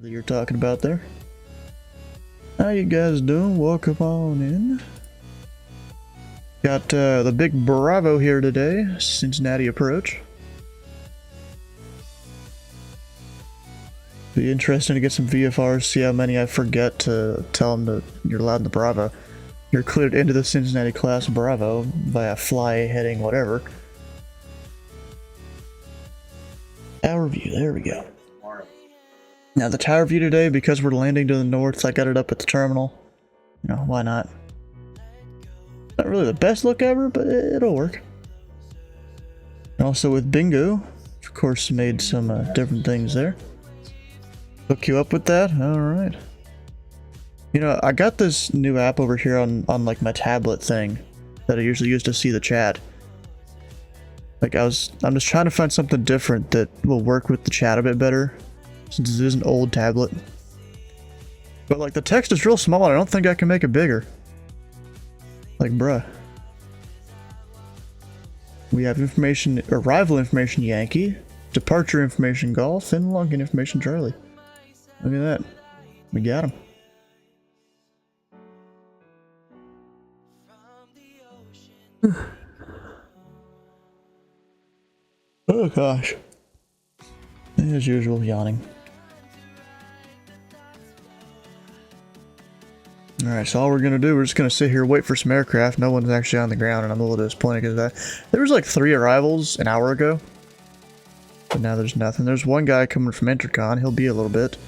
that you're talking about there. How you guys doing? Welcome on in. Got the big Bravo here today, Cincinnati approach. Be interesting to get some VFRs, see how many I forget to tell them that you're allowed in the Bravo. You're cleared into the Cincinnati class Bravo via fly, heading, whatever. Tower view, there we go. Now the tower view today, because we're landing to the north, I got it up at the terminal. You know, why not? Not really the best look ever, but it'll work. And also with Bingo, of course, made some different things there. Hook you up with that? Alright. You know, I got this new app over here on like my tablet thing that I usually use to see the chat. Like I'm just trying to find something different that will work with the chat a bit better, since it is an old tablet. But like the text is real small and I don't think I can make it bigger. Like bruh. We have information, arrival information Yankee, departure information Golf, and login information Charlie. Look at that. We got him. Oh gosh. As usual, yawning. Alright, so all we're gonna do, we're just gonna sit here, wait for some aircraft. No one's actually on the ground, and I'm a little disappointed because of that. There was like 3 arrivals an hour ago. But now there's nothing. There's one guy coming from Intercon. He'll be a little bit.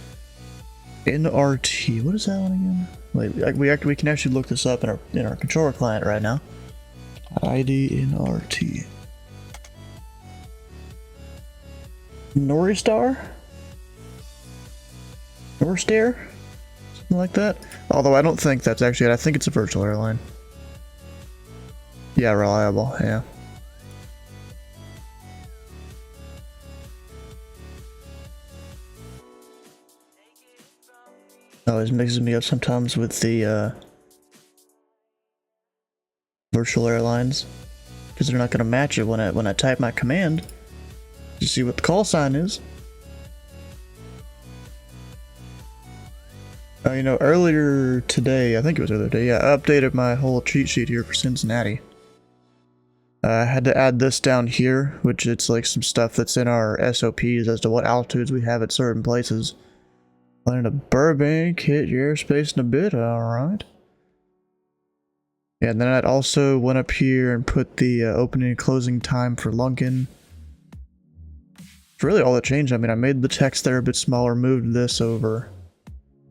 NRT. What is that one again? Wait, we can actually look this up in our controller client right now. ID NRT. Noristar? Norstair? Something like that? Although I don't think that's actually it. I think it's a virtual airline. Yeah, reliable, yeah. Always mixes me up sometimes with the virtual airlines, because they're not going to match it when I type my command to see what the call sign is. You know, earlier today, I think it was earlier today, yeah, I updated my whole cheat sheet here for Cincinnati. I had to add this down here, which it's like some stuff that's in our SOPs as to what altitudes we have at certain places. Landing to Burbank, hit your airspace in a bit, alright. Yeah, and then I'd also went up here and put the opening and closing time for Lunkin. It's really all that changed. I mean, I made the text there a bit smaller, moved this over.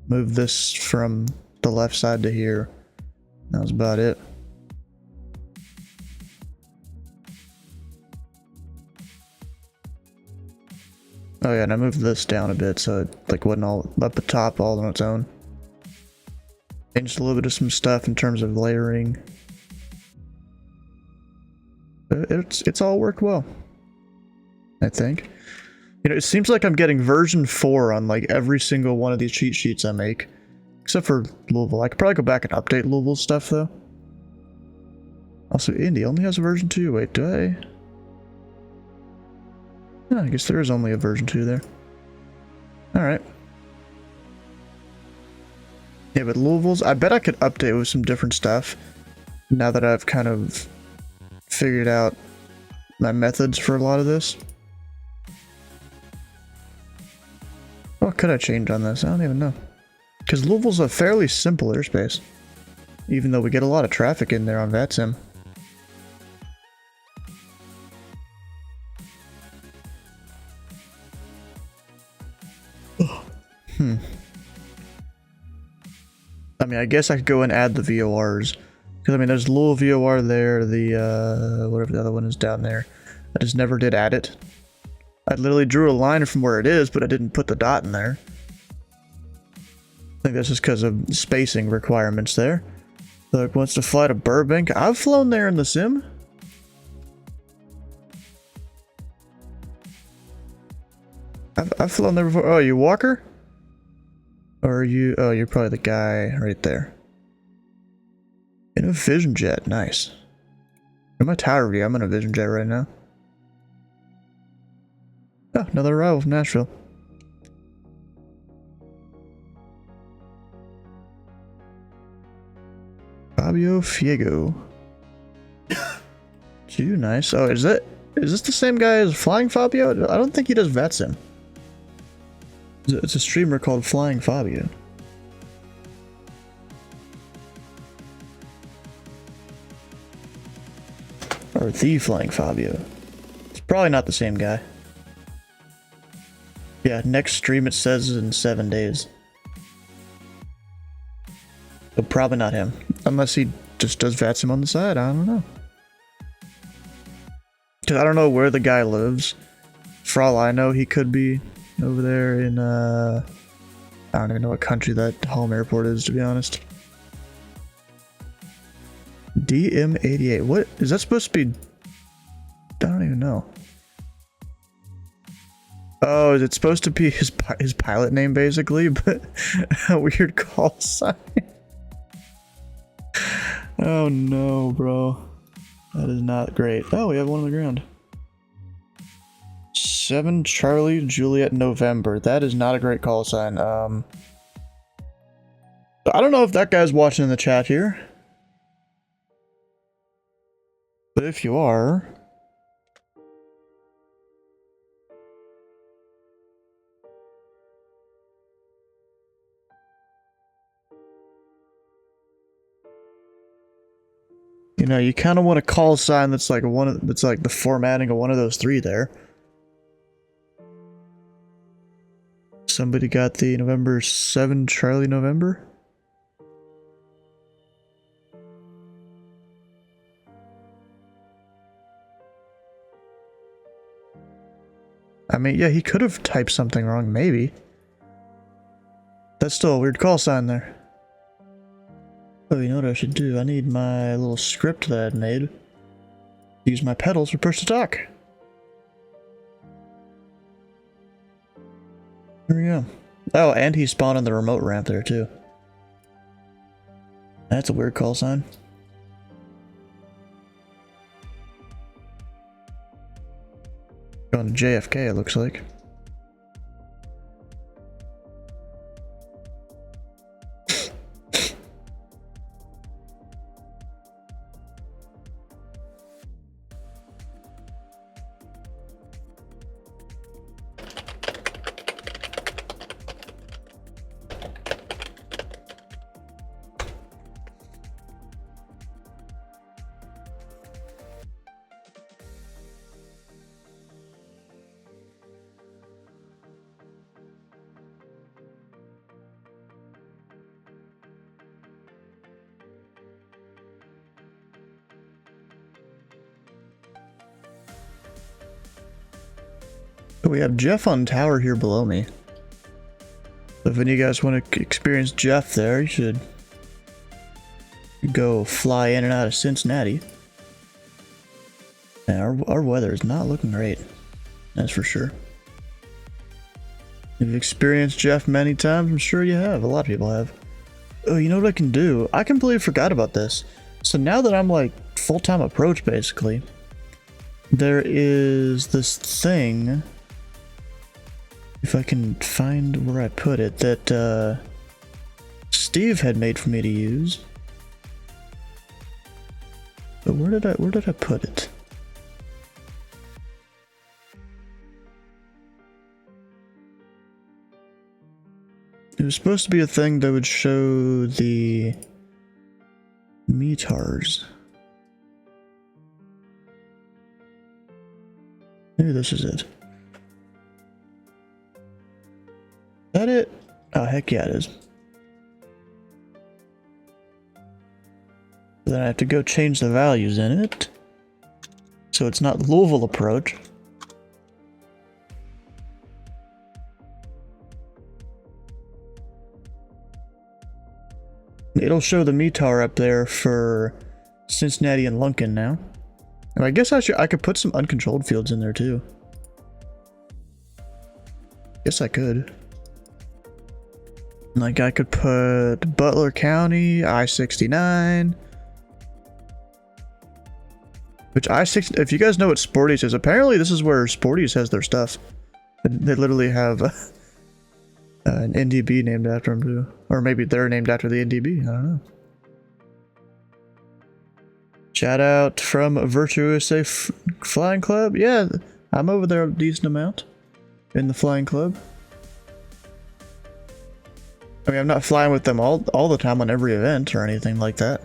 Moved this from the left side to here. That was about it. Oh yeah, and I moved this down a bit so it like wasn't all up the top all on its own. Changed a little bit of some stuff in terms of layering. It's all worked well, I think. You know, it seems like I'm getting version 4 on like every single one of these cheat sheets I make. Except for Louisville. I could probably go back and update Louisville stuff though. Also, Indy only has a version 2. Wait, do I? Yeah, I guess there is only a version 2 there. Alright. Yeah, but Louisville's, I bet I could update with some different stuff. Now that I've kind of figured out my methods for a lot of this. What could I change on this? I don't even know. Because Louisville's a fairly simple airspace. Even though we get a lot of traffic in there on VATSIM. I mean, I guess I could go and add the VORs. Because, I mean, there's Louisville VOR there, the, whatever the other one is down there. I just never did add it. I literally drew a line from where it is, but I didn't put the dot in there. I think that's just because of spacing requirements there. Look, wants to fly to Burbank. I've flown there in the sim. I've flown there before. Oh, you Walker? Or are you... Oh, you're probably the guy right there. In a Vision Jet. Nice. In my tower view, I'm in a Vision Jet right now. Oh, another arrival from Nashville. Fabio Fiego. Too nice. Oh, is this the same guy as Flying Fabio? I don't think he does VATSIM. It's a streamer called Flying Fabio. Or the Flying Fabio. It's probably not the same guy. Yeah, next stream it says in 7 days. So probably not him. Unless he just does VATSIM on the side, I don't know. Cause I don't know where the guy lives. For all I know, he could be over there in I don't even know what country that home airport is, to be honest. DM88. What is that supposed to be? I don't even know. Oh, is it supposed to be his pilot name basically, but a weird call sign? Oh no, bro. That is not great. Oh, we have one on the ground. 7 Charlie Juliet November. That is not a great call sign. I don't know if that guy's watching in the chat here. But if you are... You know, you kind of want a call sign that's like that's like the formatting of one of those 3 there. Somebody got the November 7 Charlie November. I mean, yeah, he could have typed something wrong, maybe. That's still a weird call sign there. Oh, you know what I should do? I need my little script that I made. Use my pedals for push to talk. There we go. Oh, and he spawned on the remote ramp there too. That's a weird call sign. Going to JFK, it looks like. We have Jeff on tower here below me. If any of you guys want to experience Jeff there, you should go fly in and out of Cincinnati. And our weather is not looking great, that's for sure. You've experienced Jeff many times, I'm sure you have. A lot of people have. Oh, you know what I can do? I completely forgot about this. So now that I'm like full-time approach basically, there is this thing, if I can find where I put it, that Steve had made for me to use. But where did I put it? It was supposed to be a thing that would show the meters. Maybe this is it. Is that it? Oh, heck yeah, it is. Then I have to go change the values in it. So it's not Louisville approach. It'll show the METAR up there for Cincinnati and Lunken now. And I guess I could put some uncontrolled fields in there too. Guess I could. Like I could put Butler County, I-69. Which I-60, if you guys know what Sporties is, apparently this is where Sporties has their stuff. They literally have an NDB named after them too. Or maybe they're named after the NDB, I don't know. Shout out from Virtuosa Flying Club. Yeah, I'm over there a decent amount in the Flying Club. I mean, I'm not flying with them all the time on every event or anything like that.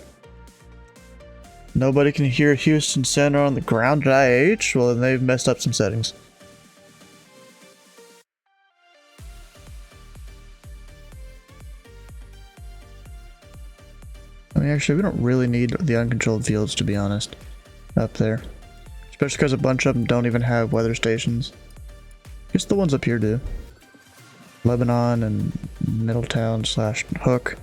Nobody can hear Houston Center on the ground at IH? Well, then they've messed up some settings. I mean, actually, we don't really need the uncontrolled fields, to be honest, up there. Especially because a bunch of them don't even have weather stations. I guess the ones up here do. Lebanon and Middletown / Hook.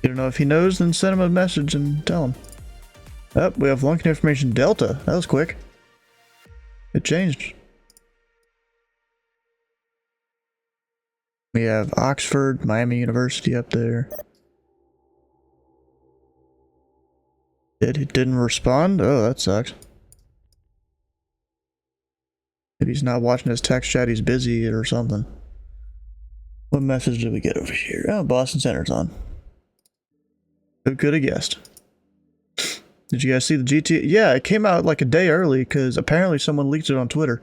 You don't know if he knows, then send him a message and tell him. Oh, we have Lunkin information Delta. That was quick. It changed. We have Oxford, Miami University up there. He didn't respond? Oh, that sucks. Maybe he's not watching his text chat, he's busy or something. What message did we get over here? Oh, Boston Center's on. Who could have guessed? Did you guys see the GTA? Yeah, it came out like a day early because apparently someone leaked it on Twitter.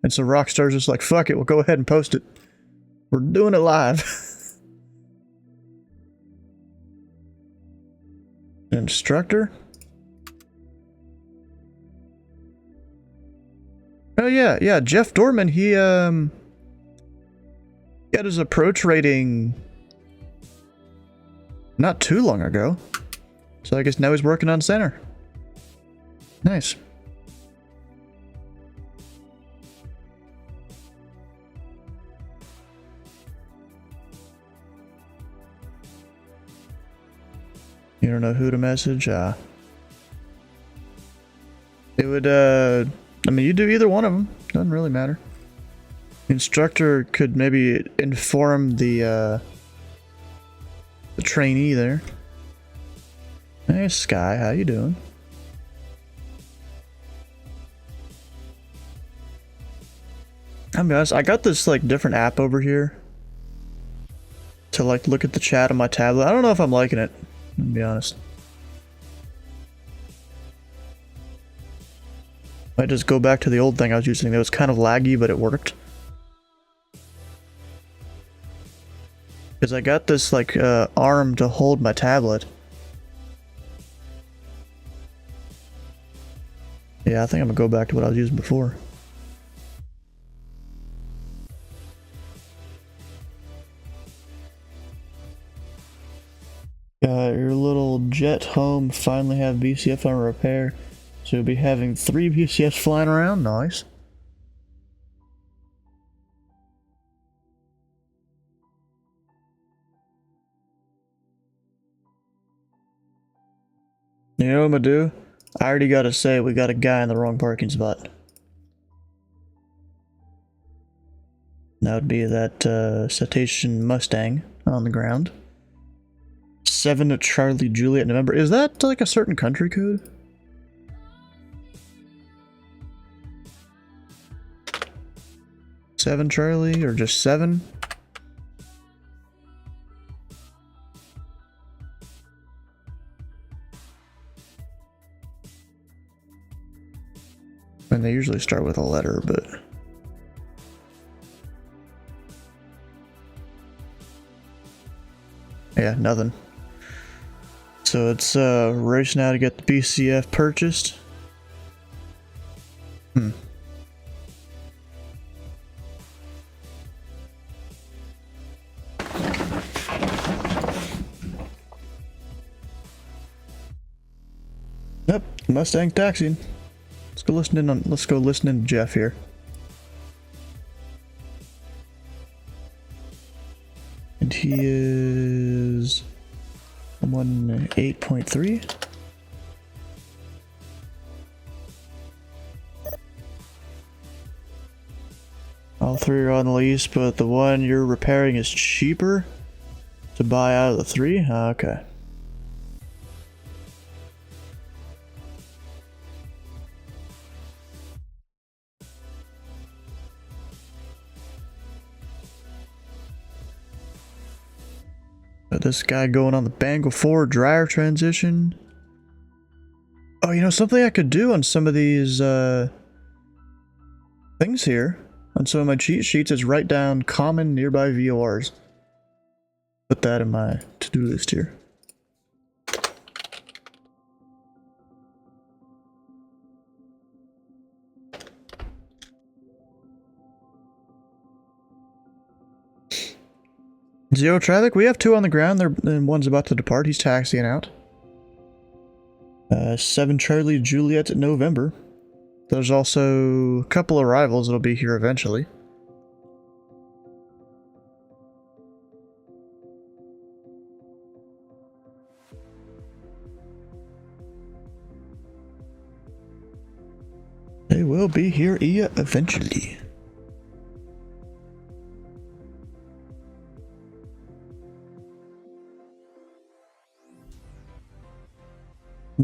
And so Rockstar's just like, fuck it, we'll go ahead and post it. We're doing it live. Instructor? Oh yeah, Jeff Dorman, he got his approach rating not too long ago. So I guess now he's working on center. Nice. You don't know who to message? It would, I mean, you do either one of them. Doesn't really matter. The instructor could maybe inform the trainee there. Hey, Sky, how you doing? I'm honest, I got this, like, different app over here to, like, look at the chat on my tablet. I don't know if I'm liking it, to be honest. I just go back to the old thing I was using. It was kind of laggy, but it worked. Because I got this, like, arm to hold my tablet. Yeah, I think I'm gonna go back to what I was using before. Your little jet home finally have BCF on repair. So you'll be having 3 BCFs flying around. Nice. You know what I'm gonna do? I already gotta say, we got a guy in the wrong parking spot. That would be that Cetacean Mustang on the ground. 7 to Charlie Juliet November. Is that like a certain country code? Seven Charlie, or just 7? And they usually start with a letter, but... yeah, nothing. So it's a race now to get the BCF purchased. Yep, Mustang taxiing. Let's go listen in to Jeff here. And he is 1.8.3. All 3 are on lease, but the one you're repairing is cheaper to buy out of the 3? Okay. Got this guy going on the Bangle 4 dryer transition. Oh, you know, something I could do on some of these things here, on some of my cheat sheets, is write down common nearby VORs. Put that in my to-do list here. Zero traffic. We have 2 on the ground. And one's about to depart. He's taxiing out. 7 Charlie Juliet November. There's also a couple arrivals that'll be here eventually. They will be here eventually.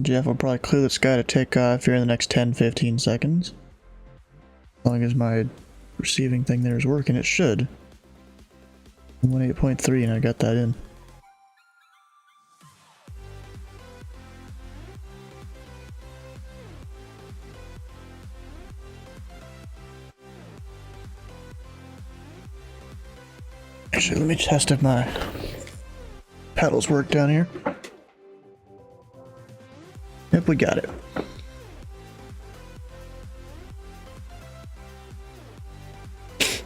Jeff will probably clear the sky to take off here in the next 10-15 seconds. As long as my receiving thing there is working, it should. 18.3 and I got that in. Actually, let me test if my pedals work down here. Yep, we got it. So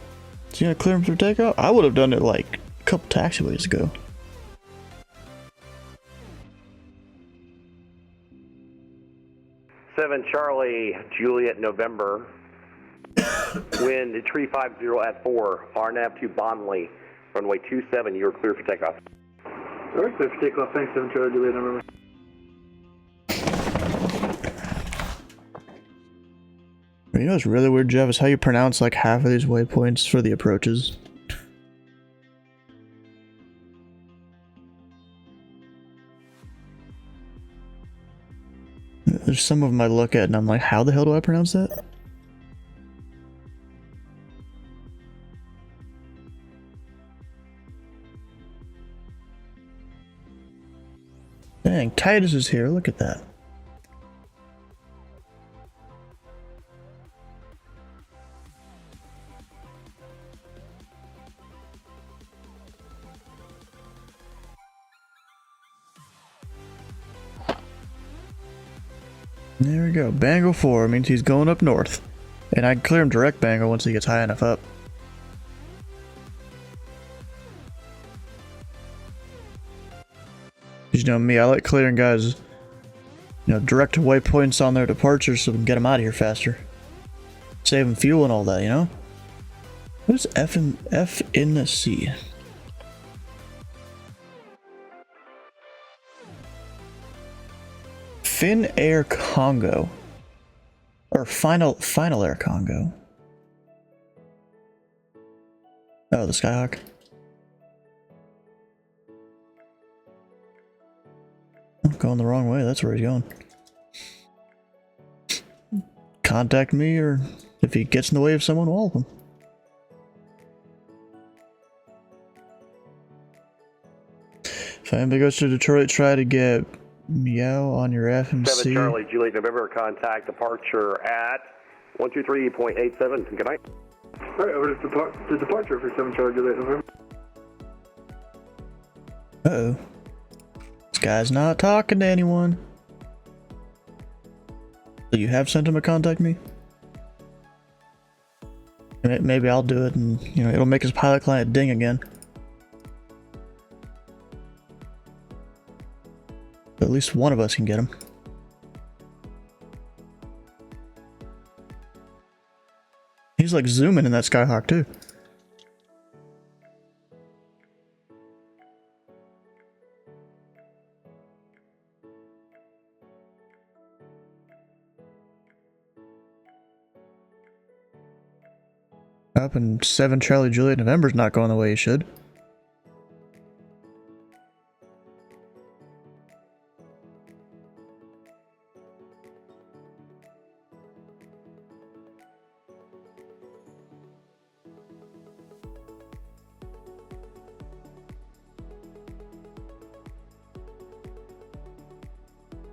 you gonna clear him for takeoff? I would have done it like a couple taxiways ago. Seven Charlie Juliet November. Wind 350 at 4. RNAV to Bonnley. Runway 27. You are clear for takeoff. Alright, clear for takeoff. Thanks, 7 Charlie Juliet November. You know what's really weird, Jeff, is how you pronounce like half of these waypoints for the approaches. There's some of them I look at and I'm like, how the hell do I pronounce that? Dang, Titus is here, look at that. There we go. Bangle 4 means he's going up north. And I can clear him direct Bangle once he gets high enough up. You know me, I like clearing guys, you know, direct to waypoints on their departures so we can get them out of here faster. Save them fuel and all that, you know? What is F in the C? Fin Air Congo. Or Final Air Congo. Oh, the Skyhawk. I'm going the wrong way, that's where he's going. Contact me, or if he gets in the way of someone, we'll help him. If anybody goes to Detroit, try to get Meow on your FMC. 7 Charlie Juliet November, contact departure at 123.87. Good night. Alright, over to departure for 7 Charlie Juliet November. Uh-oh. This guy's not talking to anyone. So you have sent him a contact me? Maybe I'll do it and, you know, it'll make his pilot client ding again. But at least one of us can get him. He's like zooming in that Skyhawk too. Up and 7 Charlie Juliet November's not going the way he should.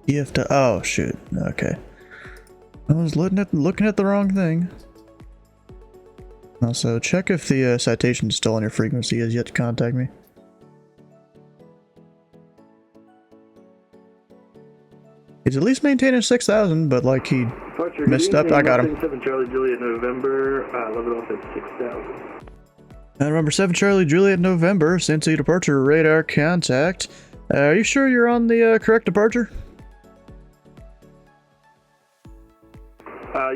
You have to. Oh shoot. Okay. I was looking at the wrong thing. Also, check if the citation is still on your frequency. He has yet to contact me. He's at least maintaining 6,000, but like he messed up. I got him. 7 Charlie Juliet November, level off at 6,000. November 7 Charlie Juliet November, Cincinnati departure radar contact. Are you sure you're on the correct departure?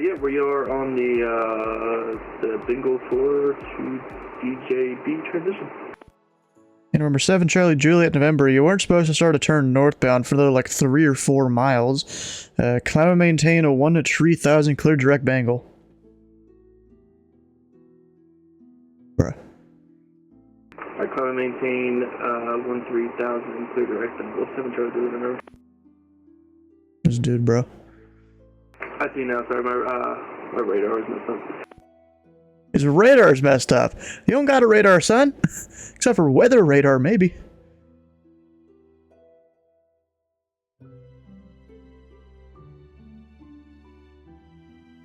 Yeah, we are on the Bingo 4 to DJB transition. And November 7 Charlie Juliet November, you weren't supposed to start a turn northbound for another like 3 or 4 miles. Climb and maintain a 1 to 3,000 clear direct bangle. Bruh. I climb and maintain 1-3,000 clear direct bangle. 7 Charlie Juliet November. This dude, bro. I see now, sorry, my radar is messed up. His radar's messed up. You don't got a radar, son. Except for weather radar, maybe.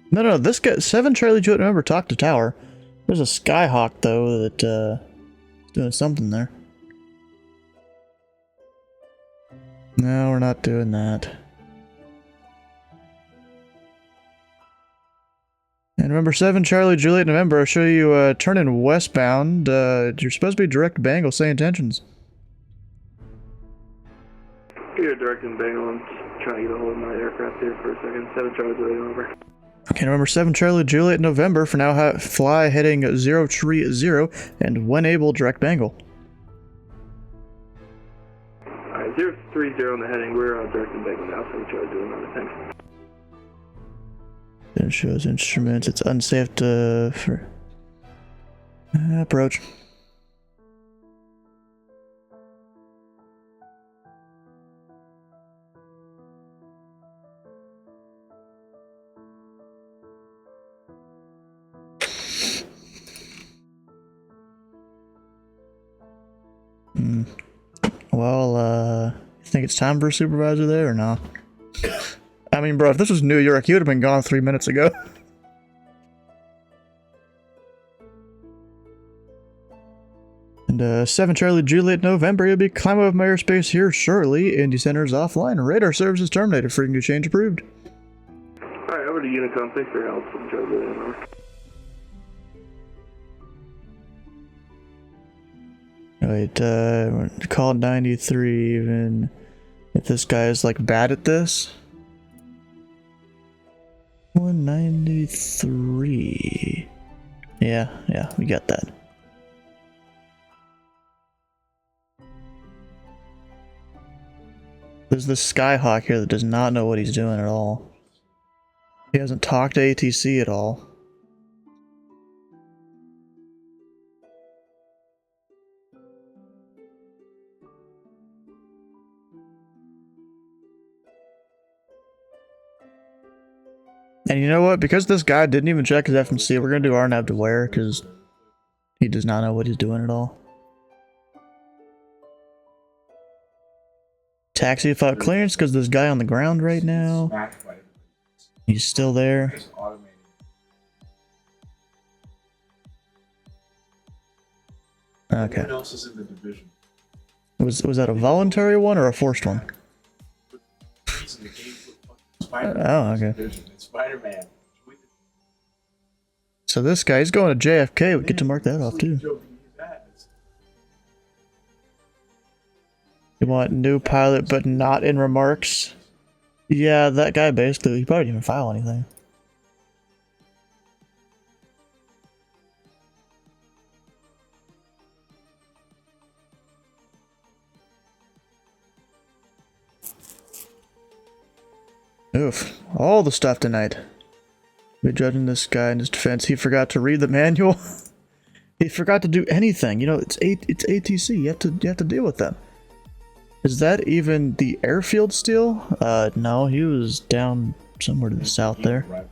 No, this guy, 7 Charlie Juliet November, talk to tower. There's a Skyhawk, though, that, is doing something there. No, we're not doing that. And November 7 Charlie Juliet November, I'll show you turning westbound. You're supposed to be direct Bangle, say intentions. You're directing Bangle. I'm just trying to get a hold of my aircraft here for a second. 7 Charlie Juliet November. Okay, November 7 Charlie Juliet November, for now fly heading 030, and when able, direct Bangle. Alright, 030 on the heading. We're directing Bangle now. 7 Charlie Juliet November. Thanks. It shows instruments. It's unsafe to for approach. Well, you think it's time for a supervisor there or not? I mean, bro, if this was New York, you would have been gone 3 minutes ago. And 7 Charlie Juliet November, you'll be climbing above my airspace here shortly. Indy Center is offline. Radar services terminated. Frequency change approved. Alright, over to Unicom. Thanks for your help. 7 Charlie Juliet November. Wait, call 93 even if this guy is like bad at this. 193. Yeah, we got that. There's this Skyhawk here that does not know what he's doing at all. He hasn't talked to ATC at all. And you know what? Because this guy didn't even check his FMC, we're gonna do RNAV to where, because he does not know what he's doing at all. Taxi without clearance, because this guy on the ground right now, he's still there. Okay. Was that a voluntary one or a forced one? Oh, okay. Spider-Man. So this guy, he's going to JFK. We get to mark that off too. You want new pilot, but not in remarks? Yeah, that guy basically, he probably didn't even file anything. Oof, all the stuff tonight. We're judging this guy in his defense. He forgot to read the manual. He forgot to do anything. You know, it's ATC. You have to deal with them. Is that even the airfield still? No, he was down somewhere to the south there. I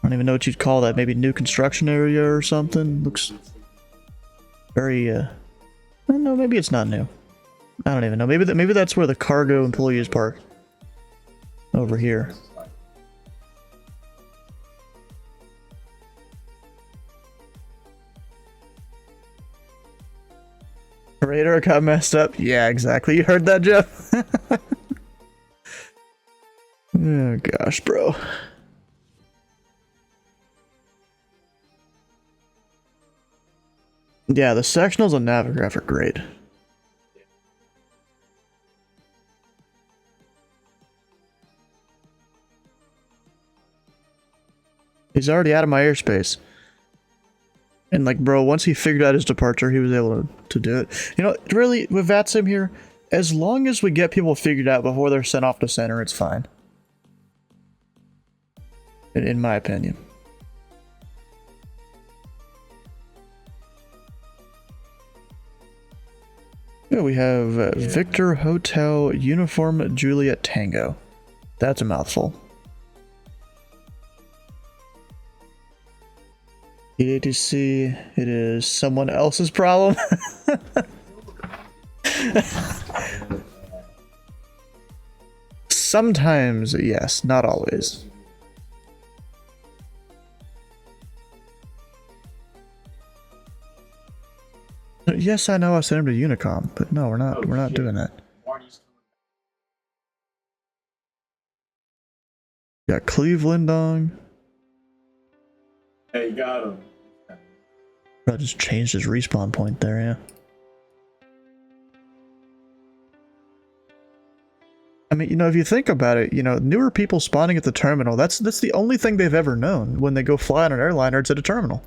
don't even know what you'd call that. Maybe new construction area or something. Looks very, I don't know, maybe it's not new. I don't even know. Maybe that's where the cargo employees park. Over here. Radar got messed up. Yeah, exactly. You heard that, Jeff? Oh gosh, bro. Yeah, the sectionals on Navigraph are great. He's already out of my airspace. And like, bro, once he figured out his departure, he was able to do it. You know, really, with VATSIM here, as long as we get people figured out before they're sent off to center, it's fine. In my opinion. Yeah, we have Victor Hotel Uniform Juliet Tango. That's a mouthful. EATC, it is someone else's problem. Sometimes, yes, not always. Yes, I know I sent him to Unicom, but no, we're not doing that. Got Cleveland on. Hey, you got him. I just changed his respawn point there, yeah. I mean, you know, if you think about it, you know, newer people spawning at the terminal, that's the only thing they've ever known when they go fly on an airliner, it's at a terminal.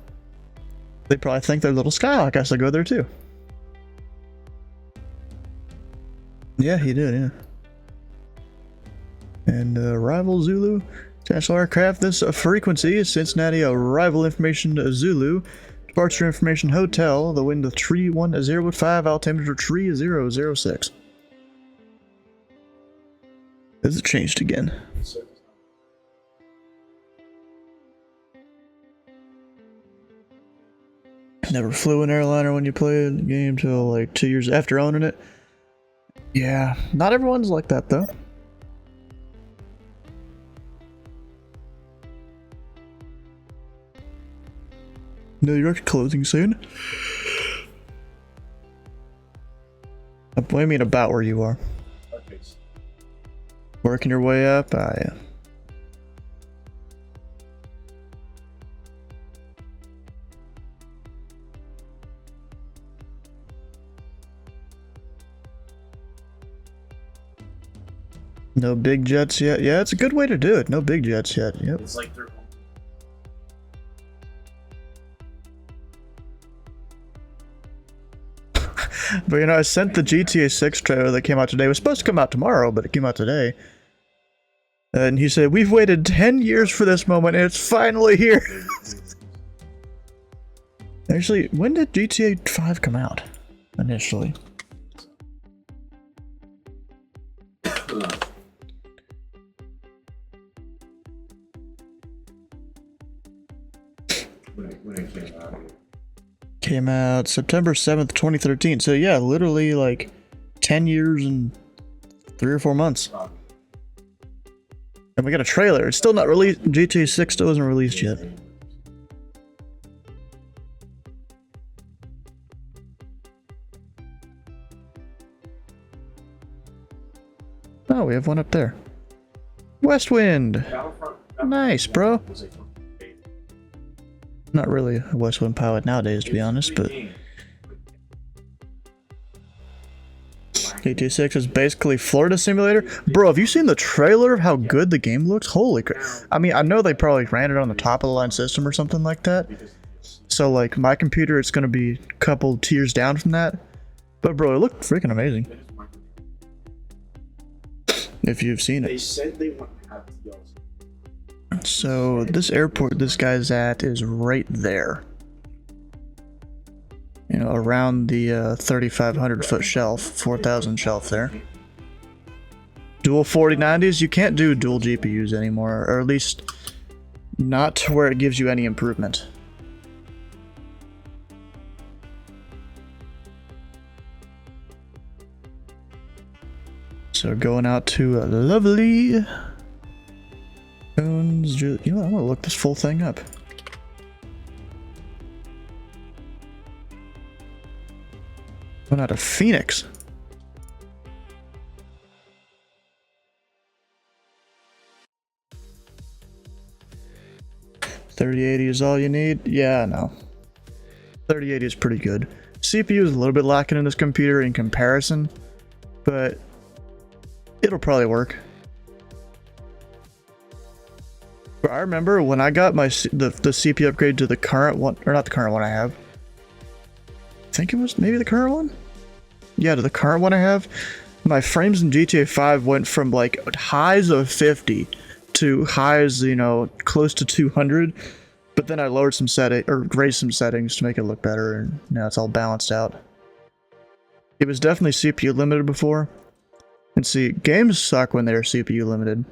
They probably think their little Skyhawk has to go there too. Yeah, he did, yeah. And arrival Zulu, international aircraft, this frequency is Cincinnati arrival information Zulu, departure information hotel, the wind 310.5, altimeter 3006. Has it changed again? Never flew an airliner when you played the game till like 2 years after owning it. Yeah, not everyone's like that though. New York closing soon. What do you mean about where you are? Working your way up? Ah, yeah. No big jets yet? Yeah, it's a good way to do it. No big jets yet. Yep. It's like they're But you know, I sent the GTA 6 trailer that came out today. It was supposed to come out tomorrow, but it came out today. And he said, "We've waited 10 years for this moment, and it's finally here." Actually, when did GTA 5 come out? Initially. when it came out. Came out September 7th, 2013. So yeah, literally like 10 years and 3 or 4 months. And we got a trailer. It's still not released. GTA 6 still isn't released yet. Oh, we have one up there. West Wind. Nice, bro. Not really a West Wind pilot nowadays, to be honest, but GTA 6 is basically Florida Simulator. Bro, have you seen the trailer of how good the game looks? Holy crap. I mean, I know they probably ran it on the top of the line system or something like that. So, like, my computer, it's going to be a couple tiers down from that. But, bro, it looked freaking amazing. If you've seen it. They said they want to have DLC. So, this airport this guy's at is right there. You know, around the 3,500 foot shelf, 4,000 shelf there. Dual 4090s, you can't do dual GPUs anymore, or at least not to where it gives you any improvement. So going out to a lovely Jones. You know what? I'm gonna look this full thing up. Going out of Phoenix. 3080 is all you need? Yeah, no. 3080 is pretty good. CPU is a little bit lacking in this computer in comparison, but it'll probably work. But I remember when I got my the CPU upgrade to the current one, or not the current one I have. I think it was maybe the current one? Yeah, to the current one I have. My frames in GTA 5 went from like highs of 50 to highs, you know, close to 200. But then I lowered some raised some settings to make it look better, and now it's all balanced out. It was definitely CPU limited before. And see, games suck when they're CPU limited.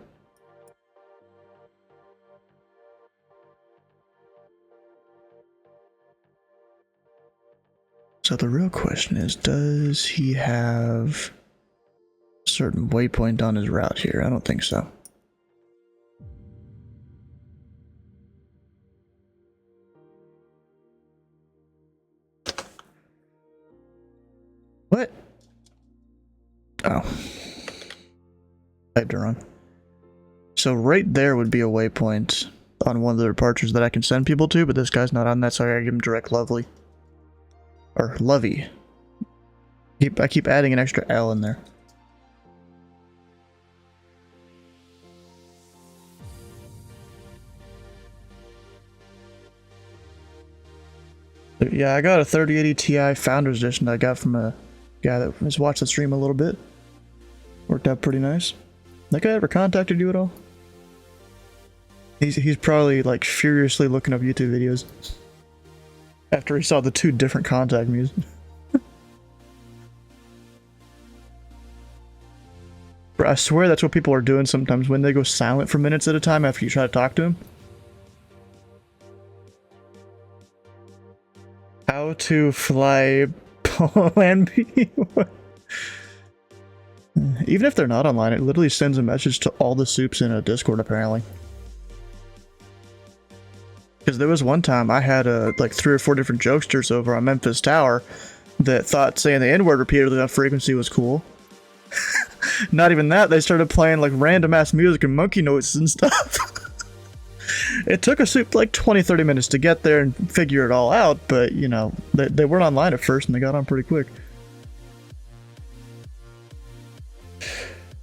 So the real question is, does he have a certain waypoint on his route here? I don't think so. What? Oh. Typed it wrong. So right there would be a waypoint on one of the departures that I can send people to, but this guy's not on that, so I gotta give him direct lovely. Or lovey. I keep adding an extra L in there. Yeah, I got a 3080 Ti Founders Edition that I got from a guy that has watched the stream a little bit. Worked out pretty nice. That guy ever contacted you at all? He's probably like furiously looking up YouTube videos after he saw the two different contact me's. Bro, I swear that's what people are doing sometimes when they go silent for minutes at a time after you try to talk to them. How to fly Plan B? Even if they're not online, it literally sends a message to all the soups in a Discord, apparently. Because there was one time I had like 3 or 4 different jokesters over on Memphis Tower that thought saying the N-word repeatedly on frequency was cool. Not even that, they started playing like random ass music and monkey noises and stuff. It took a soup like 20-30 minutes to get there and figure it all out, but you know, they weren't online at first and they got on pretty quick.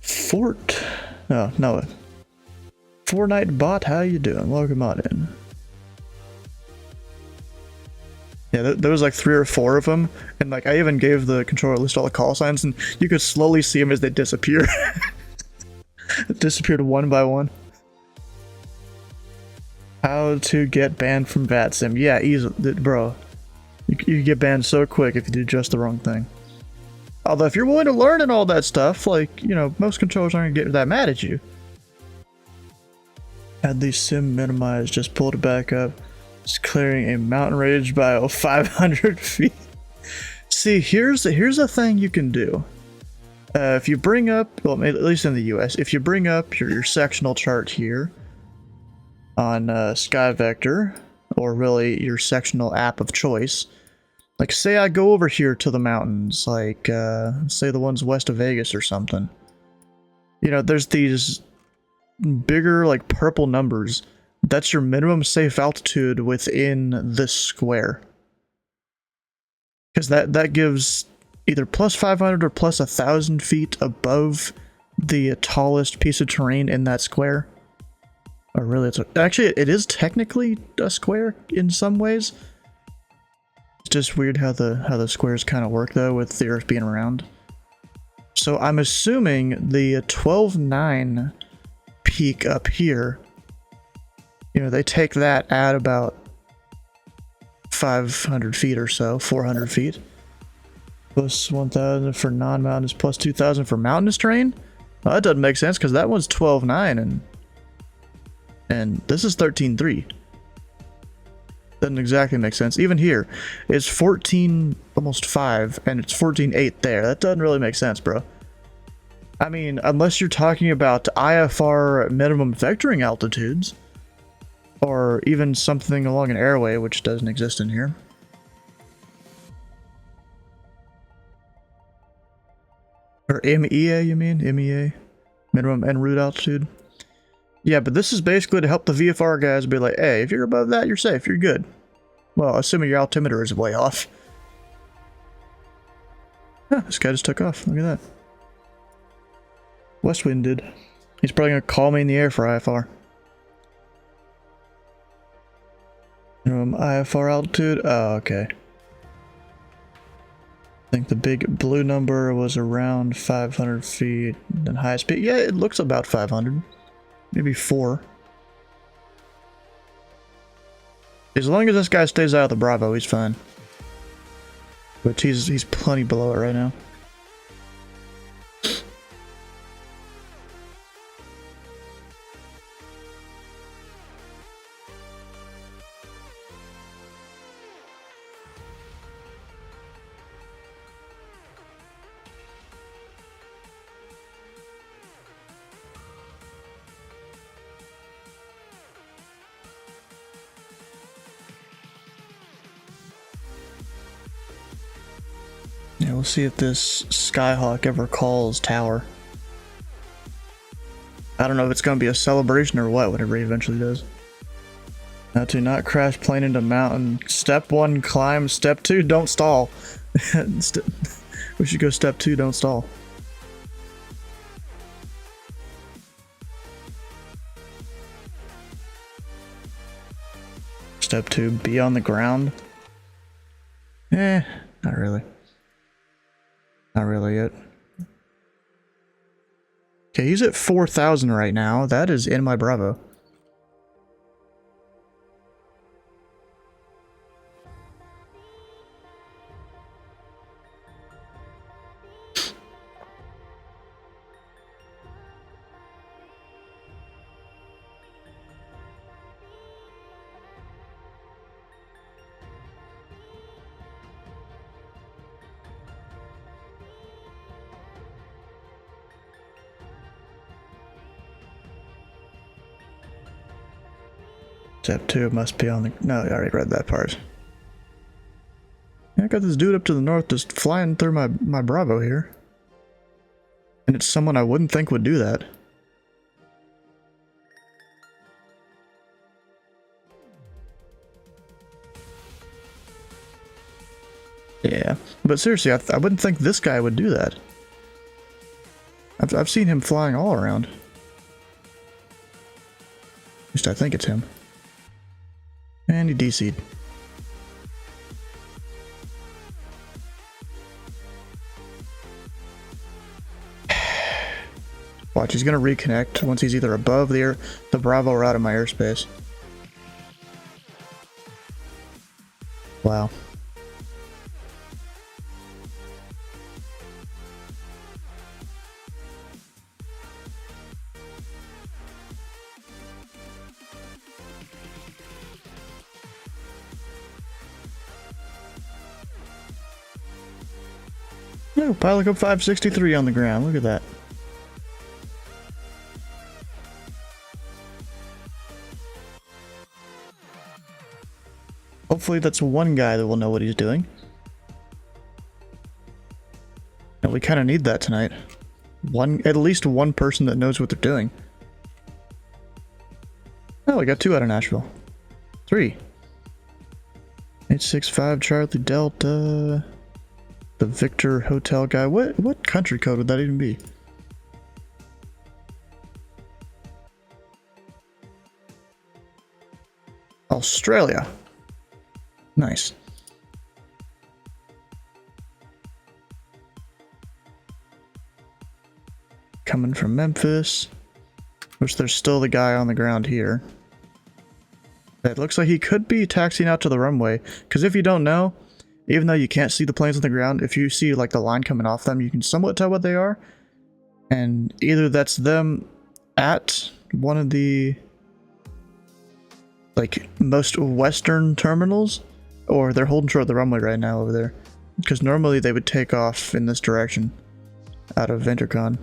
Fortnite bot, how you doing? Welcome on in. Yeah, there was like 3 or 4 of them, and like I even gave the controller list all the call signs, and you could slowly see them as they disappear. It disappeared one by one. How to get banned from VATSIM? Yeah, easily, bro. You get banned so quick if you do just the wrong thing. Although if you're willing to learn and all that stuff, like, you know, most controllers aren't gonna get that mad at you. Had the sim minimized, just pulled it back up. It's clearing a mountain range by 500 feet. See, here's a thing you can do. If you bring up, well, at least in the US, if you bring up your sectional chart here on Sky Vector, or really your sectional app of choice, like say I go over here to the mountains, like say the ones west of Vegas or something. You know, there's these bigger like purple numbers. That's your minimum safe altitude within this square. Because that gives either plus 500 or plus 1,000 feet above the tallest piece of terrain in that square. Or really, actually, it is technically a square in some ways. It's just weird how the squares kind of work though, with the Earth being round. So I'm assuming the 12.9 peak up here, you know, they take that at about 500 feet or so, 400 feet. Plus 1,000 for non-mountainous, plus 2,000 for mountainous terrain? Well, that doesn't make sense because that one's 12.9 and this is 13.3. Doesn't exactly make sense. Even here, it's 14, almost 5, and it's 14.8 there. That doesn't really make sense, bro. I mean, unless you're talking about IFR minimum vectoring altitudes, or even something along an airway, which doesn't exist in here. Or MEA, you mean? MEA? Minimum en route altitude? Yeah, but this is basically to help the VFR guys be like, hey, if you're above that, you're safe, you're good. Well, assuming your altimeter is way off. Huh, this guy just took off. Look at that. Westwind did. He's probably going to call me in the air for IFR. IFR altitude? Oh, okay. I think the big blue number was around 500 feet. Then highest speed. Yeah, it looks about 500. Maybe 4. As long as this guy stays out of the Bravo, he's fine. But he's plenty below it right now. Yeah, we'll see if this Skyhawk ever calls tower. I don't know if it's going to be a celebration or what, whenever he eventually does. Now to not crash plane into mountain. Step 1, climb. Step 2, don't stall. We should go step 2, don't stall. Step 2, be on the ground. Not really. Not really yet. Okay, he's at 4,000 right now. That is in my Bravo. Step 2 must be on the... No, I already read that part. I got this dude up to the north just flying through my Bravo here. And it's someone I wouldn't think would do that. Yeah, but seriously, I wouldn't think this guy would do that. I've seen him flying all around. At least I think it's him. And he DC'd. Watch, he's gonna reconnect once he's either above the Bravo or out of my airspace. Wow. No, Pilot 563 on the ground. Look at that. Hopefully that's one guy that will know what he's doing. And we kind of need that tonight. At least one person that knows what they're doing. Oh, we got 2 out of Nashville. 3. 865 Charlie Delta. The Victor Hotel guy. What country code would that even be? Australia. Nice. Coming from Memphis. Which there's still the guy on the ground here. It looks like he could be taxiing out to the runway. Because if you don't know, even though you can't see the planes on the ground, if you see like the line coming off them, you can somewhat tell what they are. And either that's them at one of the like most western terminals, or they're holding short of the runway right now over there. Because normally they would take off in this direction out of Intercon.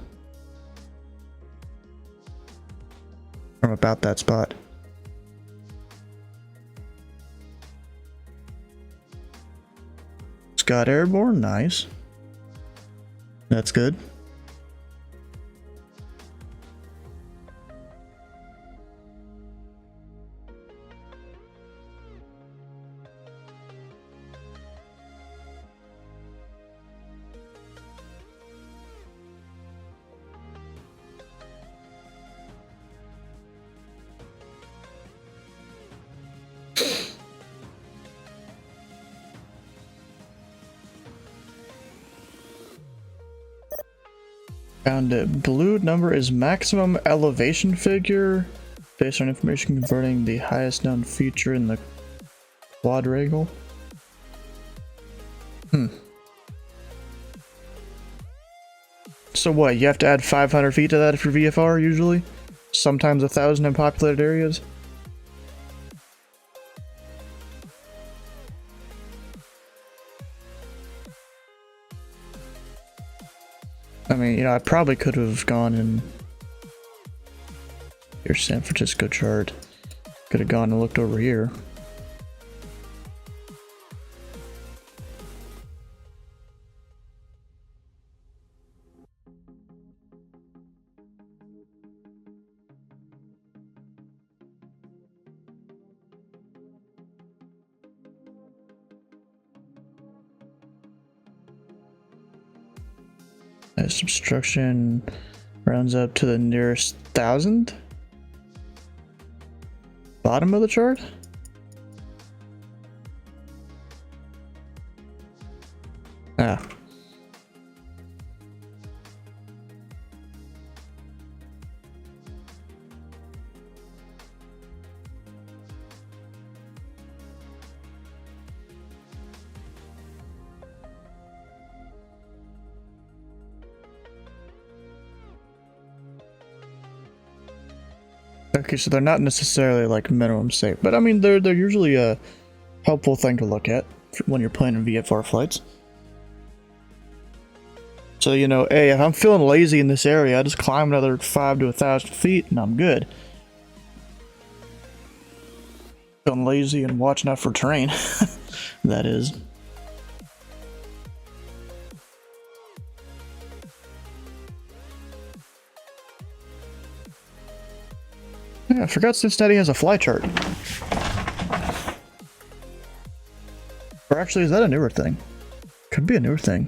from about that spot. Scott airborne, nice. That's good. Found it. Blue number is maximum elevation figure based on information converting the highest known feature in the quadrangle. So what, you have to add 500 feet to that for VFR usually? Sometimes 1,000 in populated areas? I mean, you know, I probably could have gone in your San Francisco chart. Could have gone and looked over here. As obstruction rounds up to the nearest 1,000? Bottom of the chart? Ah. Okay, so they're not necessarily like minimum safe, but I mean they're usually a helpful thing to look at when you're planning VFR flights. So you know, hey, if I'm feeling lazy in this area, I just climb another 5 to 1,000 feet and I'm good. Feeling lazy and watching out for terrain, that is. Yeah, I forgot Cincinnati has a fly chart. Or actually, is that a newer thing? Could be a newer thing.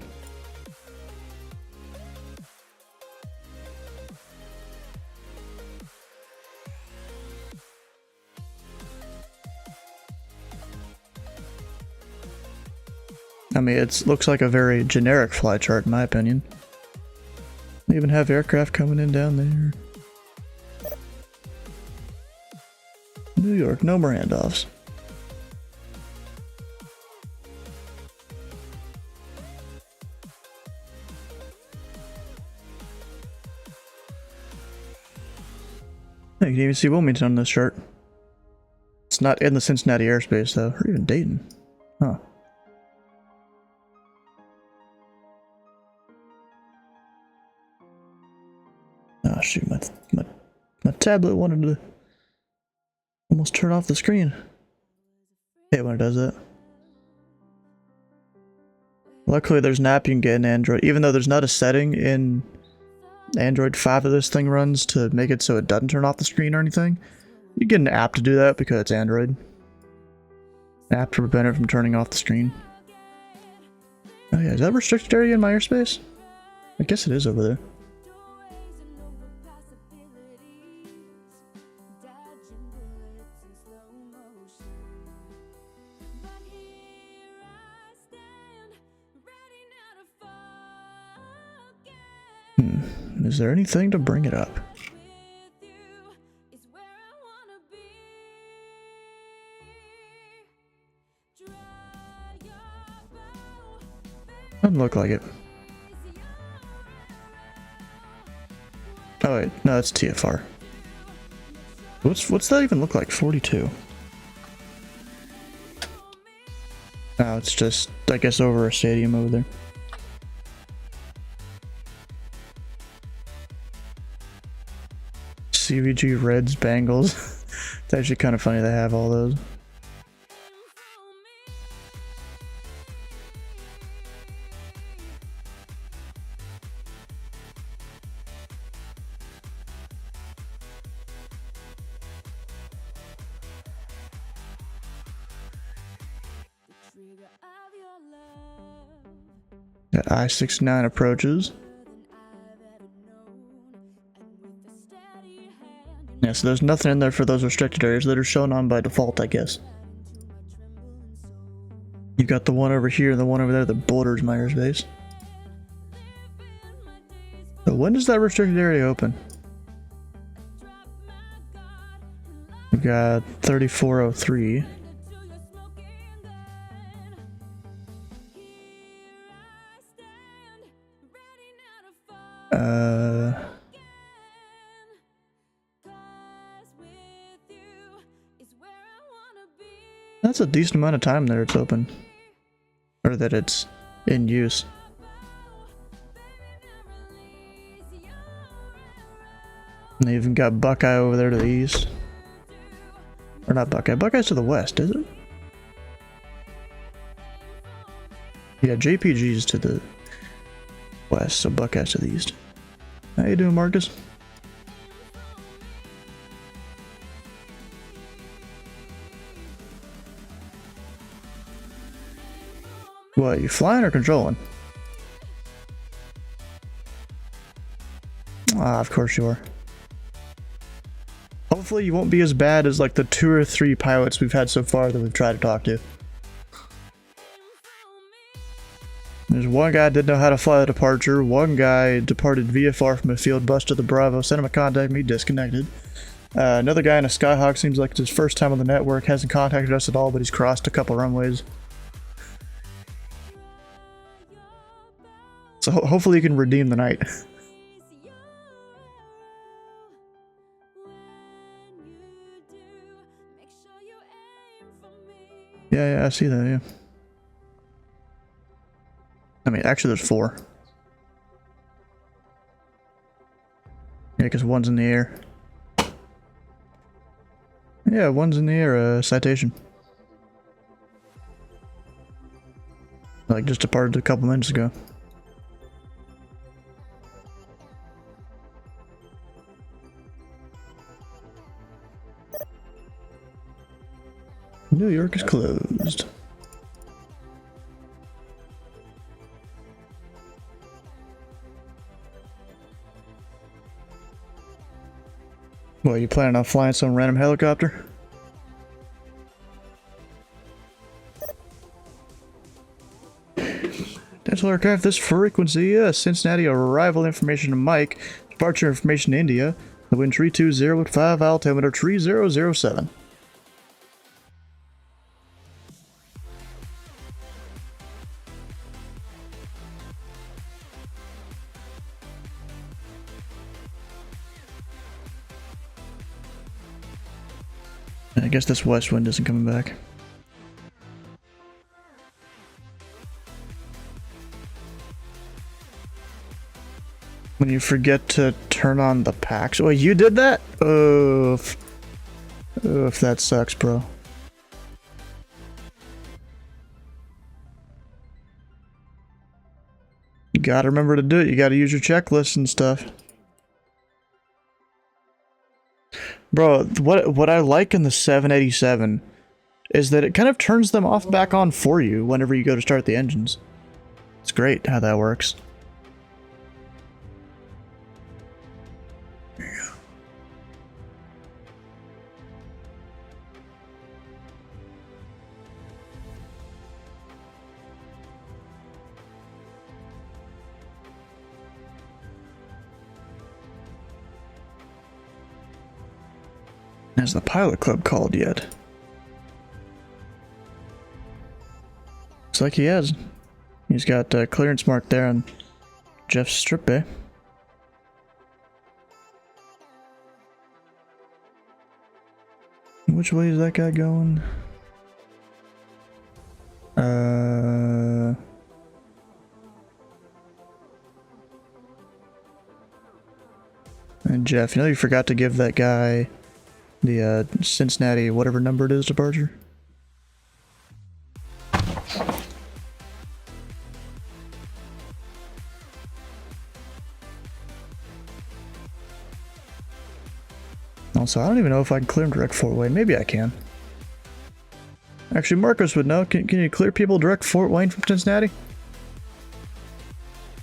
I mean, it looks like a very generic fly chart in my opinion. They even have aircraft coming in down there. New York, no more handoffs. You can even see Wilmington on this chart. It's not in the Cincinnati airspace though, or even Dayton. Huh. Oh shoot, my tablet wanted to almost turn off the screen. Hate when it does that. Luckily there's an app you can get in Android, even though there's not a setting in Android 5 that this thing runs to make it so it doesn't turn off the screen or anything. You get an app to do that because it's Android. An app to prevent it from turning off the screen. Oh yeah, is that restricted area in my airspace? I guess it is over there. Is there anything to bring it up? Doesn't look like it. Oh wait, no, that's TFR. What's that even look like? 42. Oh, it's just, I guess, over a stadium over there. CVG Reds Bengals. It's actually kind of funny they have all those. Got I-69 approaches. Yeah, so there's nothing in there for those restricted areas that are shown on by default, I guess. You got the one over here and the one over there that borders my airspace. So when does that restricted area open? We got 3403. That's a decent amount of time there it's open. Or that it's in use. And they even got Buckeye over there to the east. Or not Buckeye. Buckeye's to the west, is it? Yeah, JPG's to the west, so Buckeye's to the east. How you doing, Marcus? What, you flying or controlling? Ah, of course you are. Hopefully you won't be as bad as like the 2 or 3 pilots we've had so far that we've tried to talk to. There's one guy didn't know how to fly the departure, one guy departed VFR from a field bus to the Bravo, sent him a contact me, disconnected. Another guy in a Skyhawk seems like it's his first time on the network, hasn't contacted us at all, but he's crossed a couple runways. So hopefully you can redeem the night. Yeah, I see that, yeah. I mean, actually there's 4. Yeah, because one's in the air. Yeah, one's in the air, citation. Like, just departed a couple minutes ago. New York is closed. What, you planning on flying some random helicopter? Dental aircraft, this frequency, Cincinnati arrival information to Mike, departure information to India, the wind 320 at 5, altimeter 3007. I guess this west wind isn't coming back. When you forget to turn on the packs. Oh, you did that? Oof. Oof, that sucks, bro. You gotta remember to do it. You gotta use your checklist and stuff. Bro, what I like in the 787 is that it kind of turns them off back on for you whenever you go to start the engines. It's great how that works. There you go. Has the pilot club called yet? Looks like he has. He's got a clearance mark there on Jeff's strip bay. Which way is that guy going? Jeff, you know you forgot to give that guy the Cincinnati whatever number it is departure? Also, I don't even know if I can clear him direct Fort Wayne. Maybe I can. Actually, Marcos would know. Can you clear people direct Fort Wayne from Cincinnati?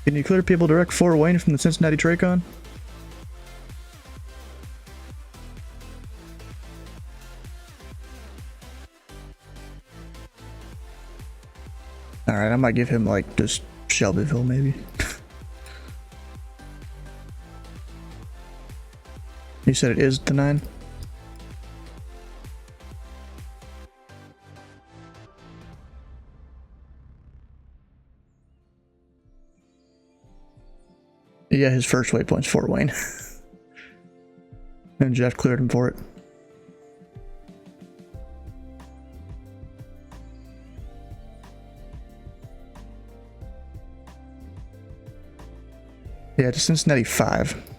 Can you clear people direct Fort Wayne from the Cincinnati Tracon? Alright, I might give him like just Shelbyville maybe. You said it is the 9? Yeah, his first waypoint's Fort Wayne. And Jeff cleared him for it. Yeah, to Cincinnati 5.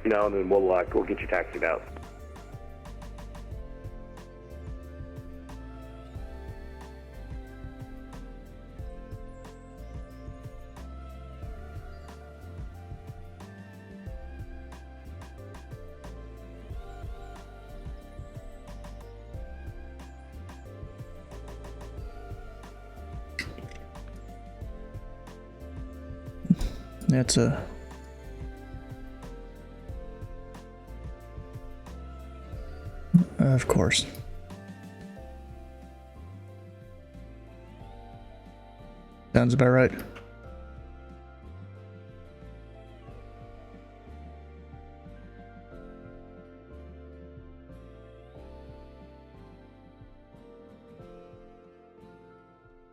No, and then we'll get you taxied out. That's a... Of course. Sounds about right. Have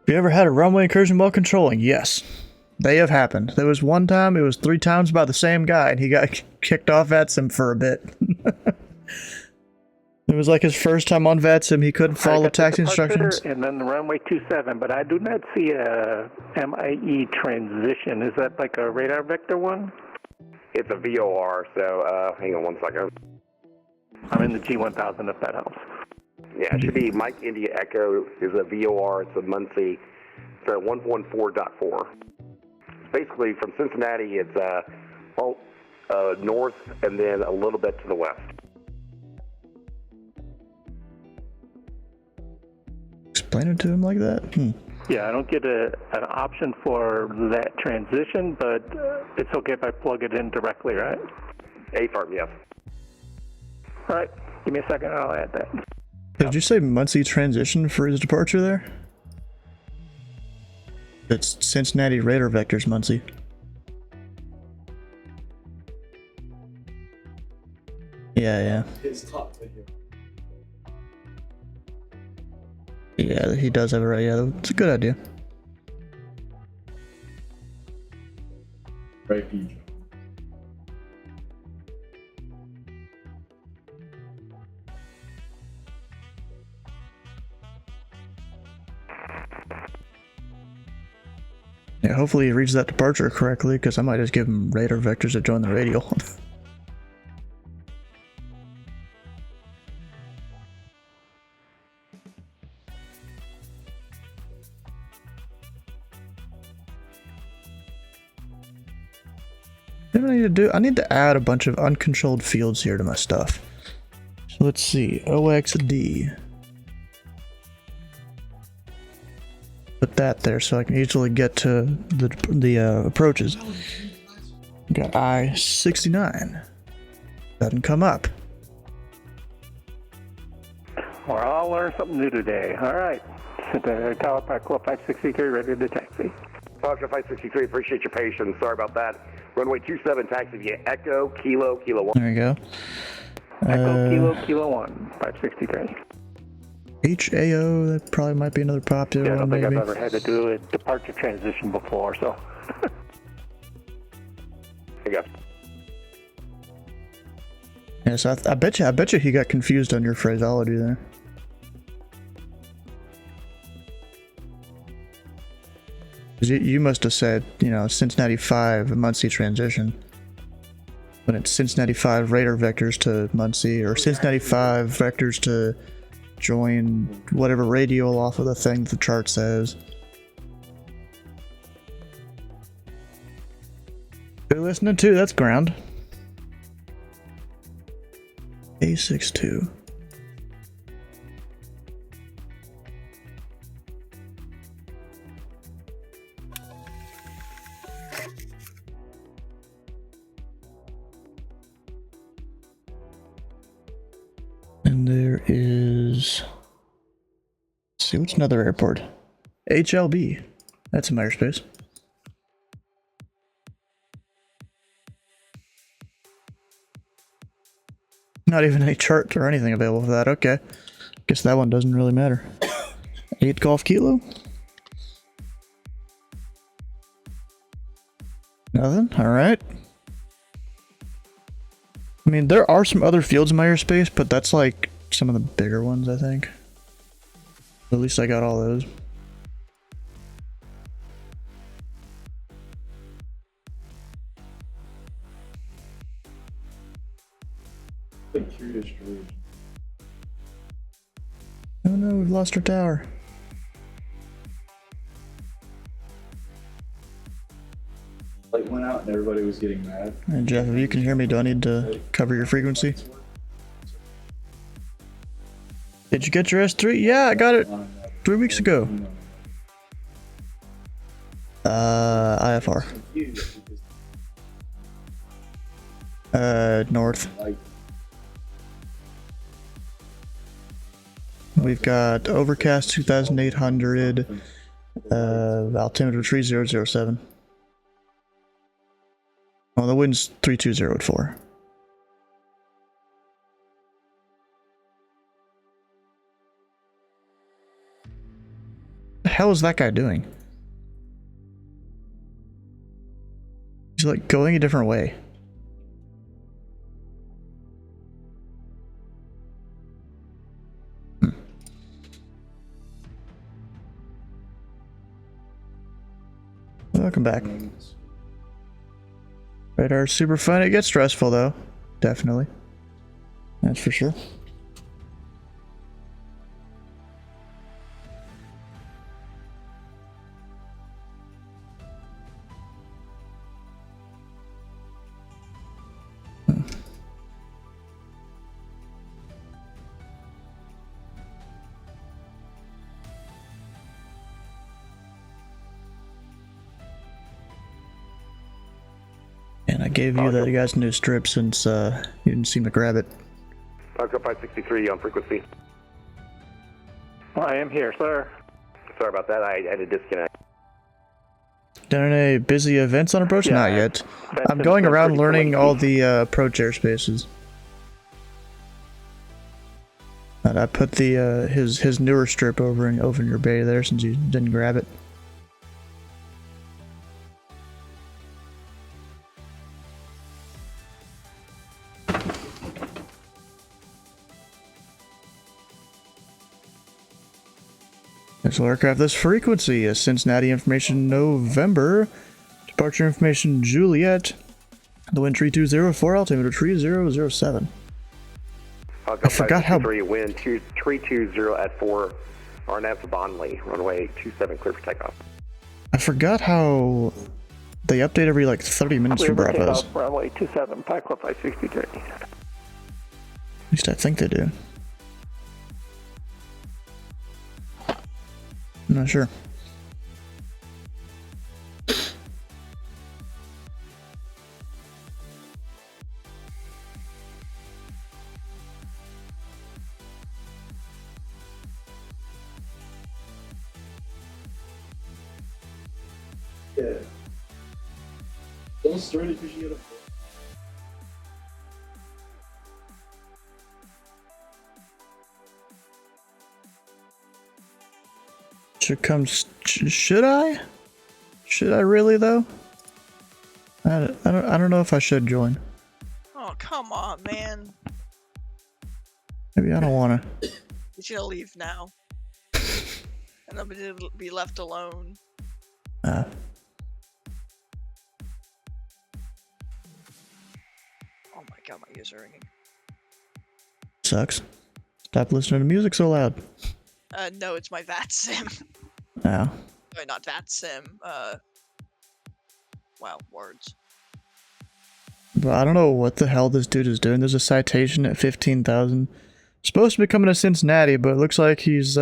you ever had a runway incursion while controlling? Yes. They have happened. There was one time, it was 3 times by the same guy, and he got kicked off VATSIM for a bit. It was like his first time on VATSIM, he couldn't follow taxi instructions. And then the runway 27, but I do not see a MIE transition. Is that like a radar vector one? It's a VOR, so hang on one second. I'm in the G1000 if that helps. Yeah, it should be Mike India Echo is a VOR. It's a Muncie. It's a 114.4. Basically, from Cincinnati, it's north and then a little bit to the west. Explain it to him like that? Yeah, I don't get an option for that transition, but it's okay if I plug it in directly, right? A-Farm, yes. All right, give me a second and I'll add that. Did you say Muncie transition for his departure there? It's Cincinnati radar vectors, Muncie. Yeah. His top video. Yeah, he does have it right. Yeah, it's a good idea. Right, PJ. Yeah, hopefully he reads that departure correctly, because I might just give him radar vectors to join the radial. What do I need to do? I need to add a bunch of uncontrolled fields here to my stuff. So let's see. OXD. Put that there so I can easily get to the approaches. Got I-69. Doesn't come up. We're all learning something new today. All right. Tower Park Club 563, ready to taxi. Foxtrot 563, appreciate your patience. Sorry about that. Runway 27, taxi via Echo, Kilo, Kilo 1. There we go. Echo, Kilo 1, 563. HAO, that probably might be another popular Yeah, I don't one, think maybe. I've ever had to do a departure transition before, so. I got Yeah, so I bet you he got confused on your phraseology there. Because you must have said, you know, Cincinnati 5, Muncie transition. When it's Cincinnati 5 radar vectors to Muncie, or Cincinnati 5 vectors to join whatever radial off of the thing the chart says. They're listening too, that's ground. A62. And there is, let's see, what's another airport? HLB. That's in airspace. Not even any chart or anything available for that. Okay. Guess that one doesn't really matter. 8 Golf Kilo? Nothing? Alright. I mean, there are some other fields in my airspace, but that's like some of the bigger ones, I think. At least I got all those. Like curious storage. Oh no, we've lost our tower. Light went out and everybody was getting mad. And Jeff, if you can hear me, do I need to cover your frequency? Did you get your S3? Yeah, I got it 3 weeks ago. IFR. North. We've got overcast 2800, altimeter 3007. Well, the wind's 320 at 4. The hell is that guy doing? He's like going a different way. Welcome back. Radar's super fun. It gets stressful though. Definitely. That's for sure. And I gave you that guy's new strip since you didn't seem to grab it. Foxtrot 563 on frequency. I am here, sir. Sorry about that, I had to disconnect. Done any busy events on approach? Yeah, Not yet. that's I'm going been around pretty learning flaky. all the approach airspaces. And I put the his newer strip over in your bay there since you didn't grab it. Missile aircraft, this frequency is Cincinnati information November. Departure information Juliet. The wind 3204, altimeter 3007. I forgot how. Wind 320 at 4. RNAV to Bonnley, runway 27, clear for takeoff. I forgot how they update every like 30 minutes for Bravos. Runway 27, Pike Club 563. At least I think they do. I'm not sure. Yeah. Don't start it because you gotta. Should I? Should I really though? I don't know if I should join. Oh, come on, man. Maybe I don't want to. You should leave now. And I'm gonna be left alone. Uh, Oh my god, my ears are ringing. Sucks. Stop listening to music so loud. No, it's my VAT sim. Oh. Sorry, not VAT sim. Wow, words. But I don't know what the hell this dude is doing. There's a citation at 15,000. Supposed to be coming to Cincinnati, but it looks like he's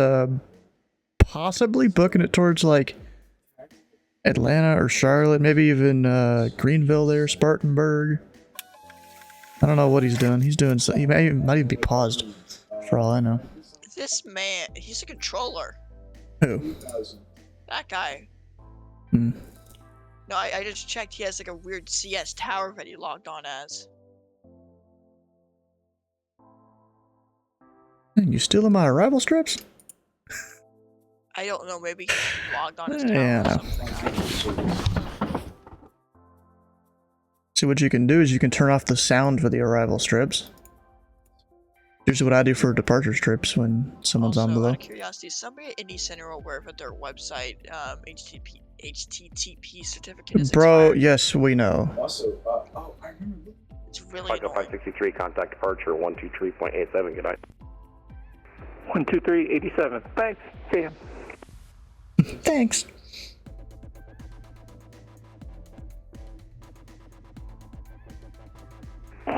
possibly booking it towards like Atlanta or Charlotte, maybe even Greenville there, Spartanburg. I don't know what he's doing. He's doing so. He might even be paused, for all I know. This man, he's a controller. Who? That guy. Hmm. No, I just checked. He has like a weird CS tower that he logged on as. Man, you stealing my arrival strips? I don't know. Maybe he logged on his tower. Yeah. Or something. See, what you can do is you can turn off the sound for the arrival strips. Here's what I do for departure strips when someone's Also, on below. out of curiosity, is somebody at Indie Center aware that their website HTTP certificate is Bro, expired? yes, we know. Also, I remember. It's really Pike annoying. 563, contact departure 123.87, good night. 12387. Thanks. See ya. Thanks.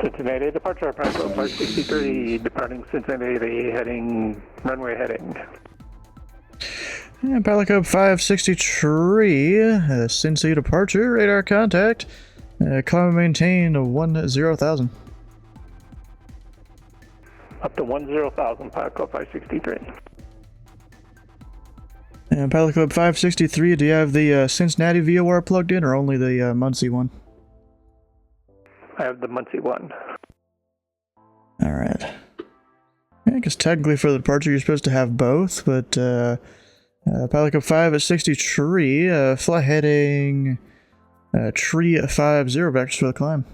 Cincinnati departure, Pike Club 563, departing Cincinnati, heading, runway heading. And pilot code 563, Cincy departure, radar contact, climb and maintain 10,000. Up to 10,000, Pike Club 563. And pilot club 563, do you have the Cincinnati VOR plugged in or only the Muncie one? I have the Muncie one. Alright. Yeah, because technically for the departure you're supposed to have both, but pilot club 5 at 63, fly heading tree 50 vectors for the climb.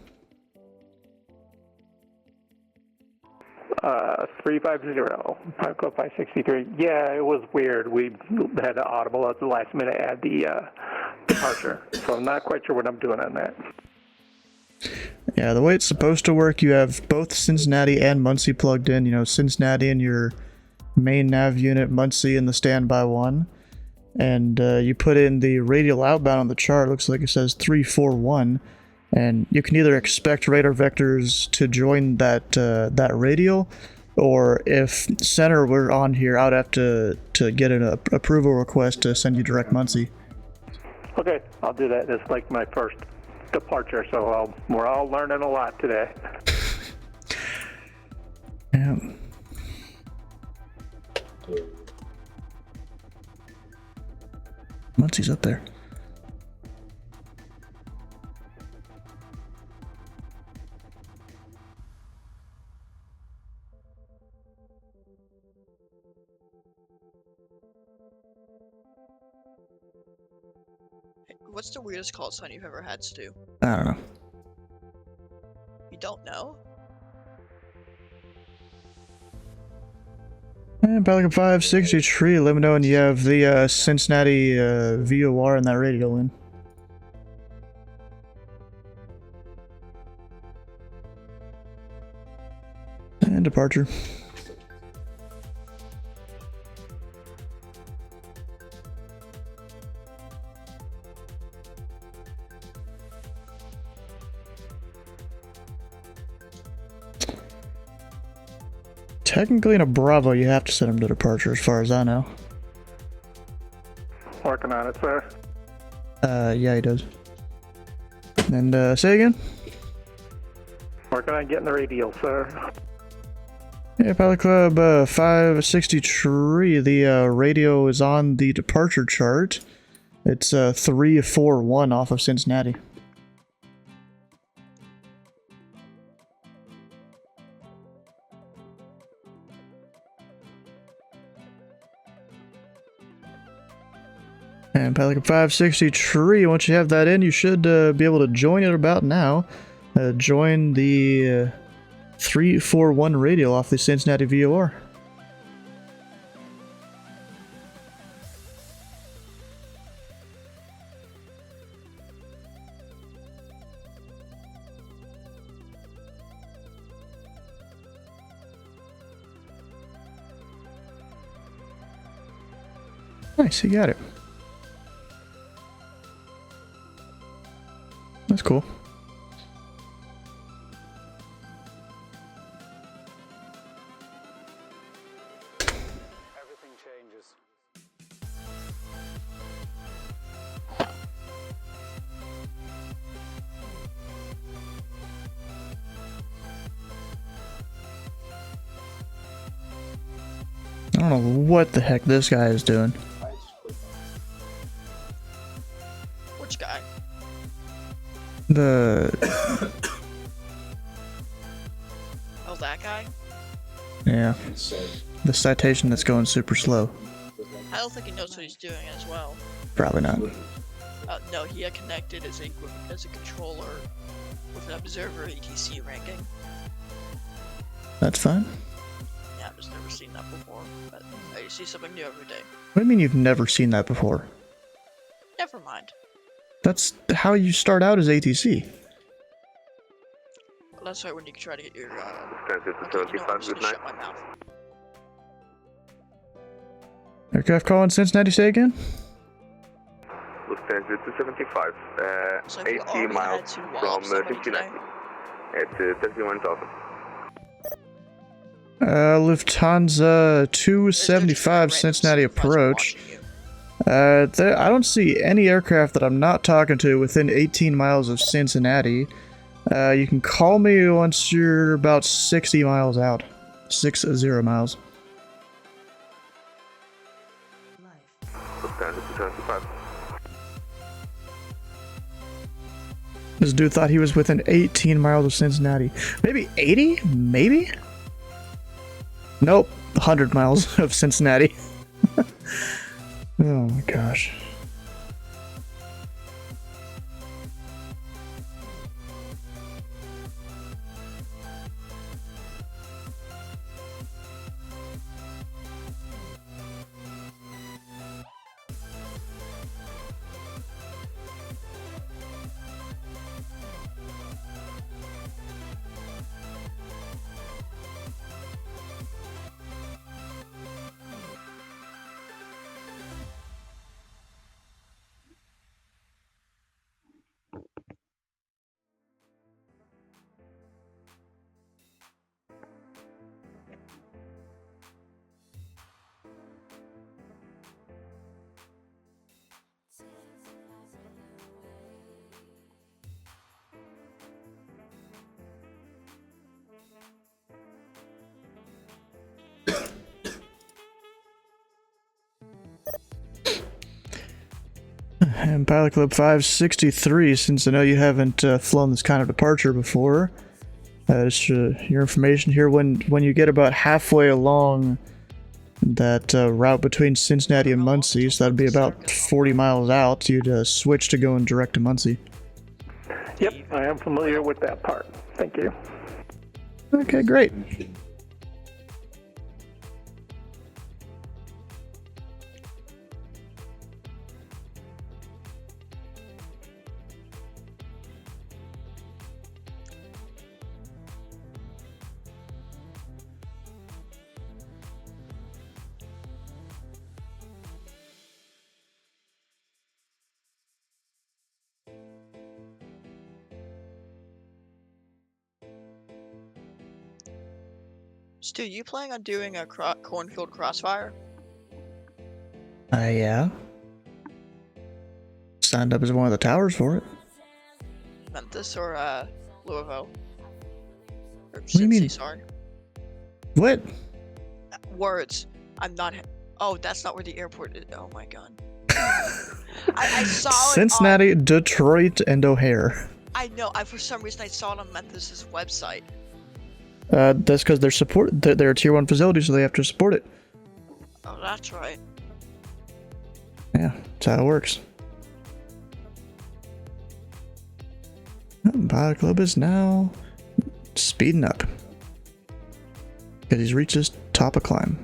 350, Pike Club 563. Yeah, it was weird. We had to audible at the last minute add the departure, so I'm not quite sure what I'm doing on that. Yeah, the way it's supposed to work, you have both Cincinnati and Muncie plugged in. You know, Cincinnati in your main nav unit, Muncie in the standby one. And you put in the radial outbound on the chart. Looks like it says 341. And you can either expect radar vectors to join that radial, or if center were on here, I'd have to get an approval request to send you direct Muncie. Okay, I'll do that. It's like my first departure, so we're all learning a lot today. Yeah. Muncie's up there. What's the weirdest call sign you've ever had, Stu? I don't know. You don't know? And Pelican 563, let me know when you have the Cincinnati VOR and that radio in. And departure. Technically in a Bravo, you have to send him to departure as far as I know. Working on it, sir. Yeah, he does. And, say again? Working on getting the radial, sir. Yeah, Pilot Club 563, the radio is on the departure chart. It's 341 off of Cincinnati. And Pelican 563, once you have that in, you should be able to join it about now. Join the 341 radio off the Cincinnati VOR. Nice, you got it. That's cool. Everything changes. I don't know what the heck this guy is doing. Which guy? The... Oh, that guy? yeah. The citation that's going super slow. I don't think he knows what he's doing as well. Probably not. No, he had connected as a controller with an observer ATC ranking. That's fine. Yeah, I've just never seen that before. But I see something new every day. What do you mean you've never seen that before? Never mind. That's how you start out as ATC. Well, that's right when you try to get your Transit to okay, you know what, I'm 75, just good gonna night. shut my mouth. Aircraft calling Cincinnati, say again? Lufthansa to 75, So if you 80 already miles had to wall from up somebody Cincinnati. today, It's 31,000. Lufthansa 275 Cincinnati approach. I don't see any aircraft that I'm not talking to within 18 miles of Cincinnati. You can call me once you're about 60 miles out. 60 miles. Lufthansa to 75. This dude thought he was within 18 miles of Cincinnati. Maybe 80? Maybe? Nope. 100 miles of Cincinnati. Oh my gosh. And Pilot Club 563, since I know you haven't flown this kind of departure before, just your information here, when you get about halfway along that route between Cincinnati and Muncie, so that'd be about 40 miles out. You'd switch to going direct to Muncie. Yep, I am familiar with that part. Thank you. Okay, great. Stu, you planning on doing a cornfield crossfire? Yeah. Signed up as one of the towers for it. Memphis or Louisville? Or do you Cincy, mean? sorry. What? Words. I'm not. Oh, that's not where the airport is. Oh my god. I saw it. Cincinnati, Detroit, and O'Hare. I know. For some reason I saw it on Memphis's website. That's because they're a tier 1 facility, so they have to support it. Oh, that's right. Yeah, that's how it works. Pilot Club is now speeding up because he's reached his top of climb.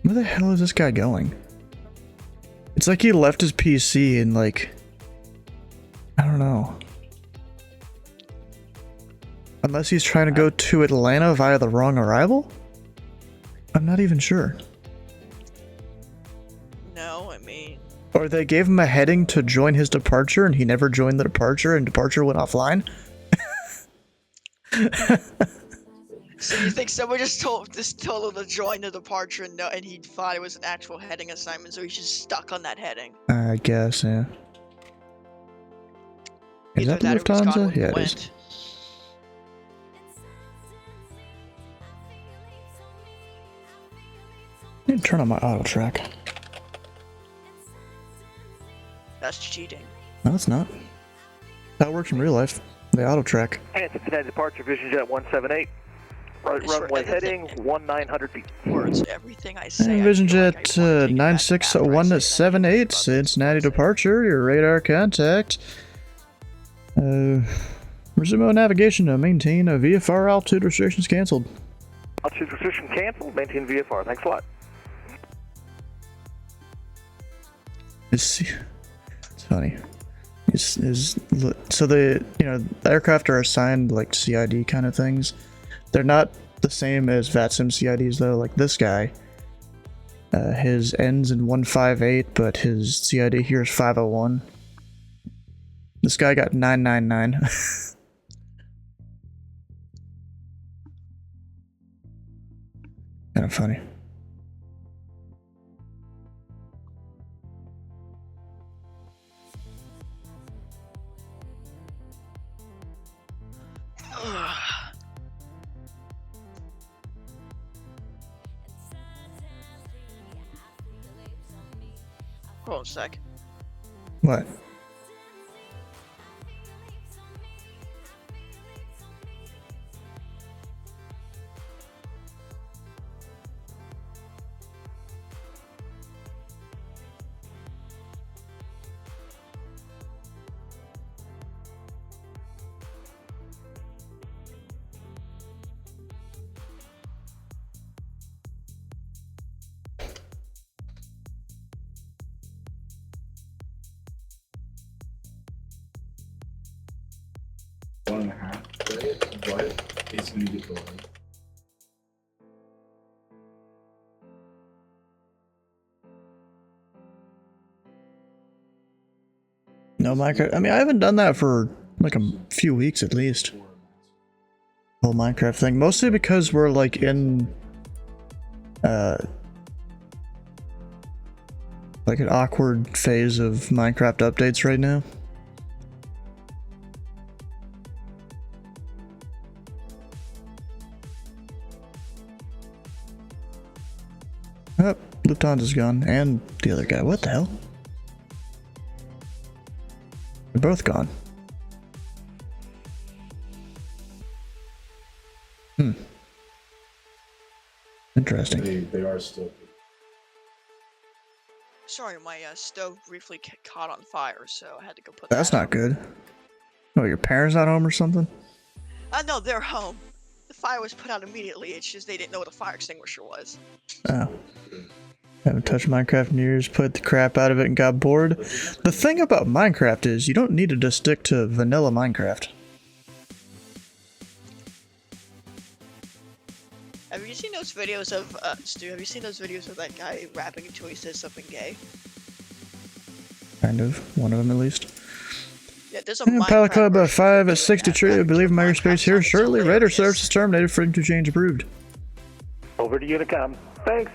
Where the hell is this guy going? It's like he left his PC and like, I don't know. Unless he's trying to go to Atlanta via the wrong arrival? I'm not even sure. No, I mean. Or they gave him a heading to join his departure and he never joined the departure and departure went offline? So you think someone just told him to join the departure and he thought it was an actual heading assignment, so he's just stuck on that heading? I guess, yeah. Is Either that that or he's gone Lufthansa? when he Yeah, it is. went. I need to turn on my auto track. That's cheating. No, it's not. That works in real life. The auto track. And Cincinnati departure, Vision Jet 178. Right It's for runway everything. heading 1900 feet. Words, everything I say. I Vision feel like Jet I want to take it back after I say that. 968178, Cincinnati departure, your radar contact. Resume navigation to maintain a VFR altitude restrictions canceled. Altitude restriction canceled. Maintain VFR. Thanks a lot. It's funny. So the aircraft are assigned like CID kind of things. They're not the same as VATSIM CIDs though. Like this guy, his ends in 158, but his CID here is 501. This guy got 999. Kind of funny. Hold on a sec. What? One and a half, but it's going to get delayed. No Minecraft. I mean, I haven't done that for like a few weeks at least. Whole Minecraft thing, mostly because we're like in like an awkward phase of Minecraft updates right now. Oh, Lufthansa's gone, and the other guy. What the hell? They're both gone. Interesting. They are still. Sorry, my stove briefly caught on fire, so I had to go put That's that not out. good. Oh, your parents not home or something? No, they're home. The fire was put out immediately. It's just they didn't know what a fire extinguisher was. Oh. Haven't touched Minecraft in years, played the crap out of it and got bored. The thing about Minecraft is you don't need to just stick to vanilla Minecraft. Have you seen those videos of, Stu, have you seen those videos of that guy rapping until he says something gay? Kind of. One of them at least. Yeah, there's a Pilot Club version 563, I believe my airspace here shortly. Radar hilarious. service is terminated, freedom to change approved. Over to Unicom. Thanks.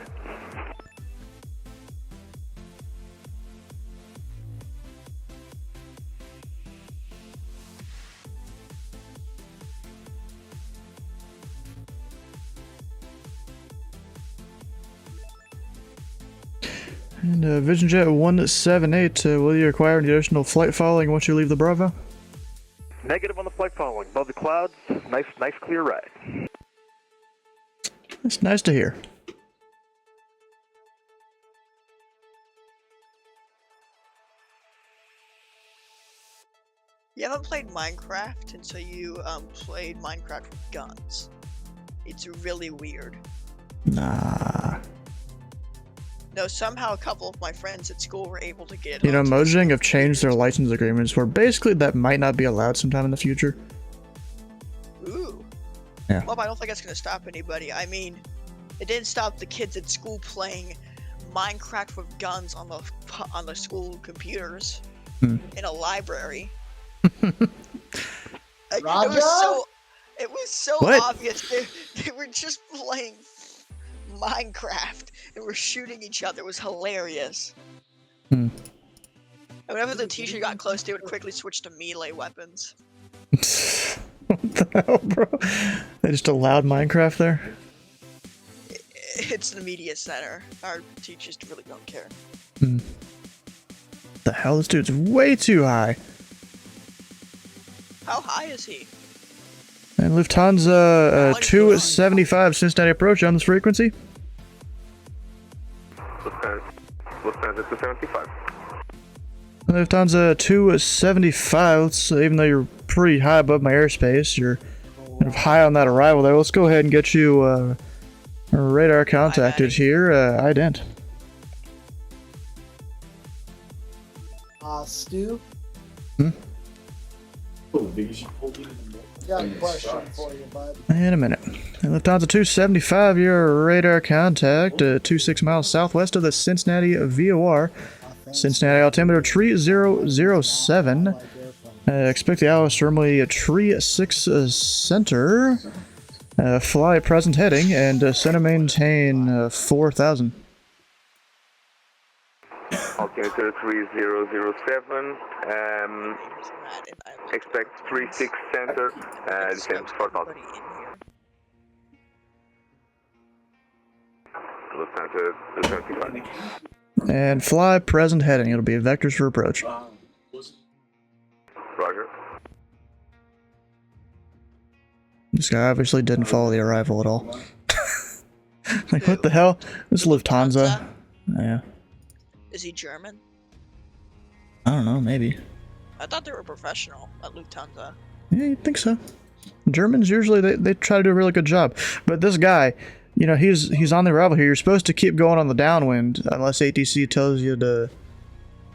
And Vision Jet 178, will you require an additional flight following once you leave the Bravo? Negative on the flight following. Above the clouds, nice clear ride. That's nice to hear. You haven't played Minecraft until you played Minecraft with guns. It's really weird. Nah. No, somehow a couple of my friends at school were able to get. You know, onto Mojang this. have changed their license agreements where basically that might not be allowed sometime in the future. Ooh. Yeah. Well, I don't think that's gonna stop anybody. I mean, it didn't stop the kids at school playing Minecraft with guns on the school computers in a library. It was so What? obvious. They were just playing Minecraft and were shooting each other. It was hilarious. And whenever the teacher got close, they would quickly switch to melee weapons. What the hell, bro? They just allowed Minecraft there? It's the media center. Our teachers really don't care. The hell? This dude's way too high. How high is he? And Lufthansa 275 Cincinnati approach on this frequency. Lufthansa 275. Lufthansa 275, so even though you're pretty high above my airspace, you're kind of high on that arrival there. Let's go ahead and get you radar contacted here. Ident. Stu? Oh, because you pulled in the Got a question for you, bud. In a minute. Lufthansa 275, your radar contact 26 miles southwest of the Cincinnati VOR. Cincinnati altimeter 3007. Expect the ILS terminally tree 6 center. Fly at present heading and center maintain 4000. Altimeter 3007. Expect 36 center. Descend 4000. Lufthansa 275. And fly present heading. It'll be vectors for approach. Roger. This guy obviously didn't follow the arrival at all. Like, what the hell? This is Lufthansa. Yeah. Is he German? I don't know, maybe. I thought they were professional at Lufthansa. Yeah, you'd think so. Germans usually they try to do a really good job. But this guy, you know, he's on the arrival here. You're supposed to keep going on the downwind unless ATC tells you to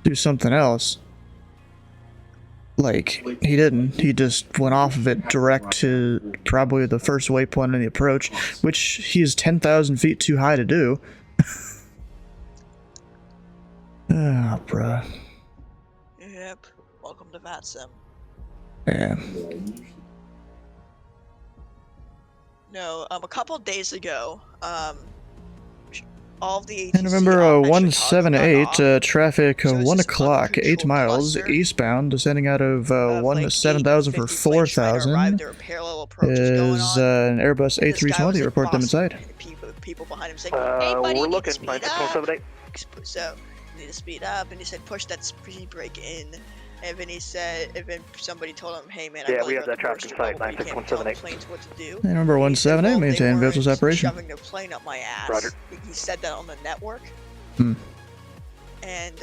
do something else. Like, he didn't. He just went off of it direct to probably the first waypoint in the approach, which he's 10,000 feet too high to do. Ah, bruh. Yep. Welcome to VATSIM. Yeah. No, a couple days ago, all of the And November 178, traffic 1 o'clock, 8 miles eastbound, descending out of 7000 for 4000 is an Airbus A320. Report them inside. People behind him saying, "Hey, buddy, We're you need looking. to speed up." 96178. So you need to speed up, and he said, "Push that speed brake in." And then he said, and then somebody told him, "Hey man, Yeah, I know we you're have that the traffic worst in sight, but you can't tell the 96178. planes what to do." Hey, number And he said, 178, "Well, they maintain visual weren't separation. shoving their plane up my ass." Roger. He said that on the network. Hmm. And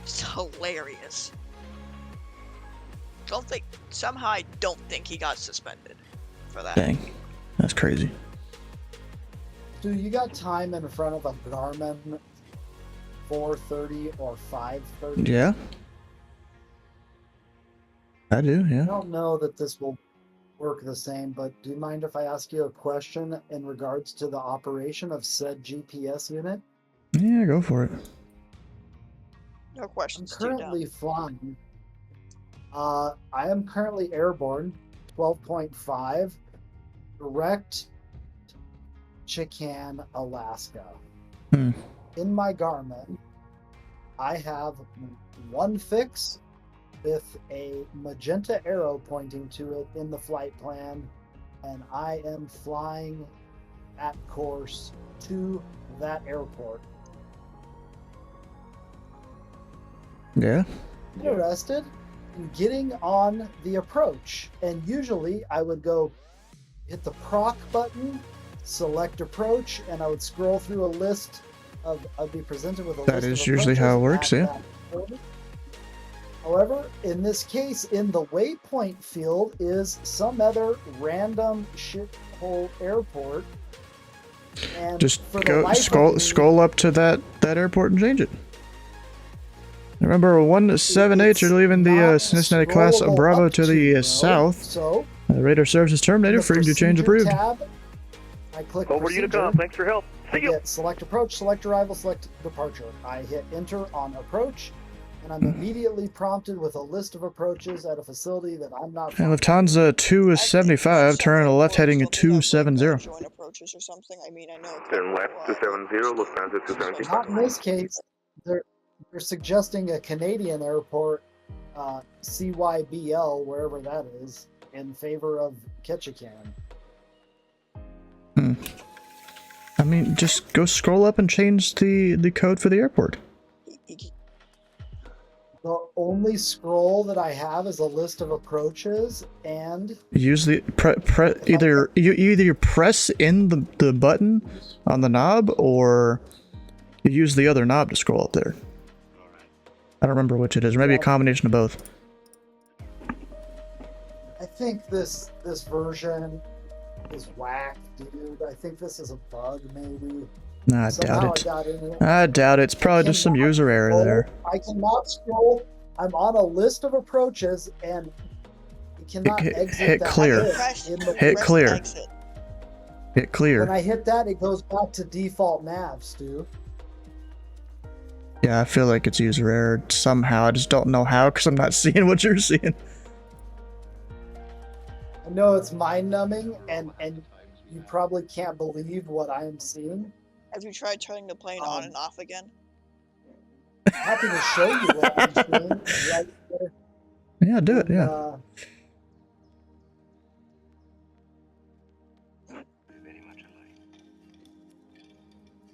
it's hilarious. Somehow I don't think he got suspended for that. Dang. That's crazy. Dude, you got time in front of a Garmin 430 or 530? Yeah. I do, I yeah. don't know that this will work the same, but do you mind if I ask you a question in regards to the operation of said GPS unit? Yeah, go for it. No I'm questions. currently flying. I am currently airborne, 12.5, direct Chican, Alaska. Hmm. In my Garmin, I have one fix with a magenta arrow pointing to it in the flight plan, and I am flying at course to that airport. Yeah. Interested in getting on the approach, and usually I would go hit the proc button, select approach, and I would scroll through a list of, I'd be presented with a That list is of usually how it approaches works, at yeah. that point. However, in this case, in the waypoint field is some other random shithole airport. And Just for the go life scroll of me, scroll up to that airport and change it. Remember, 178, you're leaving the not Cincinnati class scrollable Bravo up to the bro. south. So, Radar service is in terminated. the Freedom to change procedure approved. tab, I click Over to procedure. Unicom. Thanks for your help. I See you. hit select approach, select arrival, select departure. I hit enter on approach, and I'm immediately prompted with a list of approaches at a facility that I'm not. And Lufthansa 275, turn left heading 270. Joint approaches or something. I mean, I know. Turn left 270, Lufthansa 270. Not in this case. They're suggesting a Canadian airport, CYBL, wherever that is, in favor of Ketchikan. Hmm. I mean, just go scroll up and change the code for the airport. The only scroll that I have is a list of approaches, and Use the either you press in the button on the knob, or you use the other knob to scroll up there. I don't remember which it is. Maybe a combination of both. I think this version is whack, dude. I think this is a bug, maybe. Nah, I Somehow doubt it. got in it. I doubt it. It's probably just some cannot user error scroll. there. I cannot scroll. I'm on a list of approaches, and you cannot exit hit that clear. list in the Hit list. clear. Exit. Hit clear. When I hit that, it goes back to default nav, Stu. Yeah, I feel like it's user error somehow. I just don't know how, because I'm not seeing what you're seeing. I know it's mind-numbing, and you probably can't believe what I am seeing. Have you tried turning the plane on and off again? Happy to show you what I'm seeing right there. Yeah, do it, yeah.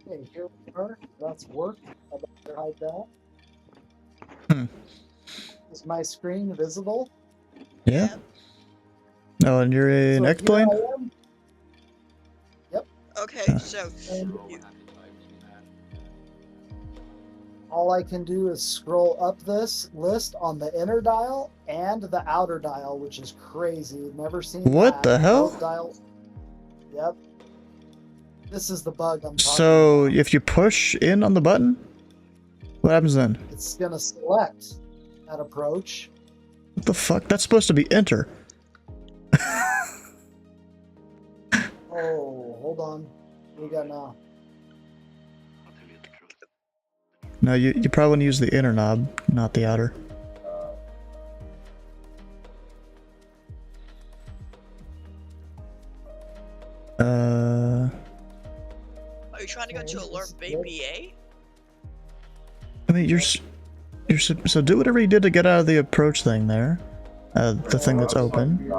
Okay, here we are. That's worked. I better hide that. Hmm. Is my screen visible? Yeah. Oh, and you're in So X here plane? I am. Yep. Okay, so All I can do is scroll up this list on the inner dial and the outer dial, which is crazy. Never seen What that. the hell? Both dials. Yep. This is the bug I'm talking So, if you push in on the button, what happens then? about. It's gonna select that approach. What the fuck? That's supposed to be enter. Oh, hold on. What we got now? No, you probably want to use the inner knob, not the outer. are you trying to go to alert BA? I mean, so do whatever you did to get out of the approach thing there. The thing that's open.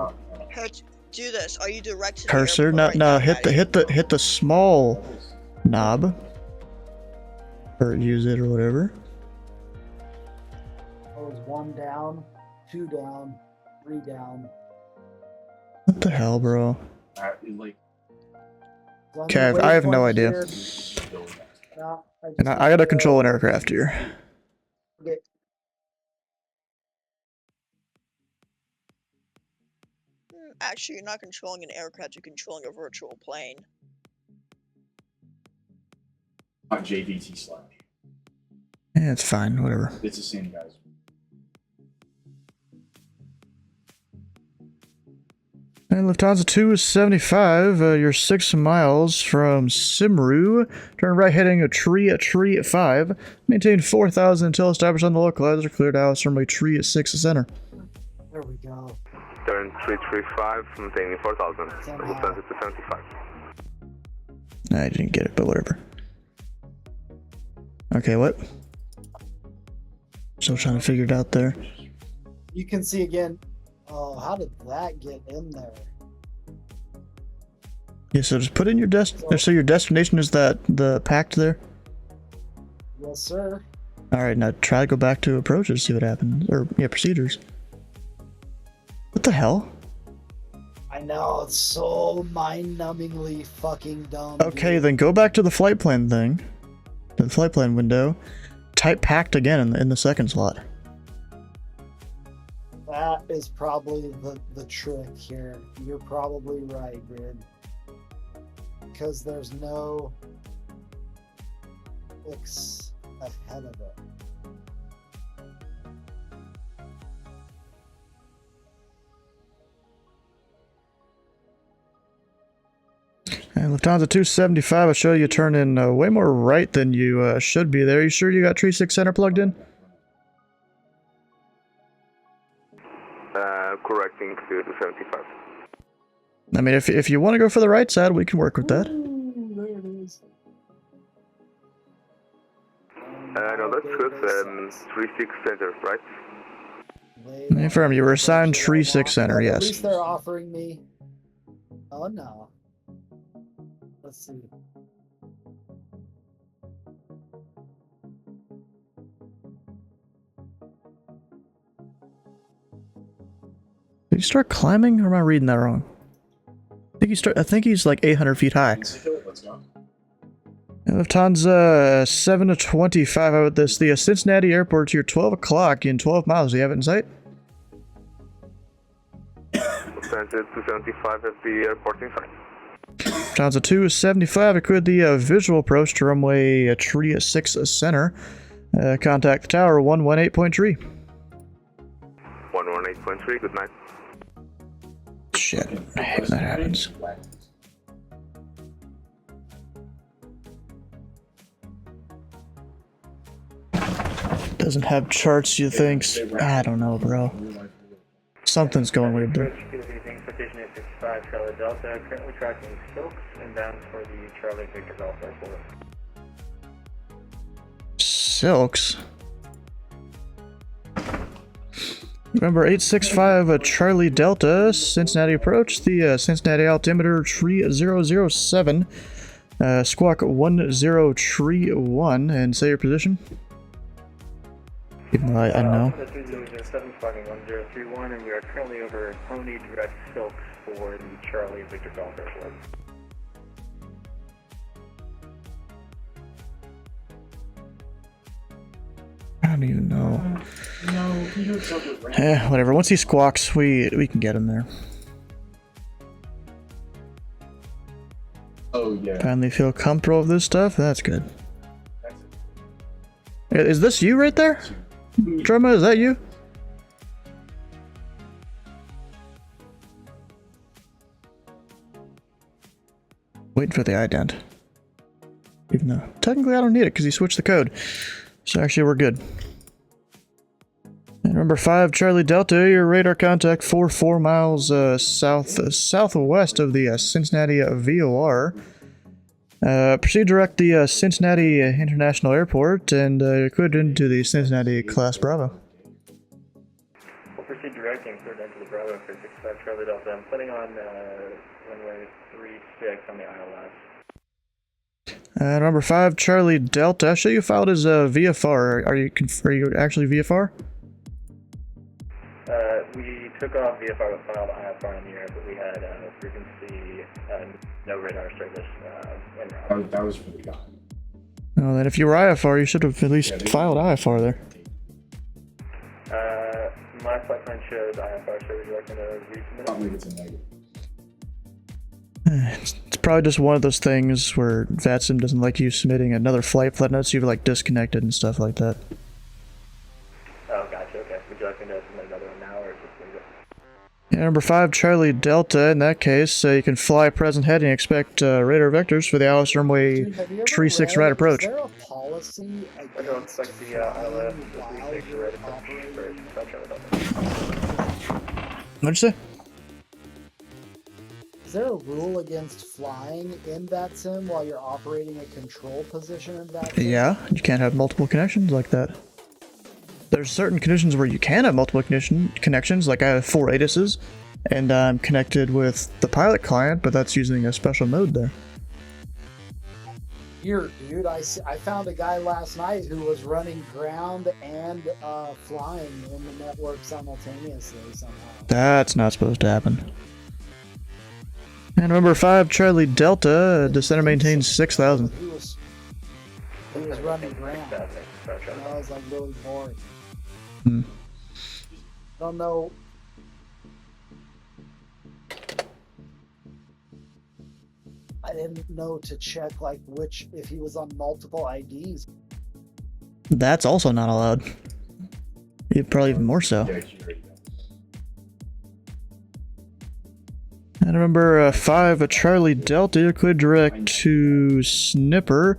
Here, do this. Are you direct to the Cursor, airport no, right no, now? hit the small knob, or use it or whatever. was 1 down, 2 down, 3 down. What the hell, bro? Like, So Okay, I have no idea. And I gotta control an aircraft here. Okay. Actually, you're not controlling an aircraft, you're controlling a virtual plane. not JVT slash. Yeah, it's fine, whatever. It's the same guys. And Lufthansa 275, you're 6 miles from Simru. Turn right heading a tree at 5. Maintain 4,000 until established on the local. Others are cleared out from a tree at 6 center. There we go. Turn 335, maintaining 4,000. Lufthansa 275. I didn't get it, but whatever. Okay, what? Still trying to figure it out there. You can see again. Oh, how did that get in there? Yeah, so just put in your so your destination is the packed there? Yes, sir. Alright, now try to go back to approaches, see what happens. Or, yeah, procedures. What the hell? I know, it's so mind-numbingly fucking dumb. Okay, then go back to the flight plan thing. To the flight plan window. Type packed again in the second slot. That is probably the trick here. You're probably right, dude. Because there's no X ahead of it. And Lufthansa 275, I show you turn in way more right than you should be there. You sure you got Tree 6 Center plugged in? Correcting to 275. I mean, if you want to go for the right side, we can work with that. Ooh, there it is. No, that's good. 36 center, right? Confirm, you were assigned Tree 6 Center, At yes. least they're offering me. Oh no. Let's see. Did he start climbing, or am I reading that wrong? I think he's like 800 feet high. Let's go. And Lufthansa 725 out this. The Cincinnati airport here, 12 o'clock in 12 miles. Do you have it in sight? Lufthansa 275 at the airport in sight. Lufthansa 275, equipped the visual approach to runway tree 6 center. Contact the tower 118.3. 118.3, good night. Shit, I hate when that happens. Doesn't have charts, you think? I don't know, bro. Something's going weird there. Petition is 65 Charlie Delta, currently tracking Silks and bound for the Charlie Victor Golf Airport. Silks? Remember 865 Charlie Delta, Cincinnati approach, the Cincinnati altimeter tree 007, squawk 10 tree 1, and say your position. Even though I know. 307 squawking 1031, and we are currently over Pony Direct Silks for the Charlie Victor Golf Airport. I don't even know. Whatever. Once he squawks, we can get him there. Oh, yeah. Finally feel comfortable with this stuff? That's good. Is this you right there? Drumma, is that you? Waiting for the ident. Even though technically I don't need it because he switched the code. So actually we're good. And number 5, Charlie Delta, your radar contact 4 miles southwest of the Cincinnati VOR. Proceed direct the Cincinnati International Airport and cleared into the Cincinnati Class Bravo. We'll proceed directing cleared into the Bravo for 65 Charlie Delta. I'm putting on runway 36 on the ILS. Number 5, Charlie Delta. I'll show you filed as VFR. Are you actually VFR? took off VFR with filed IFR in the air, but we had frequency, no radar service en route. That was really gone. Well, then if you were IFR, you should have at least filed IFR there. My flight plan shows IFR, so would you like me to resubmit? I believe it's a negative. It's probably just one of those things where VATSIM doesn't like you submitting another flight plan note, so you've like disconnected and stuff like that. Oh, gotcha, okay. Would you like me to submit another one now, or just leave it? Yeah, number 5, Charlie Delta. In that case, you can fly present heading and expect radar vectors for the ILS runway Dude, have you ever tree 6 read, right approach. Is there a policy I don't expect the ILS while 36 you're red approach operating? for Charlie Delta. What'd you say? Is there a rule against flying in VATSIM while you're operating a control position in VATSIM? Yeah, you can't have multiple connections like that. There's certain conditions where you can have multiple connections, like I have 4 ATISes, and I'm connected with the pilot client, but that's using a special mode there. Here, dude, I found a guy last night who was running ground and flying in the network simultaneously somehow. That's not supposed to happen. And number 5, Charlie Delta, descender maintains 6,000. He was running ground. That was like really boring. Hmm. Don't know. I didn't know to check like which, if he was on multiple IDs. That's also not allowed. Probably even more so. And remember 5, Charlie Delta, you're cleared direct to Snipper.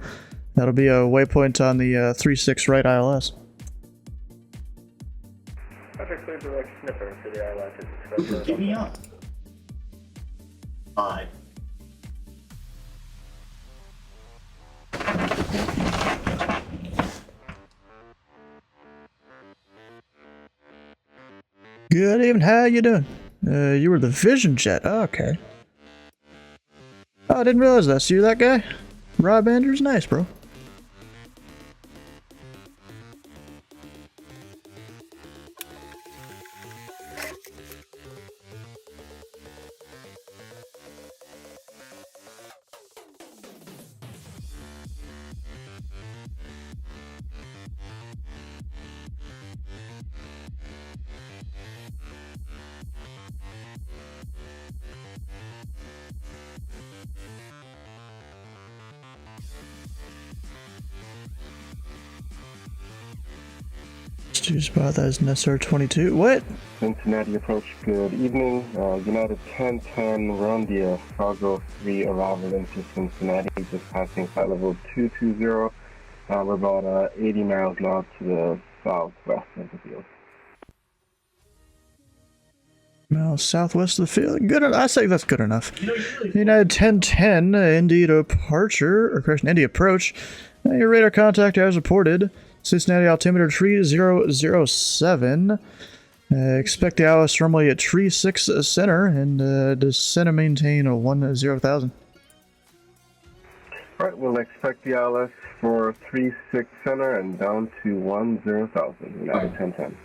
That'll be a waypoint on the 3-6 right ILS. Traffic clear direct Snipper for the ILS is expected. Give me up. 5. Good evening, how you doing? You were the Vision Jet. Oh, okay. Oh, I didn't realize that. So you're that guy? Rob Andrews? Nice, bro. Just about that as an SR-22. What? Cincinnati approach, good evening. United 1010 Rondia, Cargo 3 arrival into Cincinnati, just passing flight level 220. We're about 80 miles now to the southwest of the field. Well, southwest of the field. Good. I say that's good enough. United 1010, Indy departure, or correction, Indy approach. Your radar contact as reported. Cincinnati altimeter tree 007. Expect the ILS runway at tree 6 center and descend and maintain a 10,000. Alright, we'll expect the ILS for 36 center and down to 10,000. United 1010.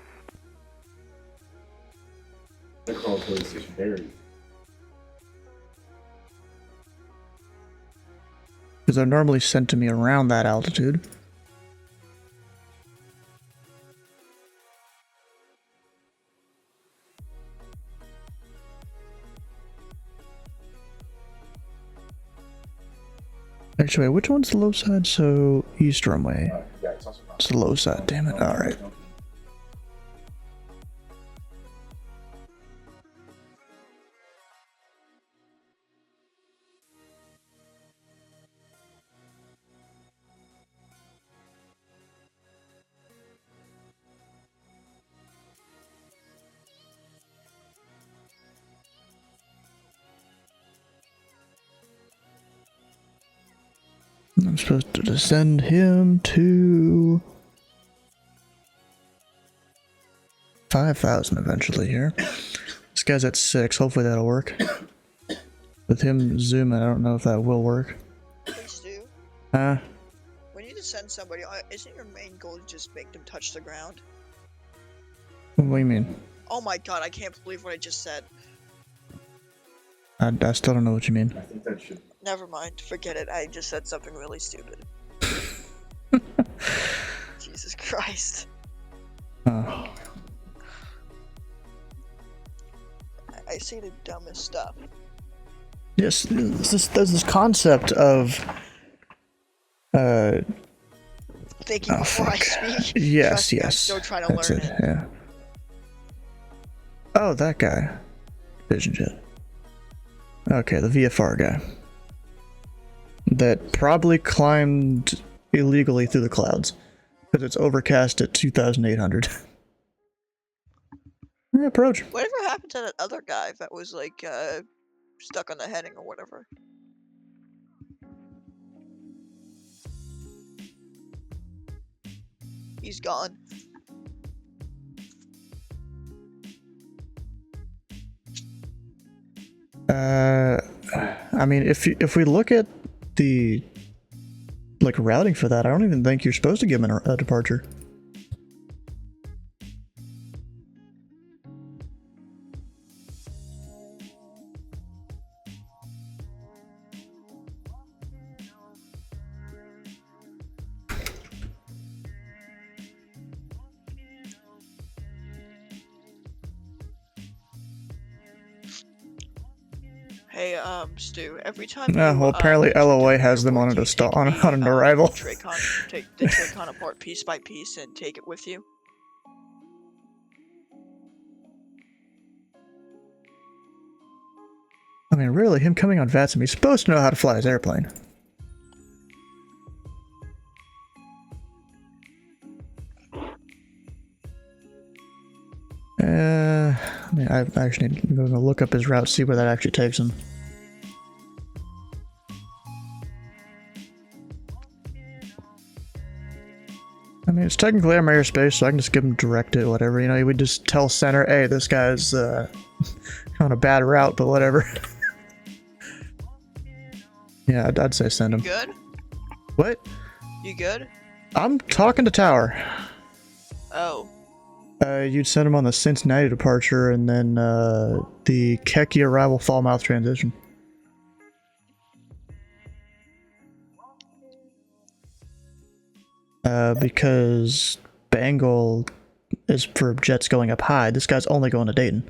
The call police station buried. Because they're normally sent to me around that altitude. Actually, which one's the low side? So, east runway. Yeah, it's also It's the low side, damn it. Alright. I'm supposed to descend him to 5,000 eventually here. This guy's at 6. Hopefully that'll work. With him zooming, I don't know if that will work. Please do. When you descend somebody, isn't your main goal to just make them touch the ground? What do you mean? Oh my god, I can't believe what I just said. I still don't know what you mean. I think that should. Never mind, forget it. I just said something really stupid. Jesus Christ. Oh. I say the dumbest stuff. Yes, there's this concept of Thinking before I speak. Yes, Trust me, I'm yes. still trying to That's learn it. Yeah. Oh, that guy. Vision jet. Okay, the VFR guy. That probably climbed illegally through the clouds. Because it's overcast at 2,800. Approach. Whatever happened to that other guy that was like stuck on the heading or whatever? He's gone. I mean, if we look at the like routing for that, I don't even think you're supposed to give him a departure. Hey, Stu, every time Well, apparently LOA has them on on an arrival. take the Traycon apart piece by piece and take it with you. I mean, really, him coming on VATSIM, he's supposed to know how to fly his airplane. I mean, I actually need to go look up his route, see where that actually takes him. I mean, it's technically our airspace, so I can just give him direct it, whatever. You know, we just tell center, hey, this guy's on a bad route, but whatever. Yeah, I'd say send him. You good? What? You good? I'm talking to Tower. Oh. You'd send him on the Cincinnati departure and then the Keki arrival Falmouth transition. Because Bengal is for jets going up high. This guy's only going to Dayton.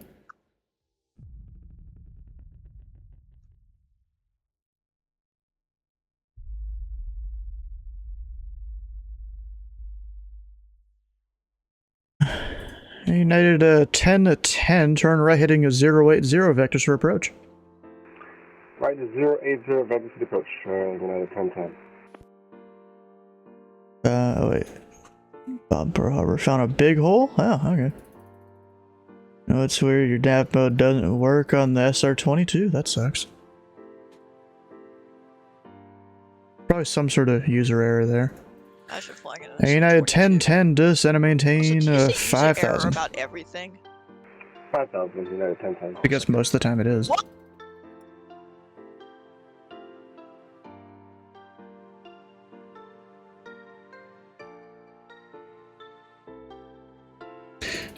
United 10-10, turn right heading a 080 vectors for approach. Right to 080 vectors for approach, United 10-10. Oh wait. Bob Pearl Harbor found a big hole? Oh, okay. No, it's weird your nav mode doesn't work on the SR-22. That sucks. Probably some sort of user error there. I should flag it. United 10-10 descend and maintain 5,000. About everything. 5,000, United 10-10. Because most of the time it is. What?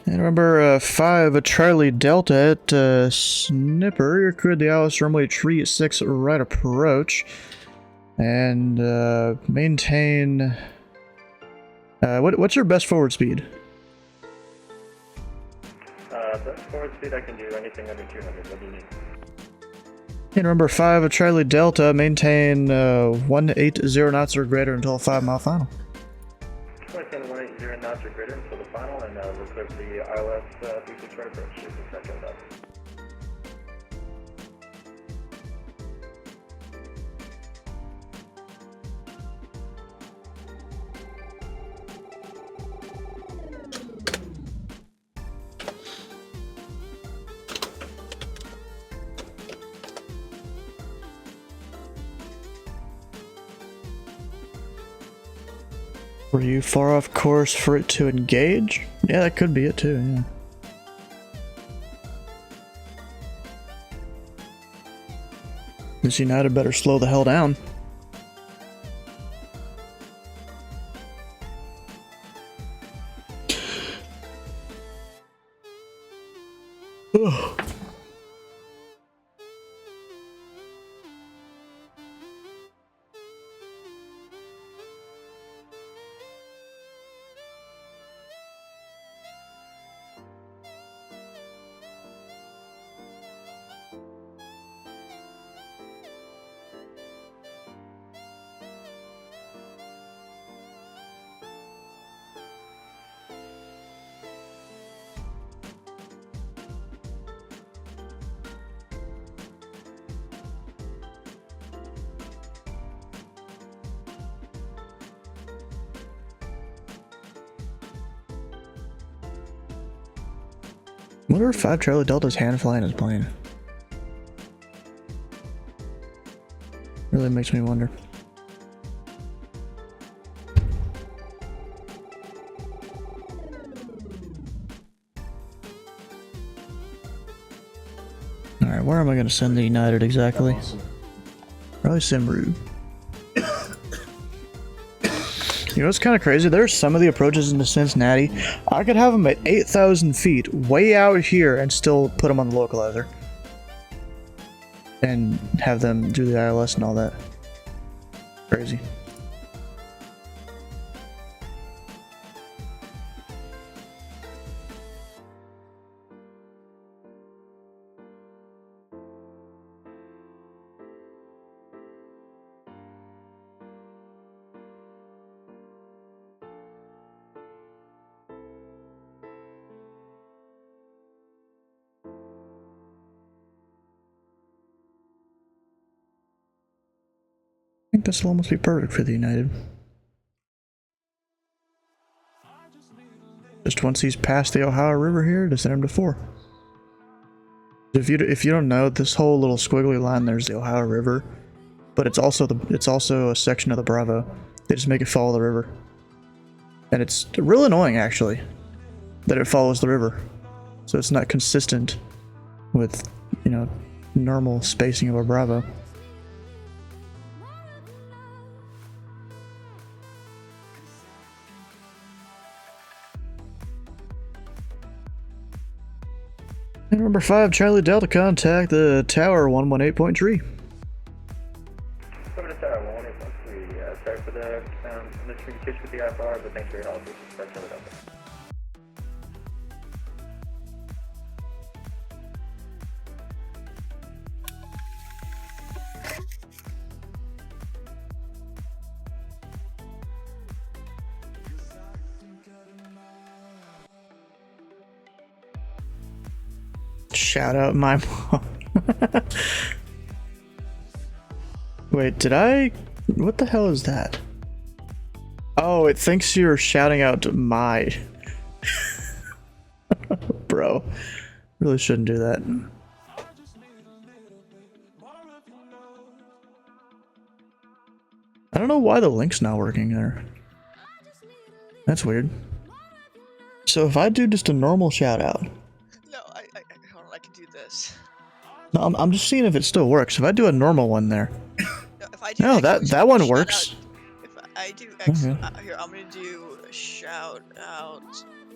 And remember, 5 Charlie Delta at Snipper. You're cleared the Alice runway tree 6 right approach. And maintain... what's your best forward speed? Best forward speed I can do anything under 200. What do you need? And remember, 5 Charlie Delta, maintain 180 knots or greater until a 5-mile final. Maintain 180 knots or greater until the final, and we'll clear for the ILS 36 right approach. Just a second up. Were you far off course for it to engage? Yeah, that could be it too, yeah. This United better slow the hell down. Wonder if 5 Charlie Delta's hand flying his plane. Really makes me wonder. Alright, where am I going to send the United exactly? Probably Simru. You know, it's kind of crazy. There's some of the approaches into Cincinnati. I could have them at 8,000 feet, way out here, and still put them on the localizer. And have them do the ILS and all that. Crazy. I think this will almost be perfect for the United. Just once he's past the Ohio River here, to send him to 4. If you don't know, this whole little squiggly line there's the Ohio River, but it's also a section of the Bravo. They just make it follow the river, and it's real annoying actually that it follows the river, so it's not consistent with, you know, normal spacing of a Bravo. And number 5, Charlie Delta, contact the tower 118.3. Over to tower 118.3. Sorry for the miscommunication with the IFR, but thanks for your help. This is Charlie Delta. Shout out my mom. Wait, did I? What the hell is that? Oh, it thinks you're shouting out to my. Bro, really shouldn't do that. I don't know why the link's not working there. That's weird. So if I do just a normal shout out. Hold on, I can do this. No, I'm just seeing if it still works. If I do a normal one there. No, if I do No, that one works. If I do X, Okay. Here, I'm gonna do a shout out.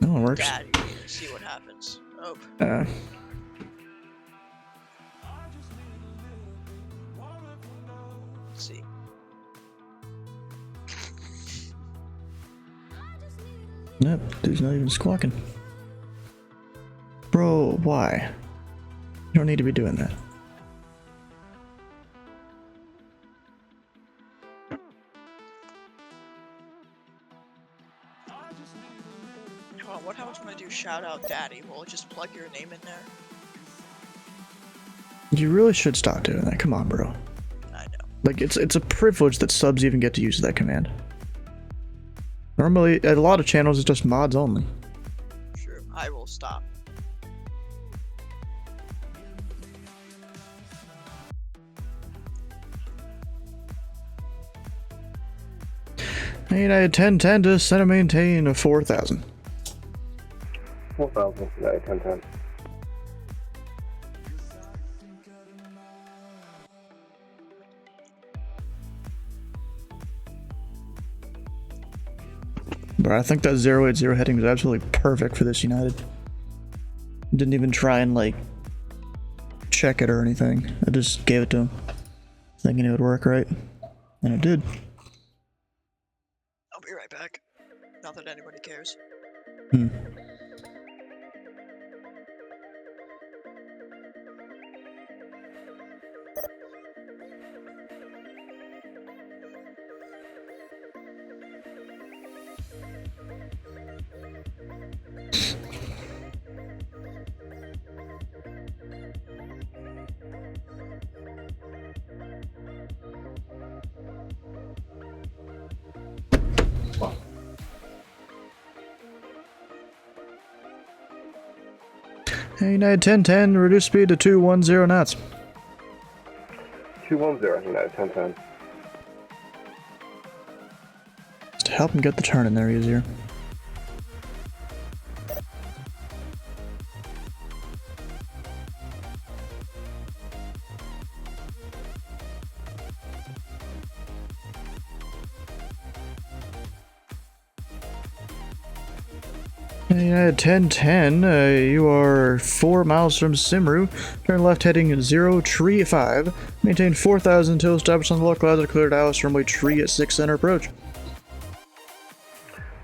That one works. Daddy, see what happens. Oh. Let's see. Nope, dude's not even squawking. Bro, why? You don't need to be doing that. Hold on, what happens when I do shout out daddy? Will it just plug your name in there? You really should stop doing that. Come on, bro. I know. Like, it's a privilege that subs even get to use that command. Normally, at a lot of channels, it's just mods only. Sure, I will stop. United 1010 to center maintain of 4,000. 4,000, United 1010. Bro, I think that 080 heading is absolutely perfect for this United. Didn't even try and, like, check it or anything. I just gave it to him, thinking it would work right. And it did. I'll be right back. Not that anybody cares. United 1010, reduce speed to 210 knots. 210, United 1010. Just to help him get the turn in there easier. United 1010, you are 4 miles from Simru. Turn left heading 0 tree 5. Maintain 4,000 until established on the low clouds are cleared Alice runway tree at 6 center approach.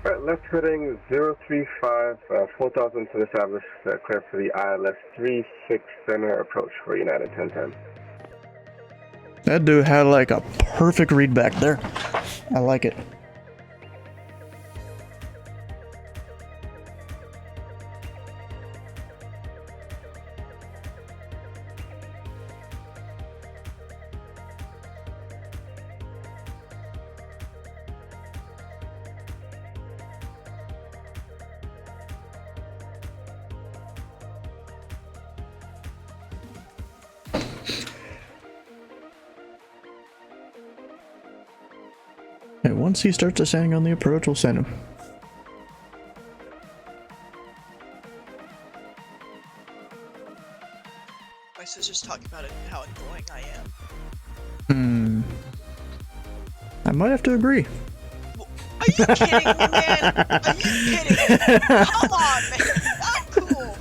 Alright, left heading 035, 4,000 to establish, clear for the ILS 36 center approach for United 1010. That dude had like a perfect read back there. I like it. Okay, once he starts ascending on the approach, we'll send him. My sister's talking about it, how annoying I am. I might have to agree. Are you kidding me, man? Are you kidding me? Come on, man. Not cool.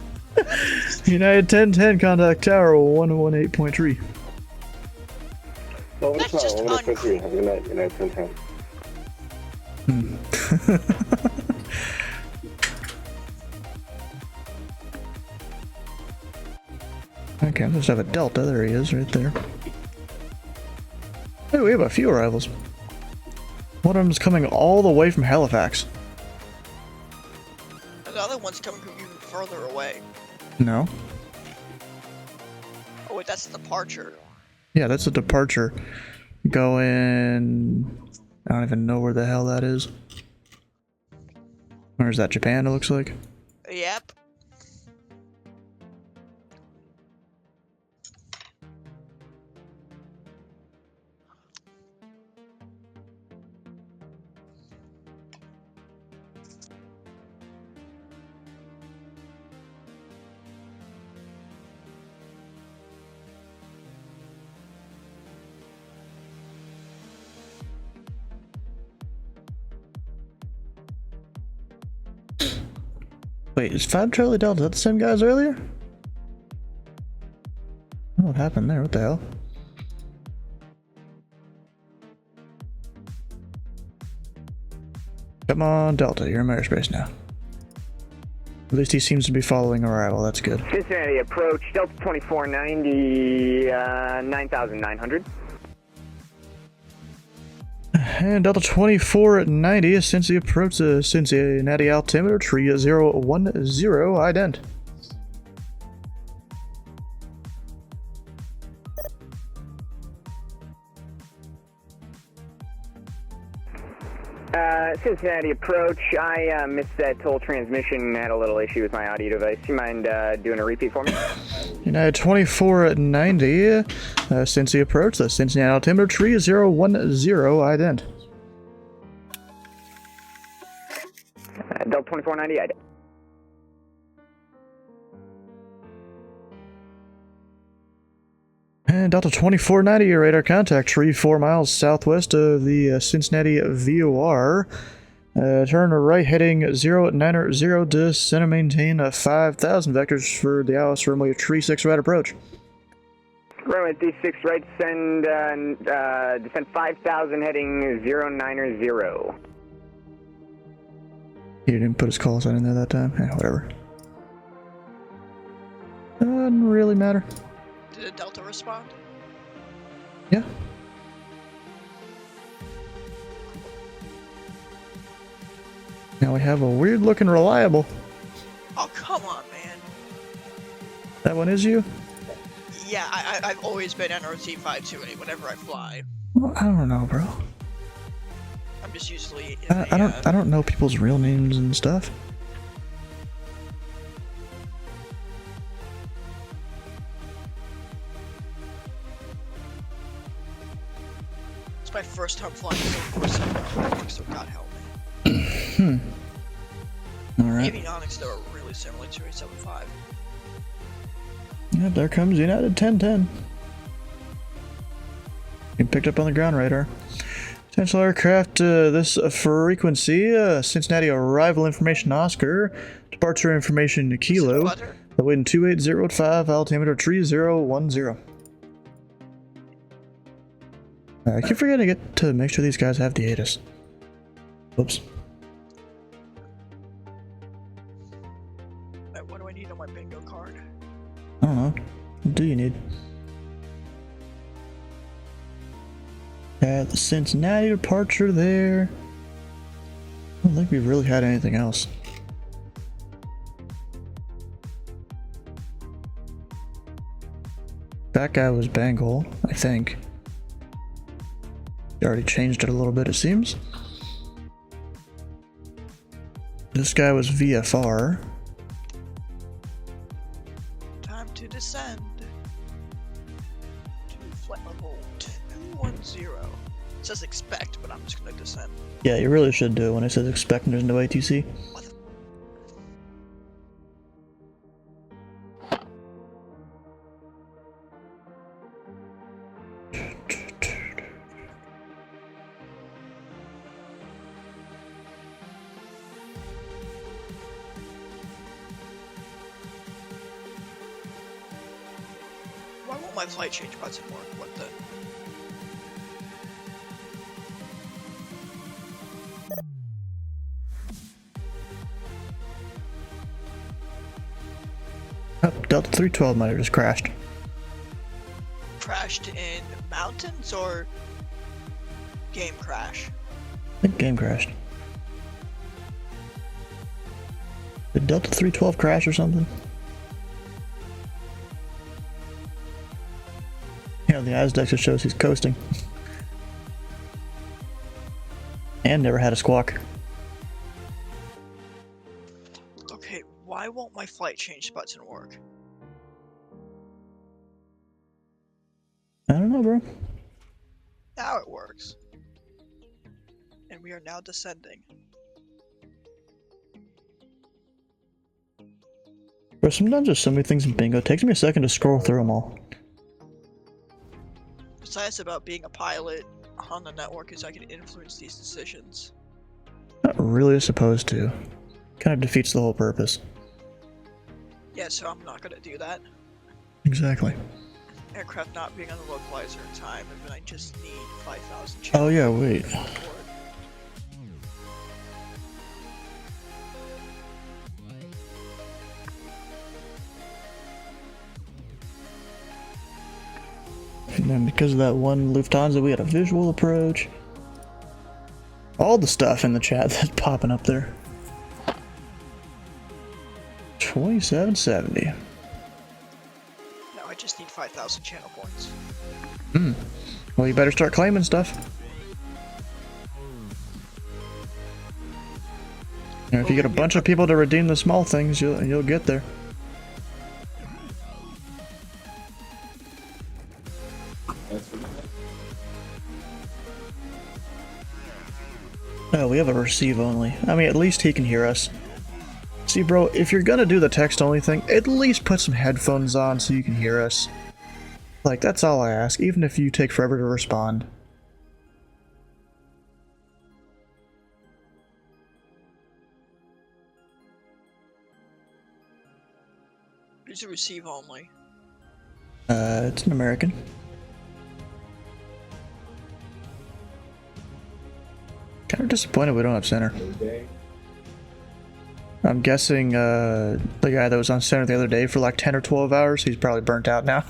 United 1010, contact tower 118.3. Well, That's just uncool. Have a good night, United 1010. Okay, I'm just have a delta. There he is, right there. Hey, we have a few arrivals. One of them's coming all the way from Halifax. The other one's coming from even further away. No. Oh wait, that's the departure. Yeah, that's a departure. Going... I don't even know where the hell that is. Where's that? Japan, it looks like? Yep. Wait, is 5 Charlie Delta that the same guy as earlier? What happened there? What the hell? Come on, Delta, you're in airspace now. At least he seems to be following arrival, that's good. Cincinnati approach, Delta 2490, 9,900. And Delta 2490, since the approach to Cincinnati altimeter, tree 010, ident. Cincinnati approach, I missed that toll transmission, had a little issue with my audio device. You mind doing a repeat for me? United 2490, since the approach, the Cincinnati altimeter, tree 010, ident. Delta 2490, ident. And Delta 2490, your radar contact, tree 4 miles southwest of the Cincinnati VOR. Turn right heading 090, descend and maintain 5,000 vectors for the Alice runway tree 6 right approach. Runway 36 right, descend 5,000 heading 090. He didn't put his call sign in there that time. Yeah, whatever. Doesn't really matter. Did a Delta respond? Yeah. Now we have a weird looking reliable. Oh, come on, man. That one is you? Yeah, I've always been NRT 528 whenever I fly. Well, I don't know, bro. I'm just usually I don't know people's real names and stuff. It's my first time flying Silver 7, so God help me. Alright. Avionics, though, are really similar to a 7.5. Yep, there comes United 1010. Being picked up on the ground radar. Potential aircraft, this frequency, Cincinnati arrival information Oscar, departure information Kilo, the wind 28085, altimeter 3010. I keep forgetting to make sure these guys have the ATIS. Oops. What do I need on my bingo card? I don't know. What do you need? The Cincinnati departure there. I don't think we've really had anything else. That guy was Bengal, I think. They already changed it a little bit, it seems. This guy was VFR. Time to descend. To flight level 210. It says expect, but I'm just gonna descend. Yeah, you really should do it when it says expect and there's no ATC. Why won't my flight change button work? What the? Oh, Delta 312 might have just crashed. Crashed in mountains or game crash? I think game crashed. Did Delta 312 crash or something? Yeah, the Azdex just shows he's coasting. And never had a squawk. Okay, why won't my flight change button work? I don't know, bro. Now it works. And we are now descending. Bro, sometimes there's so many things in bingo. It takes me a second to scroll through them all. Besides about being a pilot on the network is I can influence these decisions. Not really supposed to. Kind of defeats the whole purpose. Yeah, so I'm not gonna do that. Exactly. Aircraft not being on the localizer in time, and then I just need 5,000 Oh yeah, wait. And then because of that one Lufthansa, we had a visual approach. All the stuff in the chat that's popping up there. 2770. No, I just need 5,000 channel points. Well, you better start claiming stuff. And if you get a bunch of people to redeem the small things, you'll get there. Oh, we have a receive only. I mean, at least he can hear us. See, bro, if you're gonna do the text only thing, at least put some headphones on so you can hear us. Like, that's all I ask, even if you take forever to respond. It's a receive only. It's an American. Kind of disappointed we don't have center. I'm guessing the guy that was on center the other day for like 10 or 12 hours, he's probably burnt out now.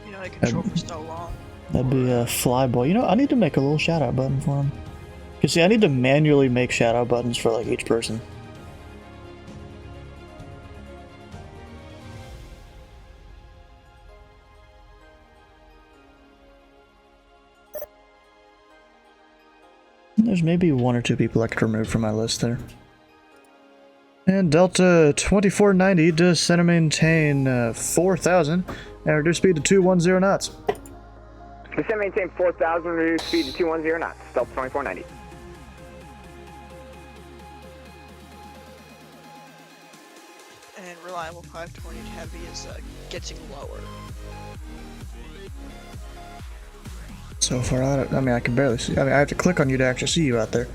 You know, I control for so long. That'd be a flyboy. You know, I need to make a little shout out button for him. Cause see, I need to manually make shout out buttons for like each person. There's maybe one or two people I could remove from my list there. And Delta 2490 does center maintain 4,000 and reduce speed to 210 knots. Descend, maintain 4,000, reduce speed to 210 knots. Delta 2490. And reliable 520 heavy is getting lower. So far out, I mean, I can barely see. I mean, I have to click on you to actually see you out there.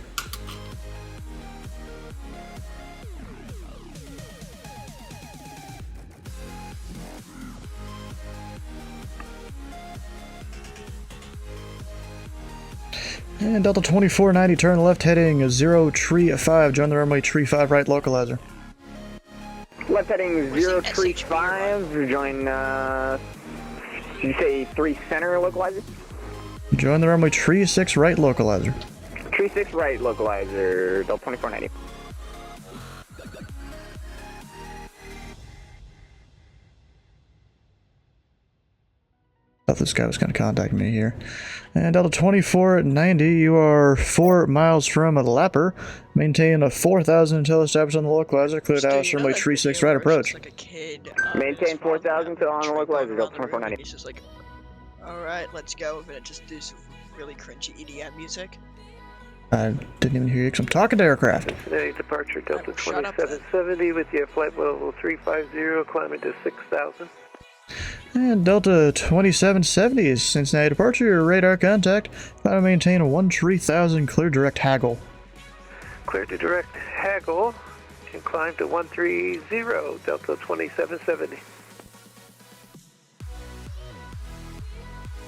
And Delta 2490, turn left heading 0 tree 5, join the runway tree 5 right localizer. Left heading 0 tree 5, join, did you say 3 center localizer? Join the runway tree 6 right localizer. Tree 6 right localizer, Delta 2490. Thought this guy was going to contact me here. And Delta 2490, you are 4 miles from a lapper. Maintain a 4,000 until established on the localizer. Clear Dallas runway tree 6 right approach. Like a kid, Maintain 4,000 until on the localizer, Delta 2490. He's just like, alright, let's go. And it just do some really cringy EDM music. I didn't even hear you because I'm talking to aircraft. Cincinnati departure, Delta Shut up, 2770 with your flight level 350, climbing to 6,000. And Delta 2770 is Cincinnati departure, your radar contact. Try to maintain a 13000 clear direct haggle. Clear to direct haggle and climb to 130, Delta 2770.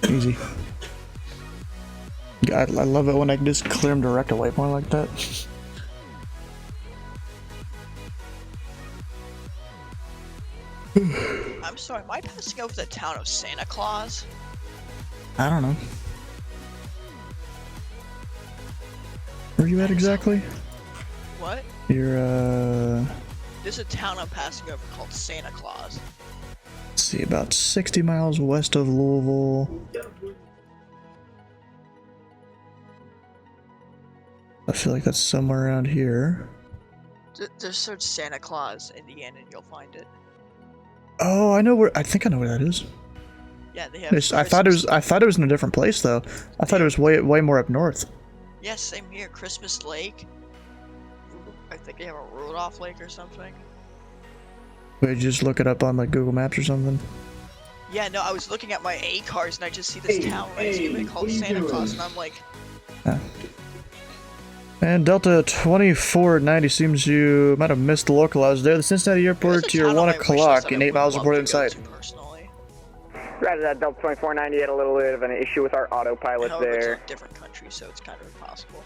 Easy. I love it when I can just clear them direct a waypoint like that. I'm sorry, am I passing over the town of Santa Claus? I don't know. Where are you at exactly? What? You're, There's a town I'm passing over called Santa Claus. let's see, about 60 miles west of Louisville. I feel like that's somewhere around here. Just search Santa Claus, Indiana, and you'll find it. Oh, I know where. I think I know where that is. Yeah, they have. I thought it was in a different place though. I thought it was way more up north. Yeah, same here. Christmas Lake. I think they have a Rudolph Lake or something. Would you just look it up on like Google Maps or something? Yeah, no, I was looking at my A cars and I just see this town right here called Santa Claus, and I'm like, And Delta 2490 seems you might have missed the localizer there. The Cincinnati airport to your 1 o'clock and 8 miles reported in sight. Right, that Delta 2490 had a little bit of an issue with our autopilot there. It's a different country, so it's kind of impossible.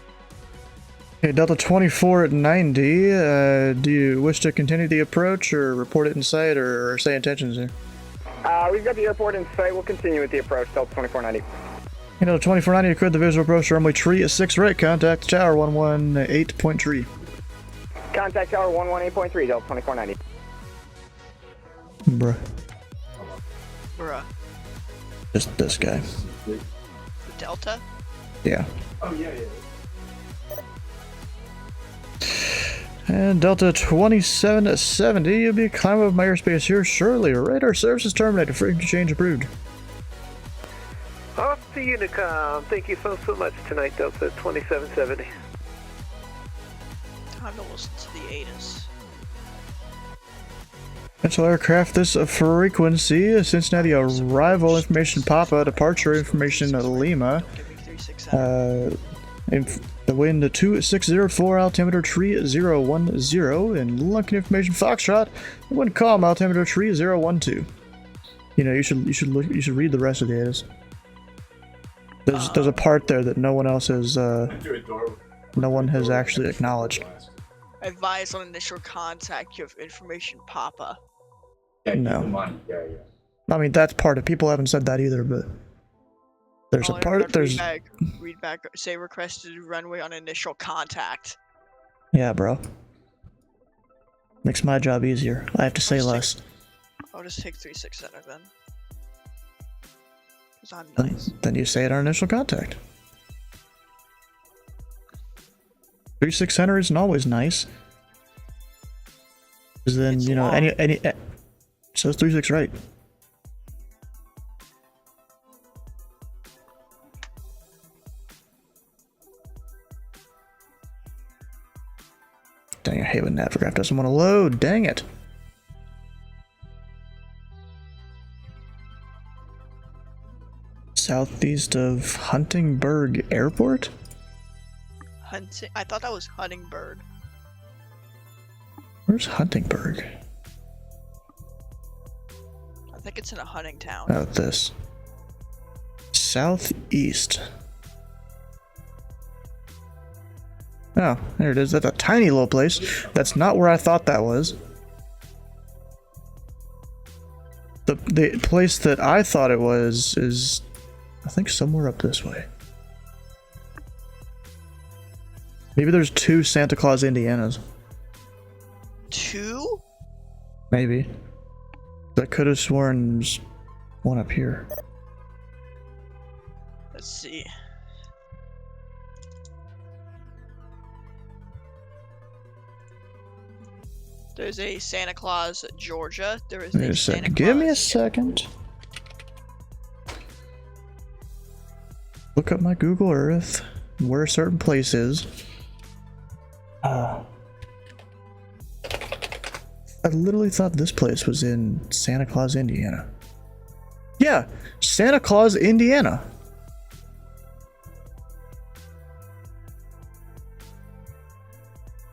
Okay, Delta 2490, do you wish to continue the approach or report it in sight or say intentions here? We've got the airport in sight. We'll continue with the approach, Delta 2490. Delta 2490, cleared the visual approach to runway tree 6 right, contact tower 118.3. Contact tower 118.3, Delta 2490. Bruh. Bruh. Just this guy. Delta? Yeah. Oh, yeah. And Delta 2770, you'll be climbing over my airspace here shortly. Radar services terminated. Frequency change approved. Off to Unicom. Thank you so much tonight, Delta 2770. Time to listen to the ATIS. Potential aircraft, this frequency, Cincinnati arrival information Papa, departure information Lima. The wind 2604, altimeter tree 010, and Lunkin information Foxtrot. Wind calm, altimeter tree 012. You know, you should read the rest of the ATIS. There's a part there that no one else has actually acknowledged. Advise on initial contact. You have information Papa. No. I mean, that's part of people haven't said that either, but there's a part. There's. Read back. Say requested runway on initial contact. Yeah, bro. Makes my job easier. I have to say less. I'll just take 36 center then. Cause I'm nice. Then you say it on initial contact. 36 center isn't always nice. Because then It's you know long. any. So it's 36 right. Dang, I hate when Navigraph doesn't want to load. Dang it. Southeast of Huntingburg Airport? I thought that was Huntingbird. Where's Huntingburg? I think it's in a hunting town. Oh, this. Southeast. Oh, there it is. That's a tiny little place. That's not where I thought that was. The place that I thought it was is, I think, somewhere up this way. Maybe there's 2 Santa Claus, Indianas. 2? Maybe. I could have sworn there's one up here. Let's see. There's a Santa Claus, Georgia. There is Wait a Santa second. Claus. Give me a second. Look up my Google Earth, where a certain place is. I literally thought this place was in Santa Claus, Indiana. Yeah, Santa Claus, Indiana.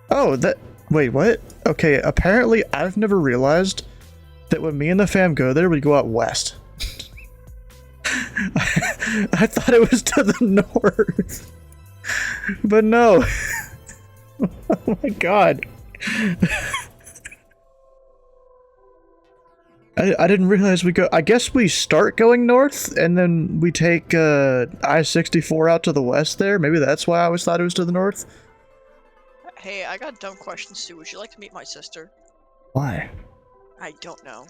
Oh, that... Wait, what? Okay, apparently I've never realized that when me and the fam go there, we go out west. I thought it was to the north. But no. Oh my god. I didn't realize we go... I guess we start going north, and then we take I-64 out to the west there. Maybe that's why I always thought it was to the north. Hey, I got a dumb question, Stu. Would you like to meet my sister? Why? I don't know.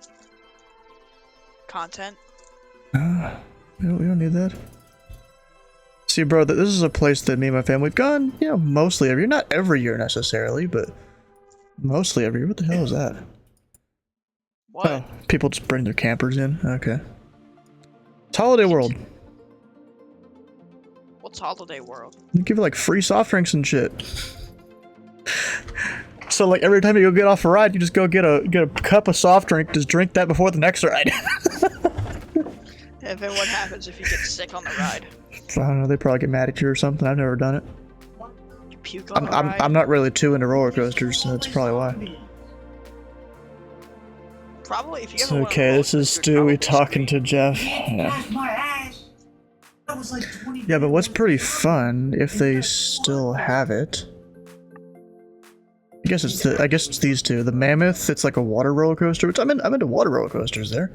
Content? We don't need that. See, bro, this is a place that me and my family have gone, you know, mostly every year. Not every year necessarily, but mostly every year. What the hell is that? What? Oh, people just bring their campers in? Okay. It's Holiday World. What's Holiday World? They give you like free soft drinks and shit. So like every time you go get off a ride, you just go get a cup of soft drink, just drink that before the next ride. And then what happens if you get sick on the ride? I don't know, they probably get mad at you or something. I've never done it. You puke on the ride? I'm not really too into roller coasters, so that's probably why. Probably if you It's ever okay, this is Stewie talking to Jeff. Yeah. Yeah, but what's pretty fun, if they still have it... I guess it's these two. The Mammoth, it's like a water roller coaster, which I'm into water roller coasters there.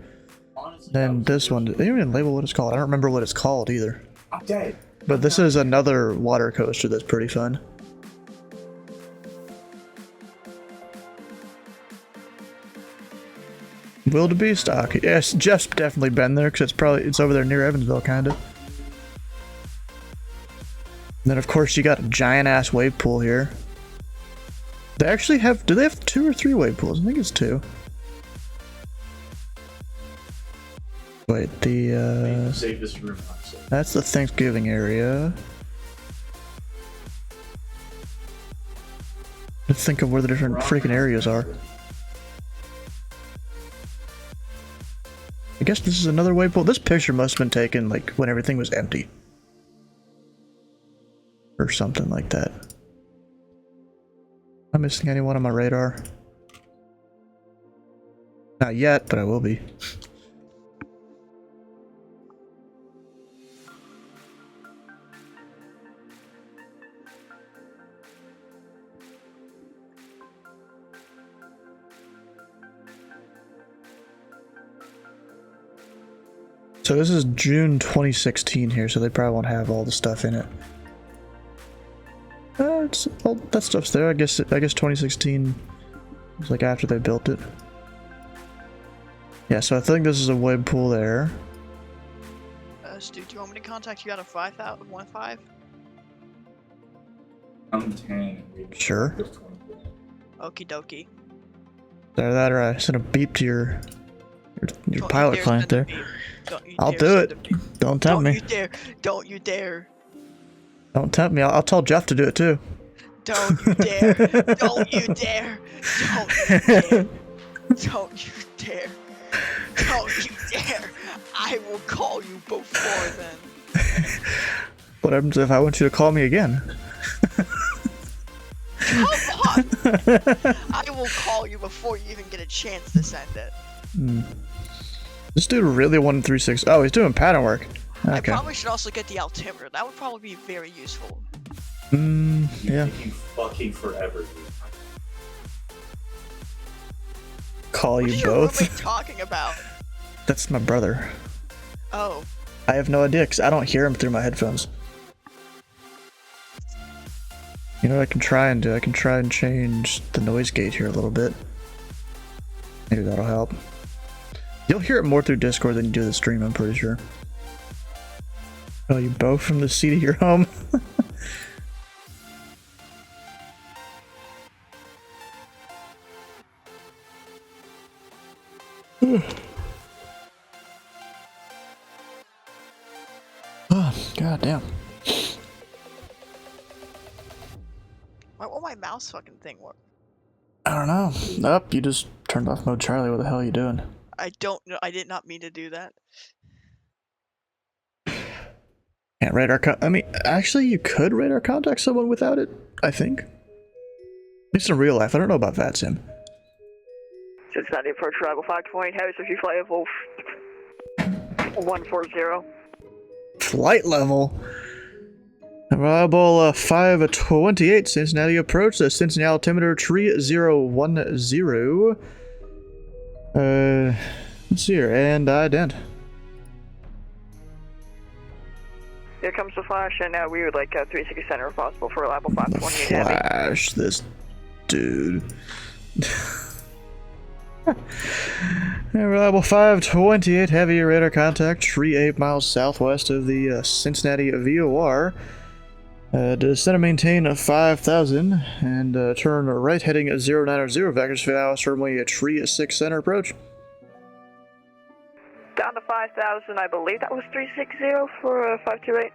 Then this one, they didn't even label what it's called. I don't remember what it's called either. But this is another water coaster that's pretty fun. Wildebeest? Okay. Yes, Jeff's definitely been there because it's over there near Evansville, kinda. And then of course you got a giant ass wave pool here. They actually have, do they have 2 or 3 wave pools? I think it's 2. Wait, Save this room. that's the Thanksgiving area. Let's think of where the different freaking areas are. I guess this is another wave pool. This picture must have been taken like when everything was empty. Or something like that. Am I missing anyone on my radar? Not yet, but I will be. So this is June 2016 here, so they probably won't have all the stuff in it. All that stuff's there. I guess 2016 was like after they built it. Yeah, so I think this is a web pool there. Stu, do you want me to contact you out of 5,015? I'm 10. Sure. Okie dokie. Either that or I send a beep to your pilot client there. I'll do it. Don't tempt me. Don't you dare. Don't tempt me. I'll tell Jeff to do it too. Don't you dare! Don't you dare! Don't you dare! Don't you dare! Don't you dare! I will call you before then. What happens if I want you to call me again? Come on! I will call you before you even get a chance to send it. This dude really wanted 3-6. Oh, he's doing pattern work. Okay. I probably should also get the altimeter. That would probably be very useful. Yeah. You fucking forever, dude. Call you What is your both? roommate talking about? That's my brother. Oh. I have no idea because I don't hear him through my headphones. You know what I can try and do? I can try and change the noise gate here a little bit. Maybe that'll help. You'll hear it more through Discord than you do the stream, I'm pretty sure. Oh, you both from the seat of your home? Oh, god damn. Why won't my mouse fucking thing work? I don't know. Up, you just turned off mode Charlie. What the hell are you doing? I don't know. I did not mean to do that. Can't radar I mean, actually, you could radar contact someone without it, I think. At least in real life. I don't know about VATSIM. Cincinnati approach arrival 520, heavy search flight level 140. Flight level. Arrival 528, Cincinnati approach, the Cincinnati altimeter 3010. Let's see here, and ident. Here comes the flash, and we would like 360 center if possible for arrival 528 heavy. Flash this dude. Reliable 528 heavy radar contact, tree 8 miles southwest of the Cincinnati VOR. Descend and maintain 5,000 and turn right heading 090 vectors for hours firmly a tree 6 center approach. Down to 5,000, I believe that was 360 for 528.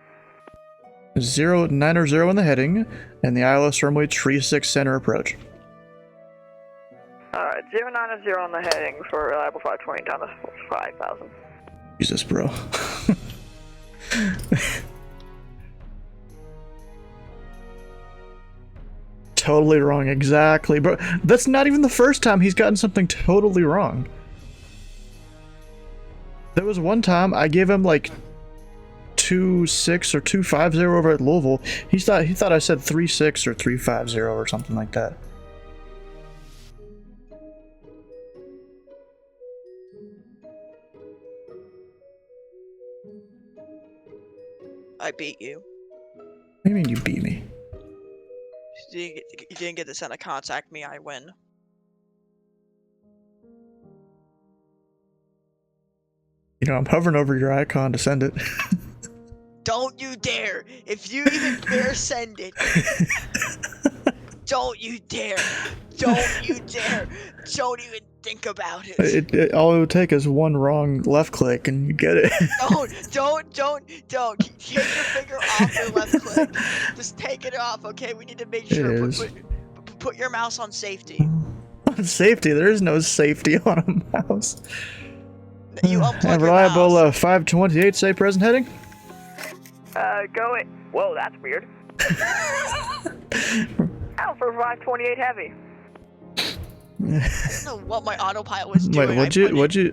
090 in the heading and the ILS runway tree 6 center approach. Alright, 090 on the heading for reliable 520 down to 5,000. Jesus, bro. Totally wrong, exactly, bro. That's not even the first time he's gotten something totally wrong. There was one time I gave him like 2.6 or 2.50 over at Louisville. He thought I said 3.6 or 3.50 or something like that. I beat you. What do you mean you beat me? You didn't get to send a contact me, I win. You know, I'm hovering over your icon to send it. Don't you dare! If you even dare send it, don't you dare! Don't you dare! Don't even think about it. All it would take is one wrong left click and you get it. Don't. Take your finger off the left click. Just take it off, okay? We need to make sure. Put your mouse on safety. On safety? There is no safety on a mouse. You unplug reliable your mouse. 528, say present heading. Go it. Whoa, that's weird. Out for 528 heavy. I don't know what my autopilot was doing. Wait,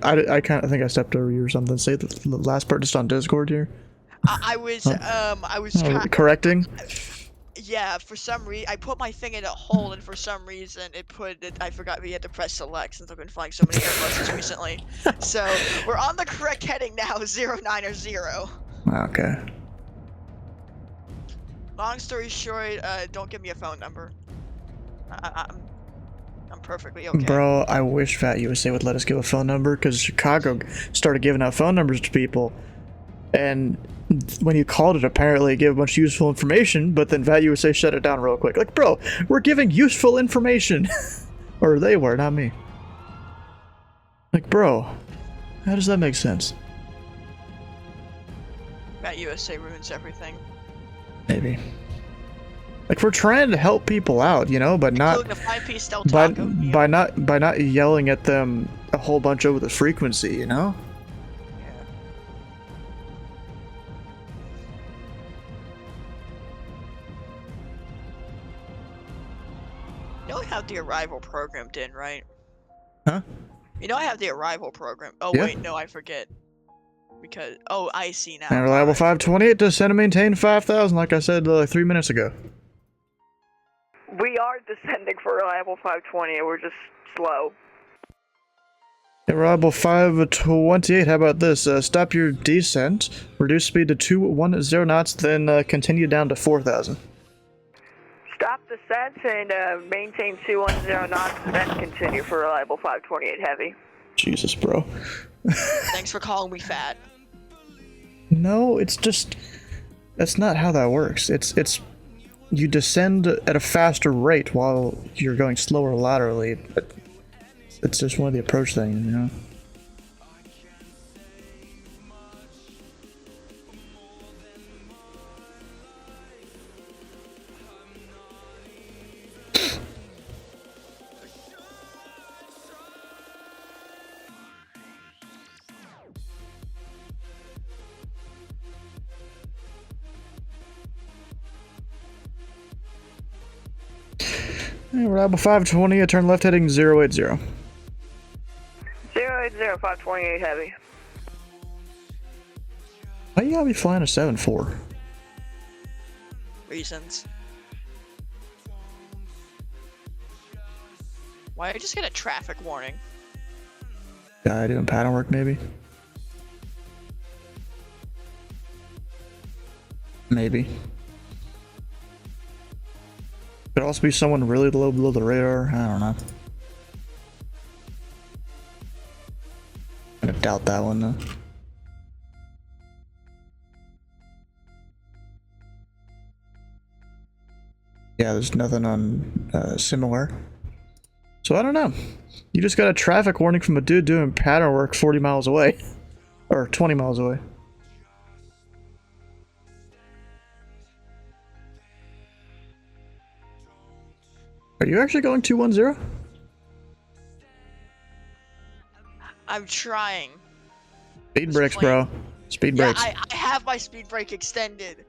I kind of think I stepped over you or something. Say the last part just on Discord here. I was correcting. Yeah, for some reason I put my thing in a hole, and for some reason I forgot we had to press select since I've been flying so many Airbuses recently. So we're on the correct heading now, 090. Okay. Long story short, don't give me a phone number. I'm perfectly okay. Bro, I wish Fat USA would let us give a phone number, because Chicago started giving out phone numbers to people, and when you called it, apparently it gave a bunch of useful information, but then Fat USA shut it down real quick. Like, bro, we're giving useful information. Or they were, not me. Like, bro, how does that make sense? That USA ruins everything. Maybe. Like, we're trying to help people out, you know, but not Including a 5-piece Del by Taco. by not yelling at them a whole bunch over the frequency, you know. You know I have the arrival programmed in, right? Huh? You know I have the arrival program. Oh Yeah. wait, no, I forget. Because I see now. And reliable 528 descend and maintain 5,000, like I said 3 minutes ago. We are descending for reliable 520. We're just slow. Yeah, reliable 528. How about this? Stop your descent, reduce speed to 210 knots, then continue down to 4,000. Stop descent and maintain 210 knots, then continue for reliable 528 heavy. Jesus, bro. Thanks for calling me fat. No, it's just... That's not how that works. It's... You descend at a faster rate while you're going slower laterally, but... It's just one of the approach things, you know? Reliable 520, turn left heading 080. 080 528 heavy. Why you gotta be flying a 7-4? Reasons. Why did I just get a traffic warning? Guy doing pattern work, maybe? Maybe. Could also be someone really low below the radar. I don't know. I'm gonna doubt that one though. Yeah, there's nothing on similar. So I don't know. You just got a traffic warning from a dude doing pattern work 40 miles away. Or 20 miles away. Are you actually going 210? I'm trying. Speed brakes, bro. Speed brakes. Yeah, I have my speed brake extended.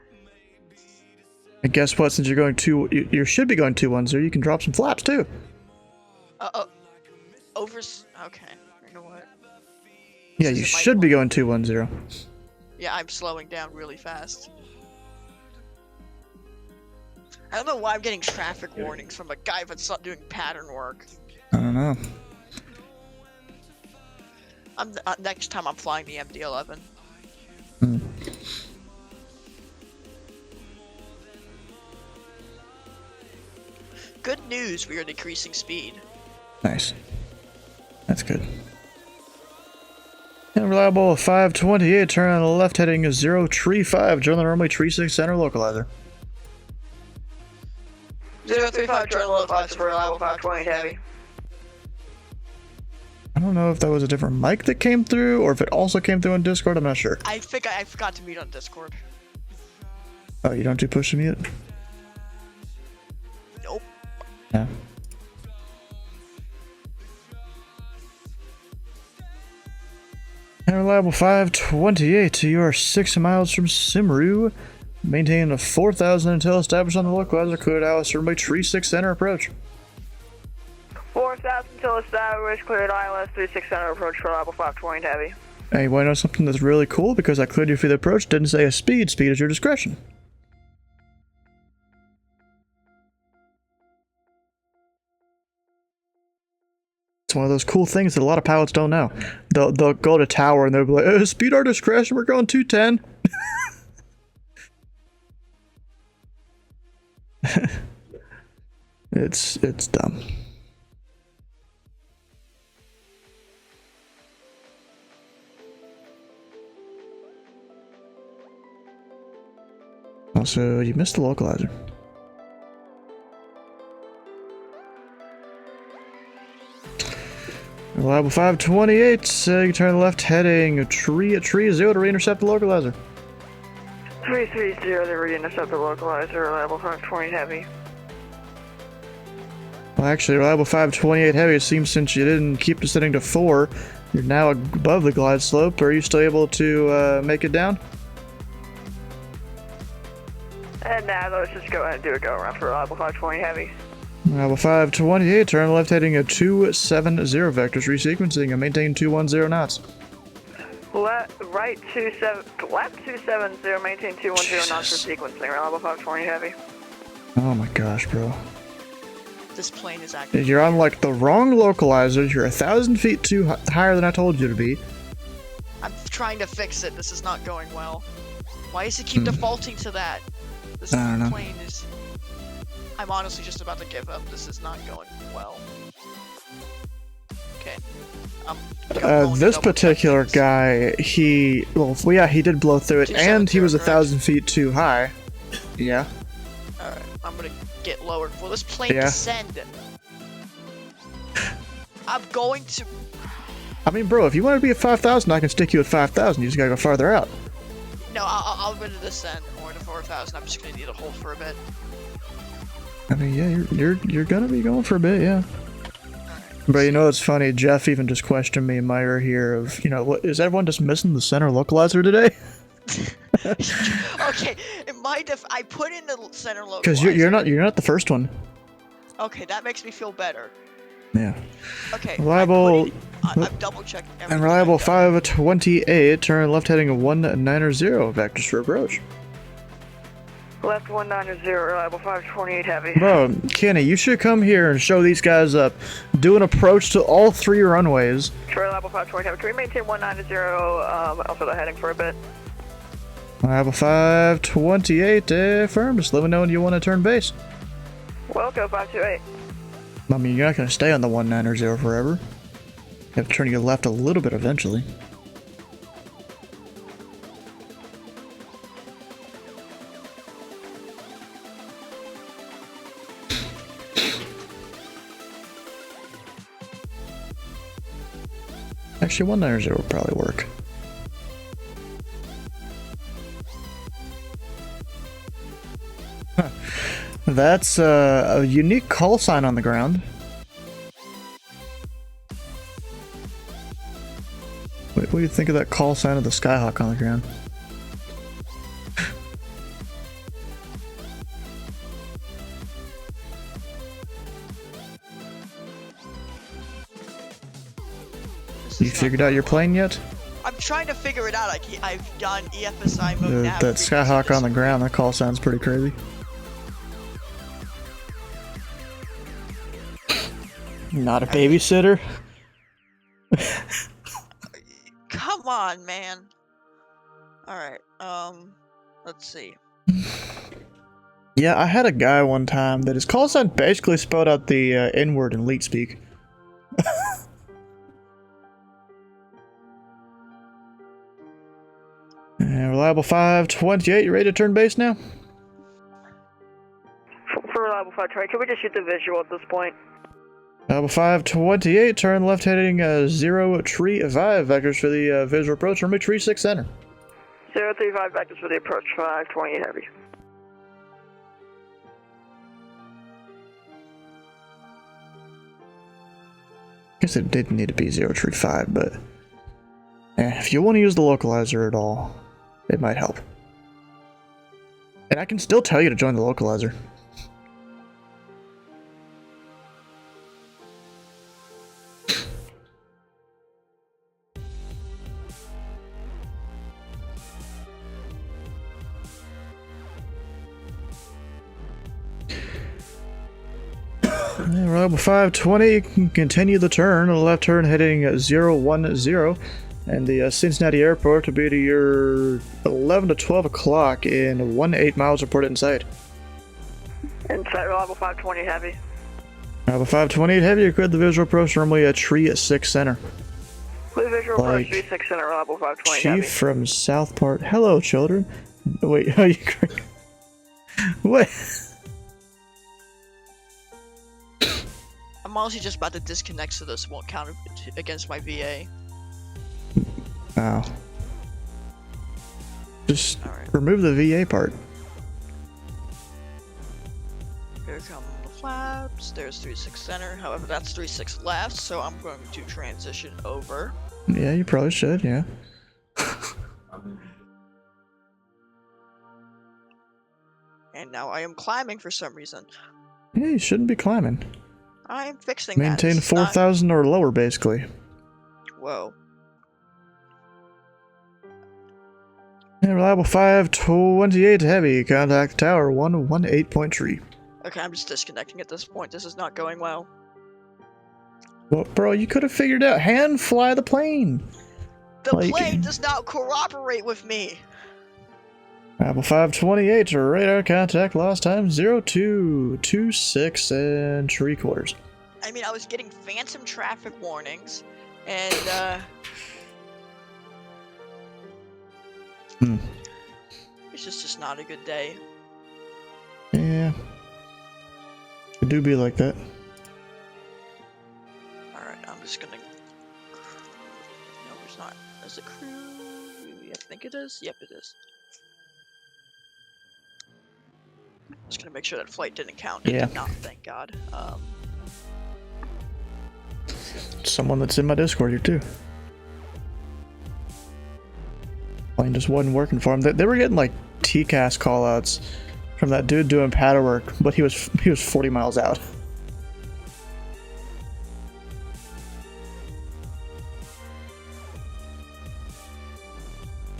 And guess what? Since you're going you should be going 210. You can drop some flaps too. Okay. You know what? Yeah, you should be going 210. Yeah, I'm slowing down really fast. I don't know why I'm getting traffic warnings from a guy that's not doing pattern work. I don't know. Next time I'm flying the MD-11. Hmm. Good news, we are decreasing speed. Nice. That's good. And reliable 528, turn on the left heading 035, join the runway tree 6 center localizer. 035, join the localizer for reliable 528 heavy. I don't know if that was a different mic that came through, or if it also came through on Discord, I'm not sure. I think I forgot to mute on Discord. Oh, you don't do push to mute? Nope. Yeah. And reliable 528, you are 6 miles from Simru. Maintain a 4,000 until established on the localizer. Cleared Alice, runway tree 6 center approach. 4,000 till established, cleared ILS 36 center approach for reliable 520 heavy. Hey, you want to know something that's really cool? Because I cleared you for the approach, didn't say a speed. Speed is your discretion. It's one of those cool things that a lot of pilots don't know. They'll go to tower and they'll be like, speed our discretion, we're going 210. It's dumb. Also, you missed the localizer. Reliable 528, you turn left heading tree 0 to re-intercept the localizer. 330, they were intercept the localizer, reliable 520 heavy. Well, actually, reliable 528 heavy, it seems since you didn't keep descending to 4, you're now above the glide slope. Are you still able to make it down? And now let's just go ahead and do a go around for reliable 520 heavy. Reliable 528, turn left heading a 270 vectors, resequencing and maintain 210 knots. Left 270, maintain 210 knots for sequencing, reliable 520 heavy. Oh my gosh, bro. This plane is active. You're on like the wrong localizer. You're 1,000 feet too higher than I told you to be. I'm trying to fix it. This is not going well. Why does it keep defaulting to that? This plane is... I'm honestly just about to give up. This is not going well. Okay. This particular guy, he did blow through it, and he was 1,000 feet too high. Yeah. Alright, I'm gonna get lower. Will this plane descend? I'm going to... I mean, bro, if you want to be at 5,000, I can stick you at 5,000. You just gotta go farther out. No, I'll go to descend or to 4,000. I'm just gonna need a hold for a bit. I mean, yeah, you're gonna be going for a bit, yeah. But you know what's funny? Jeff even just questioned me in my ear here of, what is everyone just missing the center localizer today? Okay, I put in the center localizer. Because you're not the first one. Okay, that makes me feel better. Yeah. Okay. Reliable. I'm double checking everything. And reliable 528, turn left heading 190 vectors for approach. Left 190, reliable 528 heavy. Bro, Kenny, you should come here and show these guys up. Do an approach to all 3 runways. Reliable 528 heavy. Can we maintain 190, also the heading for a bit? Reliable 528, firm. Just let me know when you want to turn base. Welcome, 528. I mean, you're not going to stay on the 190 forever. You have to turn your left a little bit eventually. Actually, 190 would probably work. Huh. That's a unique call sign on the ground. What do you think of that call sign of the Skyhawk on the ground? You figured out your plane yet? I'm trying to figure it out. I've done EFSI mode now. That Skyhawk on the ground, that call sounds pretty crazy. Not a babysitter? Come on, man. Alright, let's see. Yeah, I had a guy one time that his call sign basically spelled out the N-word in leet speak. Reliable 528, you ready to turn base now? For reliable 528, can we just shoot the visual at this point? Reliable 528, turn left heading 0 tree 5 vectors for the visual approach, runway tree 6 center. 035 vectors for the approach 528 heavy. I guess it didn't need to be 0 tree 5, but if you want to use the localizer at all, it might help. And I can still tell you to join the localizer. Reliable 520, you can continue the turn, a left turn heading 010, and the Cincinnati airport will be to your 11 to 12 o'clock in 18 miles reported inside. Inside, reliable 520 heavy. Reliable 528 heavy, you cleared the visual approach runway at tree at 6 center. Clear visual approach 36 center, reliable 520 Chief heavy. from Southport. Hello, children. Wait, are you... What? I'm honestly just about to disconnect so this won't count against my VA. Oh. Just remove the VA part. Here come the flaps. There's 36 center. However, that's 36 left, so I'm going to transition over. Yeah, you probably should, yeah. And now I am climbing for some reason. Yeah, you shouldn't be climbing. I am fixing Maintain that. 4,000 or lower, basically. Whoa. Yeah, reliable 528 heavy. Contact tower 118.3. Okay, I'm just disconnecting at this point. This is not going well. Well, bro, you could have figured out. Hand fly the plane. The plane does not cooperate with me. Apple 528, radar contact lost time 0226 and 3/4. I mean, I was getting phantom traffic warnings, and it's just not a good day. Yeah. It do be like that. Alright, I'm just gonna... No, it's not. Is it crew? I think it is. Yep, it is. Just gonna make sure that flight didn't count. It did not, thank God. Someone that's in my Discord here too. Plane just wasn't working for him. They were getting like TCAS callouts from that dude doing paddle work, but he was 40 miles out.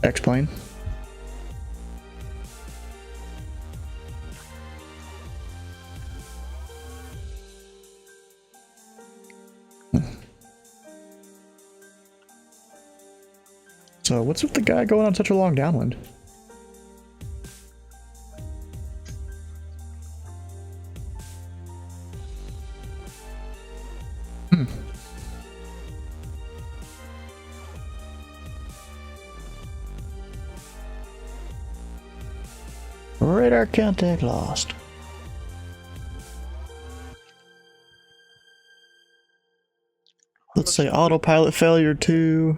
X-plane. So what's with the guy going on such a long downwind? Radar contact lost. Let's say autopilot failure 2.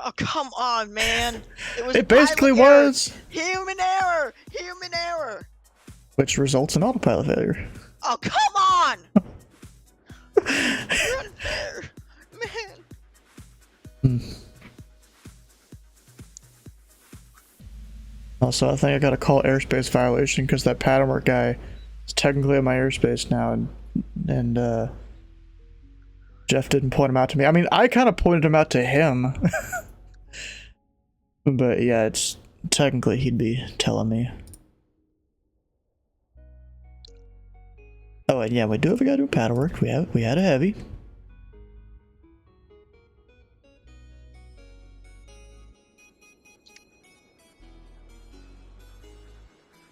Oh, come on, man. It basically was. Human error! Human error! Which results in autopilot failure. Oh, come on! You're unfair. Man. Also, I think I got to call airspace violation because that pattern work guy is technically in my airspace now, and Jeff didn't point him out to me. I mean, I kind of pointed him out to him. But yeah, it's technically he'd be telling me. Oh, and yeah, we do have a guy doing paddle work. We had a heavy.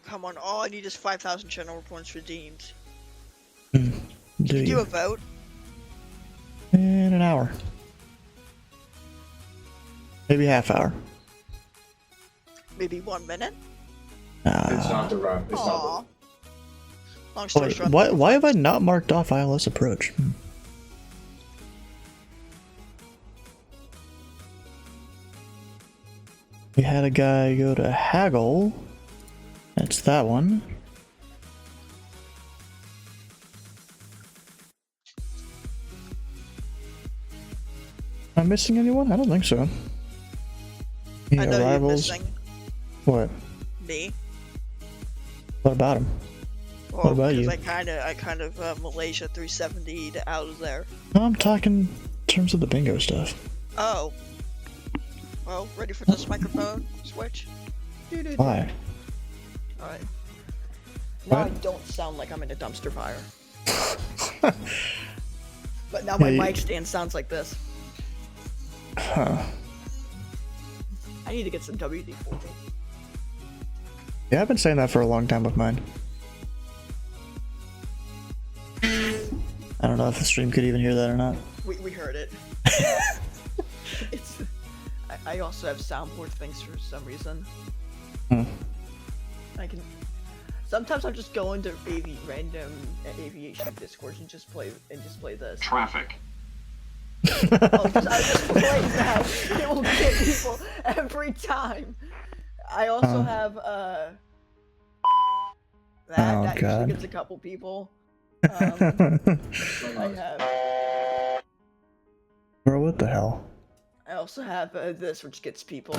Come on, all I need is 5,000 channel points redeemed. Do you do a vote? In an hour. Maybe half hour. Maybe 1 minute? It's not the run. It's not the Long story short. Why have I not marked off ILS approach? We had a guy go to Haggle. That's that one. Am I missing anyone? I don't think so. I know arrivals. you're missing. What? Me. What about him? Well, what about you? I kind of Malaysia 370 to out of there. No, I'm talking in terms of the bingo stuff. Oh. Well, ready for this microphone switch? Why? Alright. Now I don't sound like I'm in a dumpster fire. But now my mic stand sounds like this. Huh. I need to get some WD-40. Yeah, I've been saying that for a long time with mine. I don't know if the stream could even hear that or not. We heard it. I also have soundboard things for some reason. I can. Sometimes I'll just go into random aviation discourse and just play this. Traffic. I'll just play that. It will get people every time. I also have that God. usually gets a couple people. I have. Bro, what the hell? I also have this, which gets people.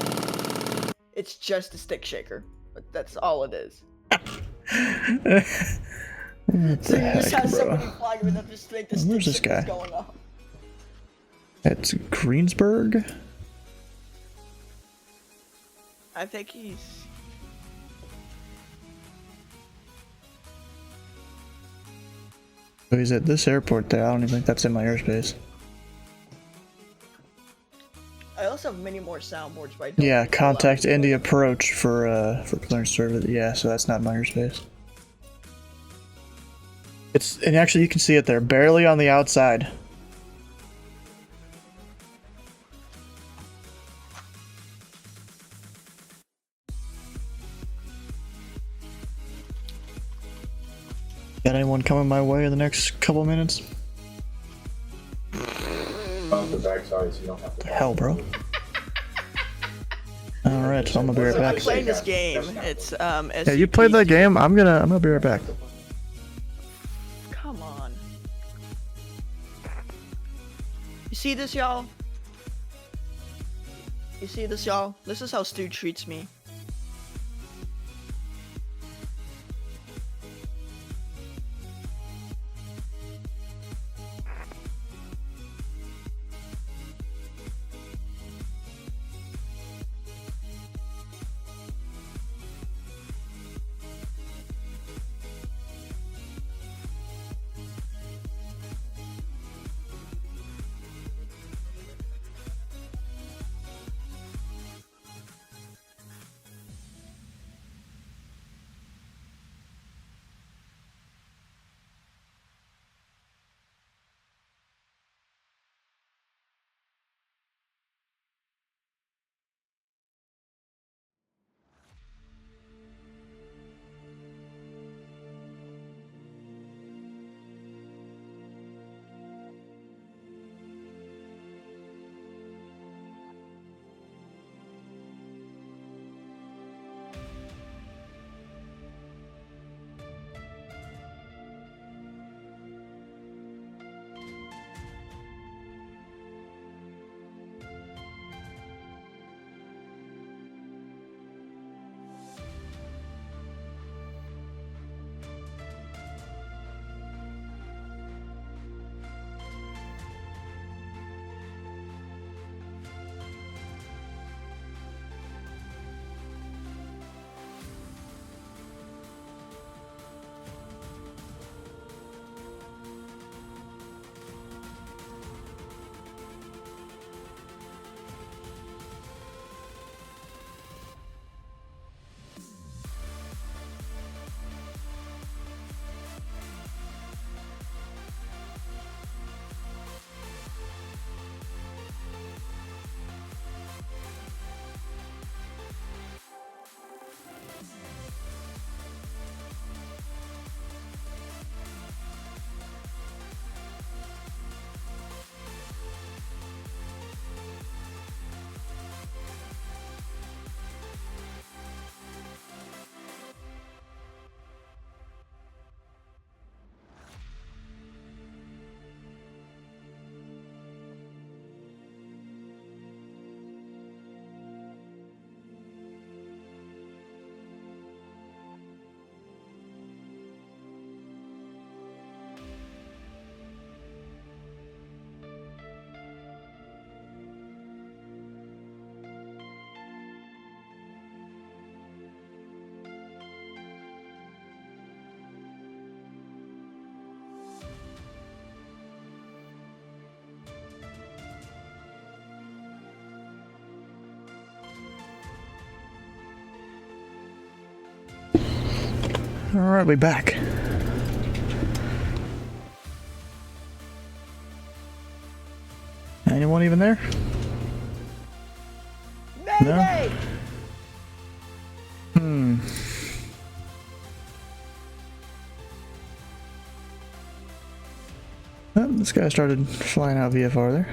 It's just a stick shaker, but that's all it is. So you just have somebody flying with them just to make the stick Where's this guy? going off. It's Greensburg? I think he's. So he's at this airport there. I don't even think that's in my airspace. I also have many more soundboards, but I don't Yeah, think contact Indy approach for clearance service. Yeah, so that's not my airspace. And actually you can see it there, barely on the outside. Got anyone coming my way in the next couple minutes? The backside, so you don't have to. The hell, bro? Alright, so I'm gonna be right I'm back. playing this game. It's Yeah, you played that game? I'm gonna be right back. Come on. You see this, y'all? You see this, y'all? This is how Stu treats me. Alright, we back. Anyone even there? Mayday! No? Oh, this guy started flying out VFR there.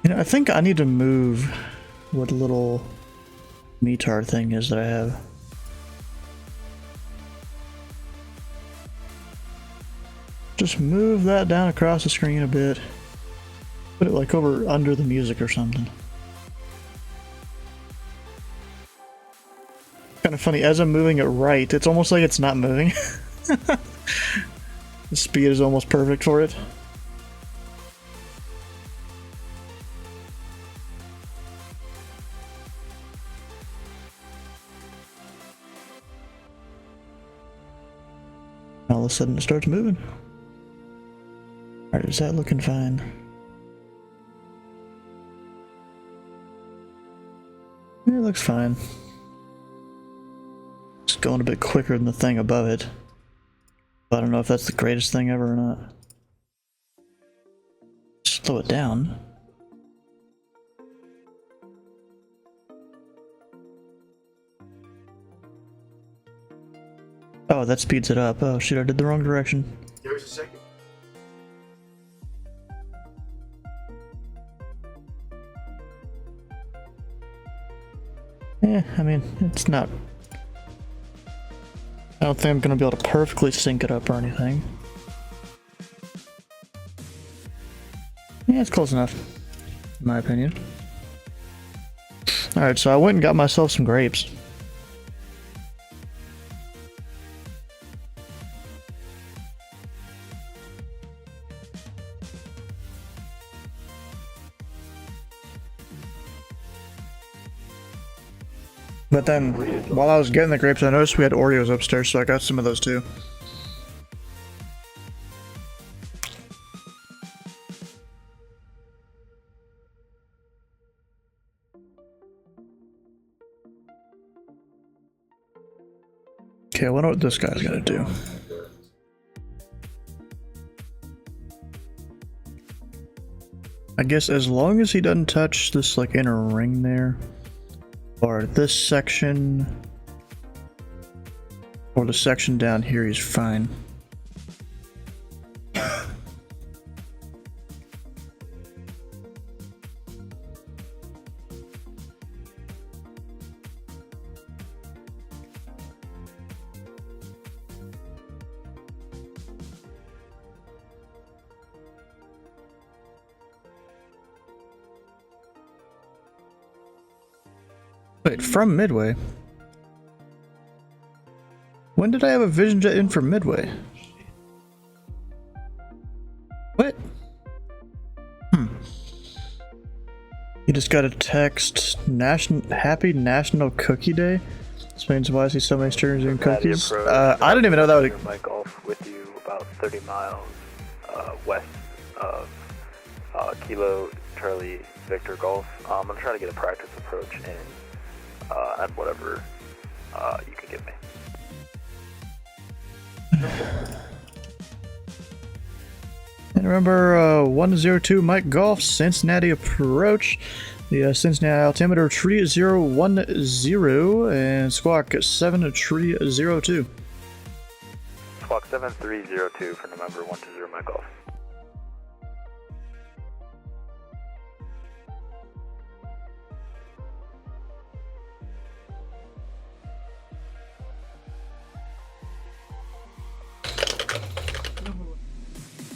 You know, I think I need to move what little METAR thing is that I have. Just move that down across the screen a bit. Put it like over under the music or something. Kind of funny, as I'm moving it right, it's almost like it's not moving. The speed is almost perfect for it. All of a sudden it starts moving. Alright, is that looking fine? Yeah, it looks fine. It's going a bit quicker than the thing above it. But I don't know if that's the greatest thing ever or not. Slow it down. Oh, that speeds it up. Oh shit, I did the wrong direction. There's a second. Yeah, I mean, it's not... I don't think I'm gonna be able to perfectly sync it up or anything. Yeah, it's close enough, in my opinion. Alright, so I went and got myself some grapes. But then, while I was getting the grapes, I noticed we had Oreos upstairs, so I got some of those too. Okay, I wonder what this guy's gonna do. I guess as long as he doesn't touch this like inner ring there, or this section, or the section down here, he's fine. Wait, from Midway? When did I have a Vision Jet in from Midway? What? You just got a text, Happy National Cookie Day? Explains why I see so many streamers doing cookies. I didn't even know that would... My golf with you about 30 miles west of Kilo Charlie Victor Golf. I'm gonna try to get a practice approach in at whatever you can give me. And remember, 102 Mike Golf, Cincinnati approach. The Cincinnati altimeter tree 010 and squawk 7 tree 02. Squawk 7302 for November 120 Mike Golf.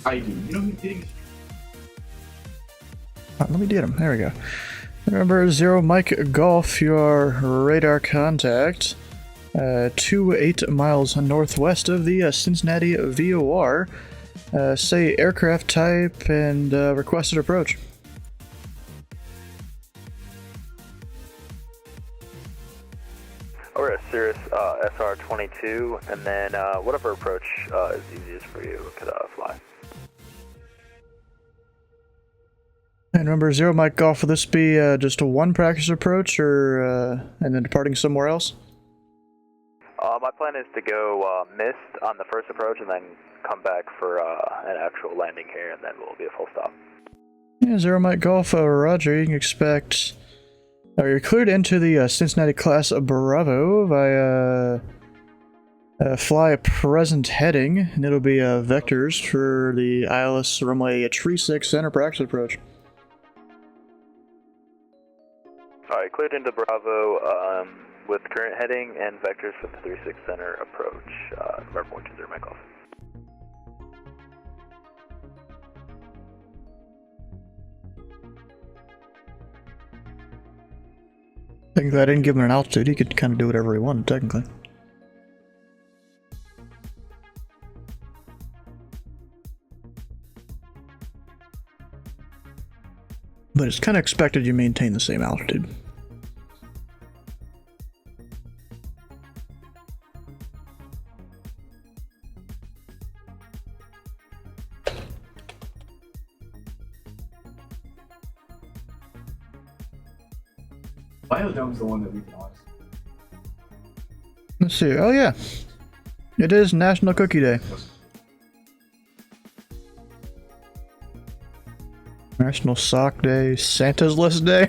I do. You know who's getting... Let me get him. There we go. Remember, 0 Mike Golf, your radar contact. 28 miles northwest of the Cincinnati VOR. Say aircraft type and requested approach. We're at Cirrus SR-22, and then whatever approach is easiest for you could fly. And remember, 0 Mike Golf, will this be just a one practice approach, or and then departing somewhere else? My plan is to go mist on the first approach, and then come back for an actual landing here, and then we'll be a full stop. Yeah, 0 Mike Golf, roger. You can expect... you're cleared into the Cincinnati class Bravo via fly present heading, and it'll be vectors for the ILS runway 36 center practice approach. Alright, cleared into Bravo with current heading and vectors for the 36 center approach. November 120, Mike off. Technically, I didn't give him an altitude. He could kind of do whatever he wanted, technically. But it's kind of expected you maintain the same altitude. Biodome's the one that we can always. Let's see. Oh yeah, it is National Cookie Day. National Sock Day, Santa's List Day.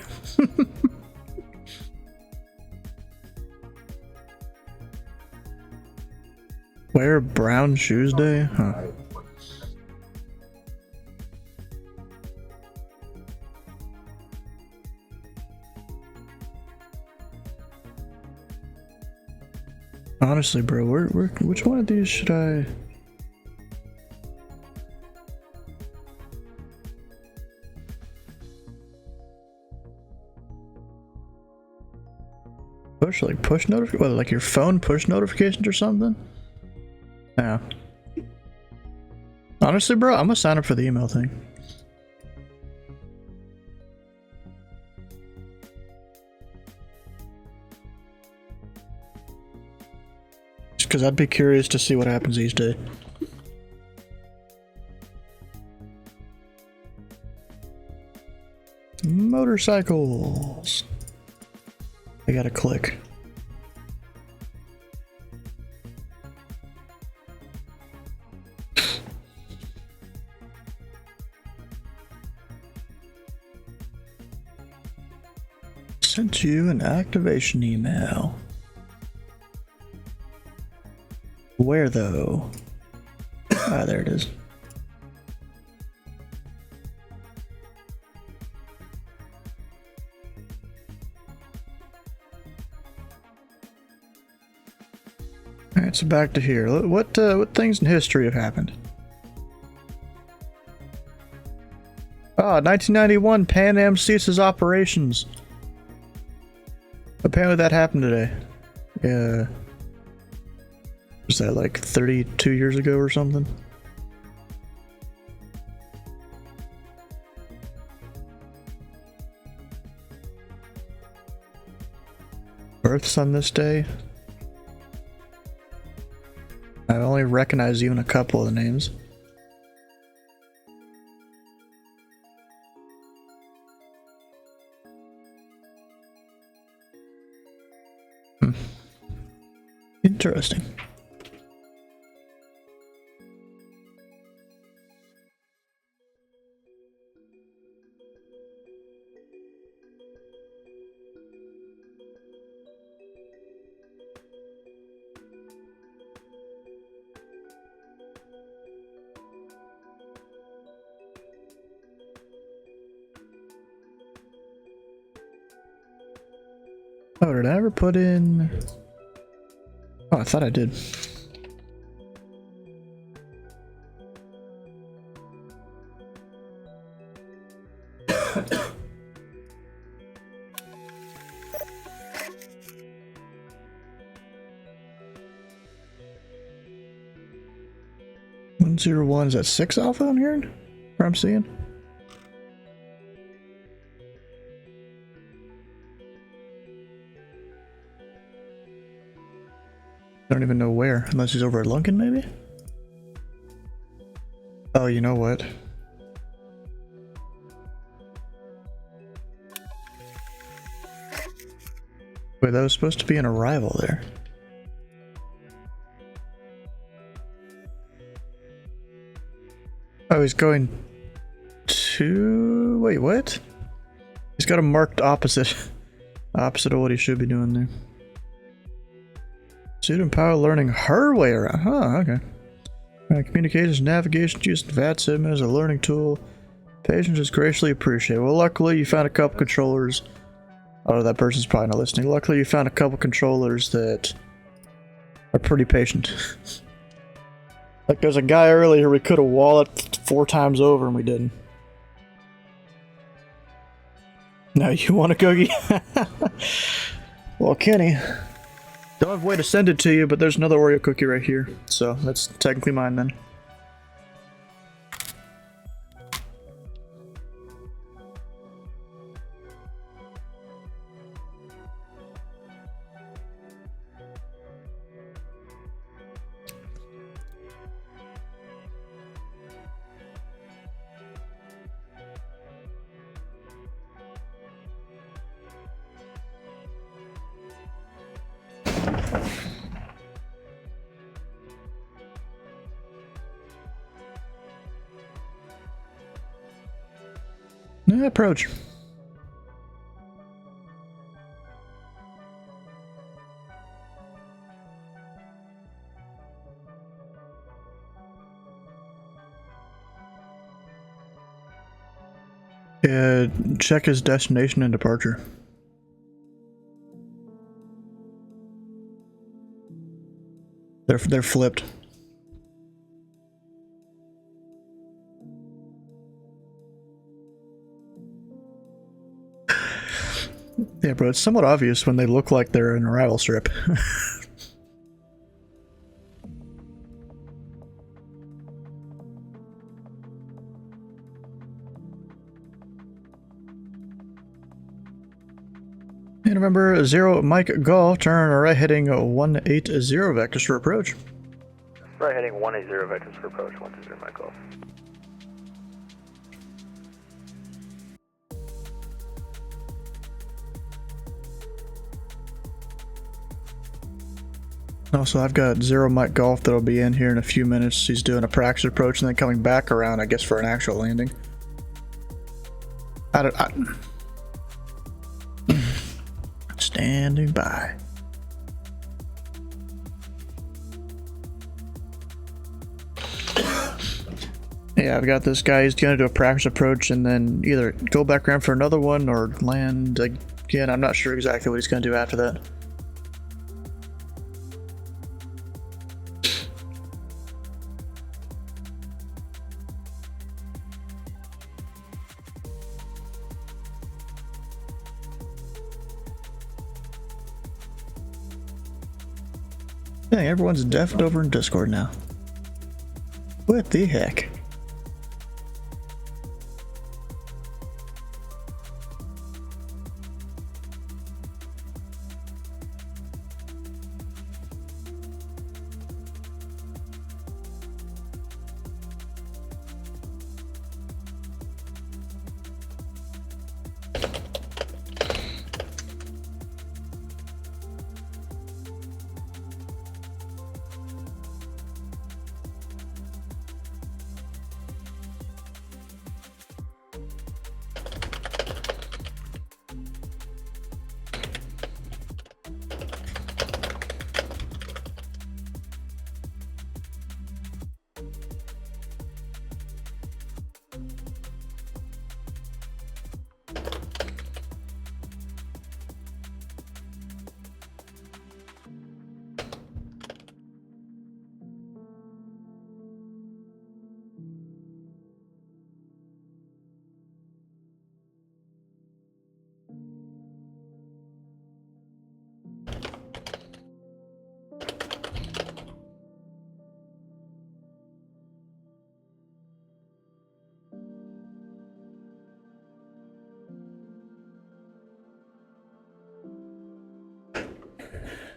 Wear brown shoes day? Huh. Honestly, bro, which one of these should I... push notifications? What, like your phone push notifications or something? Yeah. Honestly, bro, I'm gonna sign up for the email thing. Just because I'd be curious to see what happens each day. Motorcycles. I gotta click. Sent you an activation email. Where though? Ah, there it is. Alright, so back to here. What things in history have happened? Ah, 1991, Pan Am ceases operations. Apparently that happened today. Yeah. Was that like 32 years ago or something? Births on this day? I only recognize even a couple of the names. Interesting. Oh, did I ever put in... Oh, I thought I did. (101) is that 6 alpha I'm hearing? Or I'm seeing? I don't even know where, unless he's over at Lunkin, maybe? Oh, you know what? Wait, that was supposed to be an arrival there. Oh, he's going to... Wait, what? He's got a marked opposite. Opposite of what he should be doing there. Student power learning her way around. Huh, okay. Communications, navigation, using VATSIM as a learning tool. Patience is graciously appreciated. Well, luckily you found a couple controllers Oh, that person's probably not listening. Luckily, you found a couple controllers that are pretty patient. Like, there's a guy earlier we could have walloped 4 times over and we didn't. Now you want a cookie? Well, Kenny, don't have a way to send it to you, but there's another Oreo cookie right here. So that's technically mine then. Approach. Check his destination and departure. They're flipped. Yeah, bro, it's somewhat obvious when they look like they're an arrival strip. And remember, 0 Mike Golf, turn right heading 180 vectors for approach. Right heading 180 vectors for approach, 120 Mike Golf. Also, I've got 0 Mike Golf that'll be in here in a few minutes. He's doing a practice approach and then coming back around, I guess, for an actual landing. Standing by. Yeah, I've got this guy. He's gonna do a practice approach and then either go back around for another one or land again. I'm not sure exactly what he's gonna do after that. Dang, everyone's deafened over in Discord now. What the heck?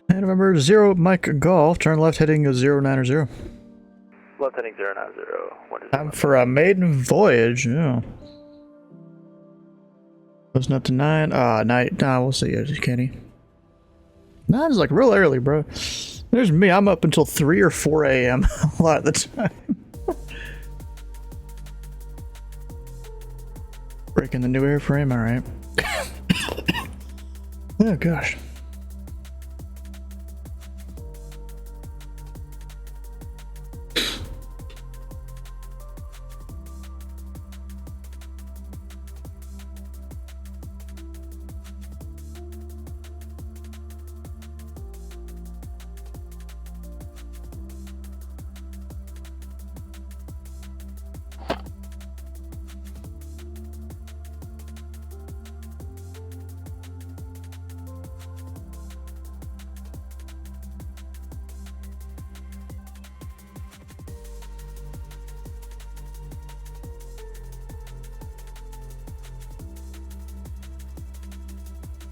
And remember, 0 Mike Golf, turn left heading 090. Left heading 090. Time for a maiden voyage, yeah. Wasn't up to 9. Night. Nah, we'll see you, Kenny. 9 is like real early, bro. There's me, I'm up until 3 or 4 a.m. a lot of the time. Breaking the new airframe, alright. Oh gosh.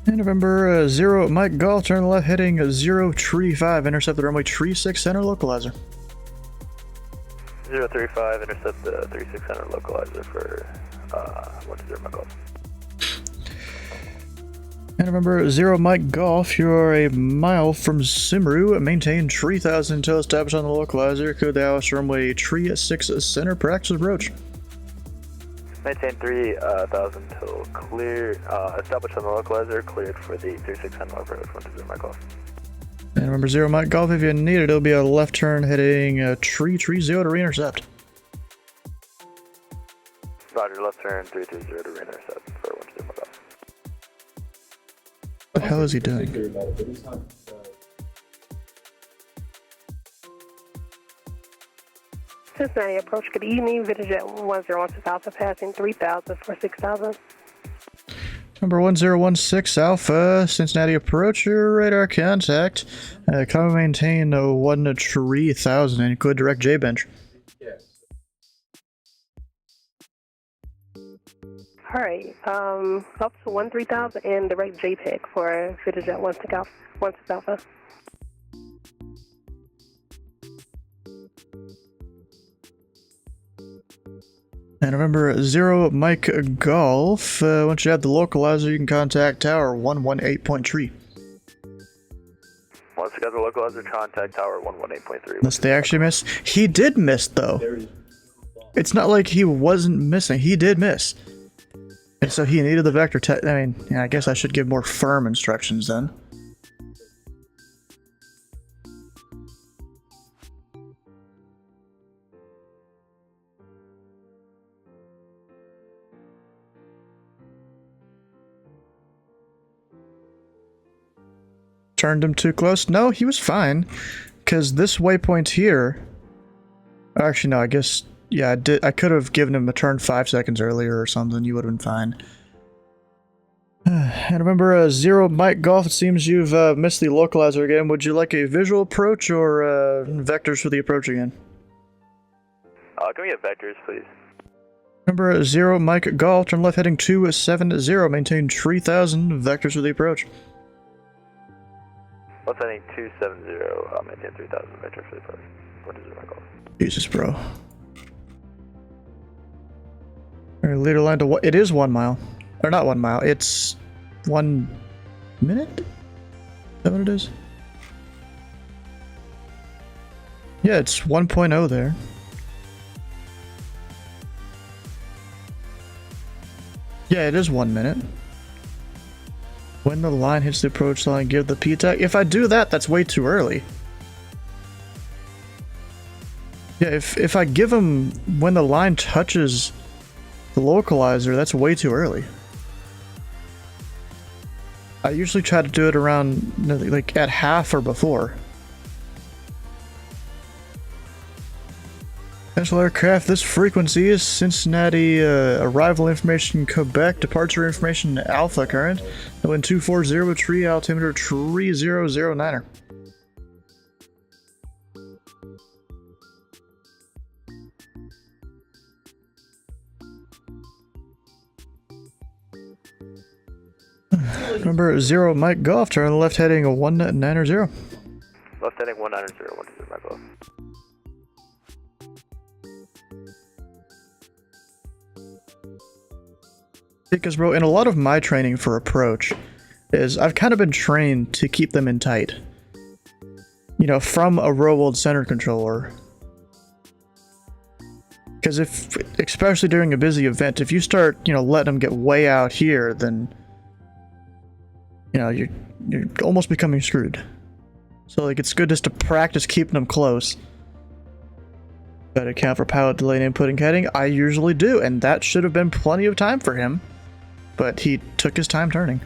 And November 0 Mike Golf, turn left heading 0 Tree 5, intercept the runway Tree 6 center localizer. 035, intercept the 36 center localizer for 10 Mike Golf. And November 0 Mike Golf, you're a mile from Simru, maintain Tree 1000 until established on the localizer, code the Alice runway Tree 6 center, practice approach. Maintain 3000 till clear, established on the localizer, cleared for the 36 center approach, 10 Mike Golf. And remember 0 Mike Golf, if you need it, it'll be a left turn heading Tree 0 to re-intercept. Roger, left turn 330 to re-intercept for 10 Mike Golf. What the hell is he doing? Cincinnati approach, good evening, Vidajet 1016 Alpha passing 3000 for 6000. Number 1016 Alpha, Cincinnati approach, your radar contact. Come maintain 1 Tree 1000 and good direct J bench. Yes. Alright, up to 3000 and direct JPEG for Vidajet 16 Alpha. And remember 0 Mike Golf, once you have the localizer, you can contact Tower 118.3. Once you got the localizer, contact Tower 118.3. Unless they actually miss. He did miss, though. It's not like he wasn't missing. He did miss. And so he needed the vector I mean, yeah, I guess I should give more firm instructions then. Turned him too close? No, he was fine. Because this waypoint here... Actually, no, I guess... Yeah, I could have given him a turn 5 seconds earlier or something. You would have been fine. And remember, 0 Mike Golf, it seems you've missed the localizer again. Would you like a visual approach or vectors for the approach again? Can we get vectors, please? Remember, 0 Mike Golf, turn left heading 270, maintain 3000, vectors for the approach. Left heading 270, maintain 3000 vectors for the approach. 10 Mike Golf. Jesus, bro. Alright, leader line to what? It is 1 mile. Or not 1 mile, it's 1 minute? Is that what it is? Yeah, it's 1.0 there. Yeah, it is 1 minute. When the line hits the approach line, give the P-tag. If I do that, that's way too early. Yeah, if I give him when the line touches the localizer, that's way too early. I usually try to do it around, like, at half or before. Potential aircraft, this frequency is Cincinnati, arrival information Quebec, departure information Alpha current, wind 240 tree, altimeter 3009er. Number 0 Mike Golf, turn left heading 190. Left heading 190, 10 Mike Golf. Because, bro, in a lot of my training for approach is I've kind of been trained to keep them in tight. You know, from a real world center controller. Because if, especially during a busy event, if you start, you know, letting them get way out here, then, you know, you're almost becoming screwed. So, like, it's good just to practice keeping them close. Gotta account for pilot delay and inputting heading. I usually do, and that should have been plenty of time for him. But he took his time turning.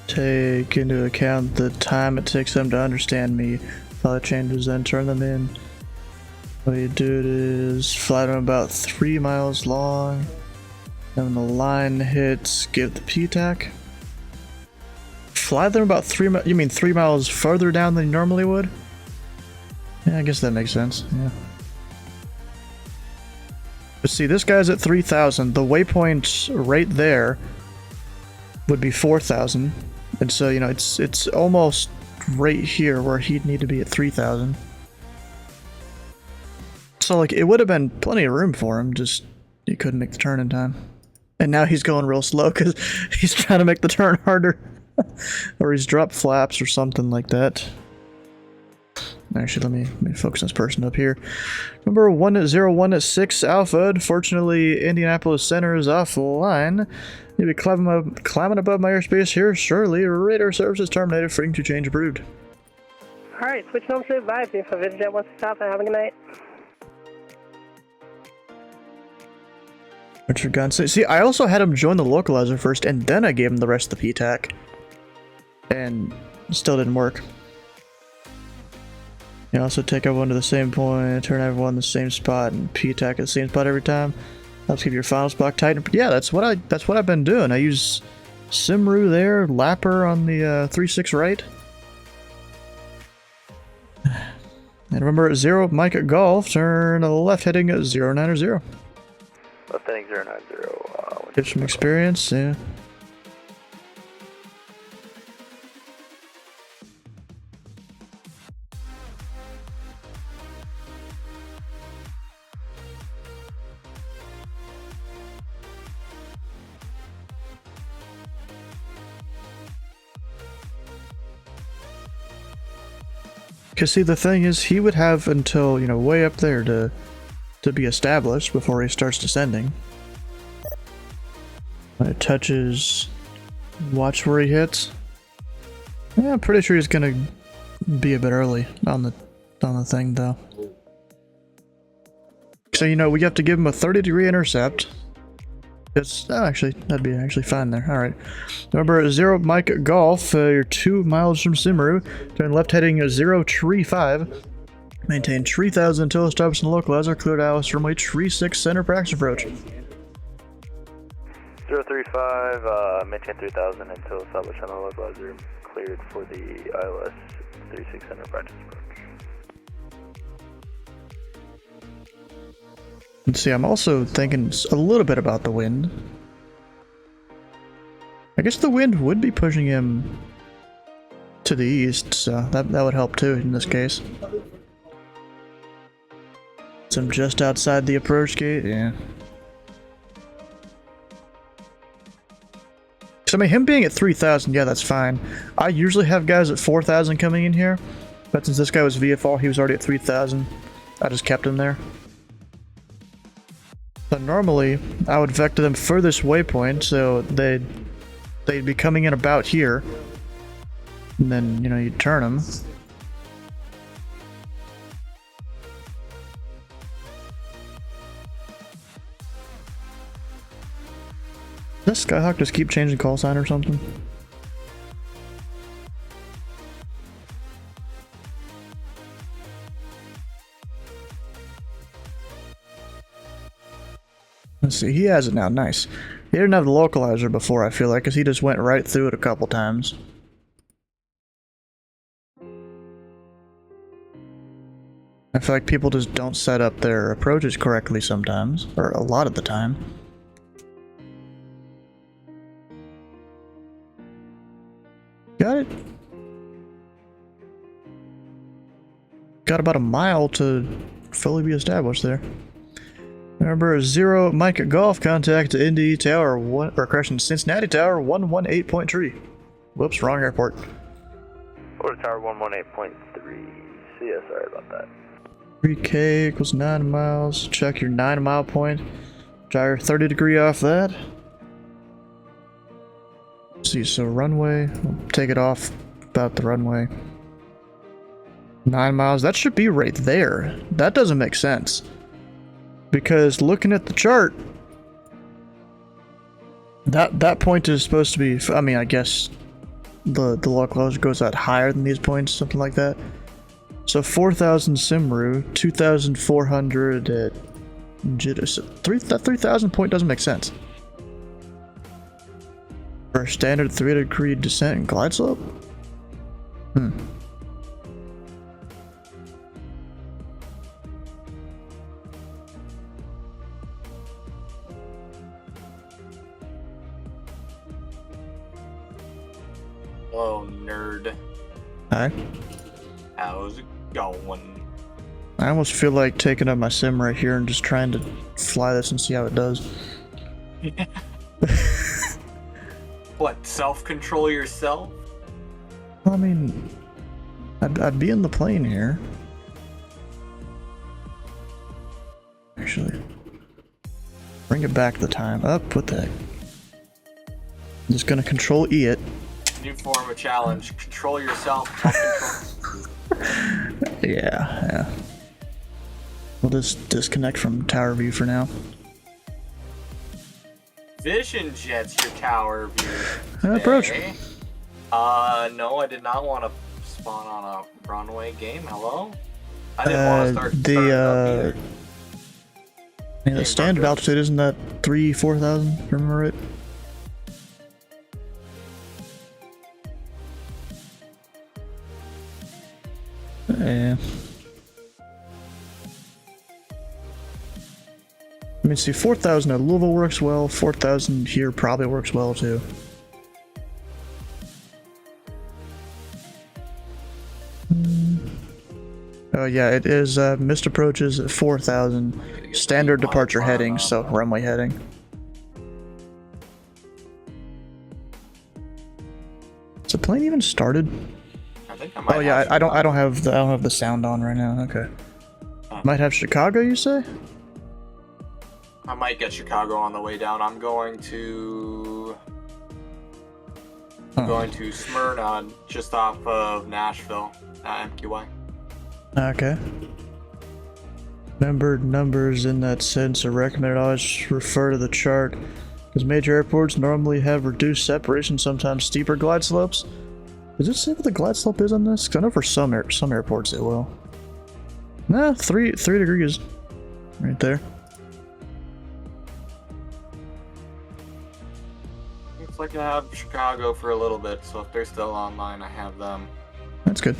Take into account the time it takes them to understand me. Pilot changes, then turn them in. What you do is fly them about 3 miles long. Then when the line hits, give the P-tack. Fly them about 3 miles. You mean 3 miles further down than you normally would? Yeah, I guess that makes sense. Yeah. But see, this guy's at 3,000. The waypoint right there would be 4,000. And so, you know, it's almost right here where he'd need to be at 3,000. So, like, it would have been plenty of room for him, just he couldn't make the turn in time. And now he's going real slow because he's trying to make the turn harder. Or he's dropped flaps or something like that. Actually, let me focus on this person up here. Number 10116 Alpha. Unfortunately, Indianapolis Center is offline. You'll be climbing above my airspace here shortly. Radar services terminated. Freedom to change approved. Alright, switch home to advise me if a VistaJet wants to stop and have a good night. Richard Gunn. See, I also had him join the localizer first, and then I gave him the rest of the PTAC. And it still didn't work. You also take everyone to the same point, turn everyone in the same spot, and PTAC at the same spot every time. Helps keep your final spot tight. But yeah, that's what I've been doing. I use Simru there, Lapper on the 3-6 right. And remember, 0 Mike at Golf, turn left heading at 090. Left heading 090. Get some experience, yeah. Because see, the thing is, he would have until, you know, way up there to be established before he starts descending. When it touches, watch where he hits. Yeah, I'm pretty sure he's gonna be a bit early on the thing though. So you know, we have to give him a 30-degree intercept. It's actually, that'd be actually fine there. All right. Number 0 Mike Golf. You're 2 miles from Simru. Turn left heading 035. Maintain 3,000 until established in the localizer. Cleared Alice runway 36 center practice approach. 035. Maintain 3,000 until established on the localizer. Cleared for the ILS 36 center practice approach. And see, I'm also thinking a little bit about the wind. I guess the wind would be pushing him to the east, so that would help too in this case. So I'm just outside the approach gate, yeah. So I mean, him being at 3,000, yeah, that's fine. I usually have guys at 4,000 coming in here, but since this guy was VFR, he was already at 3,000. I just kept him there. So normally, I would vector them furthest waypoint, so they'd be coming in about here. And then, you know, you'd turn them. Does Skyhawk just keep changing call sign or something? Let's see, he has it now, nice. He didn't have the localizer before, I feel like, because he just went right through it a couple times. I feel like people just don't set up their approaches correctly sometimes, or a lot of the time. Got it. Got about a mile to fully be established there. Number 0 Mike at Golf, contact Indy Tower 1, or correction, Cincinnati Tower 118.3. Whoops, wrong airport. Florida Tower 118.3. See ya, sorry about that. 3K equals 9 miles. Check your 9 mile point. Gyre 30 degree off that. Let's see, so runway, we'll take it off about the runway. 9 miles, that should be right there. That doesn't make sense. Because looking at the chart, that point is supposed to be, I mean, I guess the localizer goes out higher than these points, something like that. So 4,000 Simru, 2,400 at Jitter. That 3,000 point doesn't make sense. For a standard 3-degree descent and glide slope? Hello, nerd. Hi. How's it going? I almost feel like taking up my sim right here and just trying to fly this and see how it does. What, self-control yourself? I mean, I'd be in the plane here. Actually, bring it back the time. Up, what the heck? I'm just gonna control E it. New form of challenge. Control yourself. Yeah. We'll just disconnect from tower view for now. Vision jet's your tower view today. Approach. No, I did not want to spawn on a runway game. Hello? I didn't want to start the standard altitude isn't that 4,000? Remember it? Yeah. Let me see, 4,000 at Louisville works well, 4,000 here probably works well too. Oh yeah, it is missed approaches at 4,000, standard departure heading, so runway heading. Has the plane even started? I think I might. Oh yeah, I don't have the sound on right now. Okay. Might have Chicago, you say? I might get Chicago on the way down. I'm going to Smyrna, just off of Nashville, MQY. Okay. Numbered numbers in that sense are recommended. Always refer to the chart, because major airports normally have reduced separation, sometimes steeper glide slopes. Does it say what the glide slope is on this? Because I know for some airports it will. Nah, 3 degrees, right there. Looks like I have Chicago for a little bit, so if they're still online, I have them. That's good.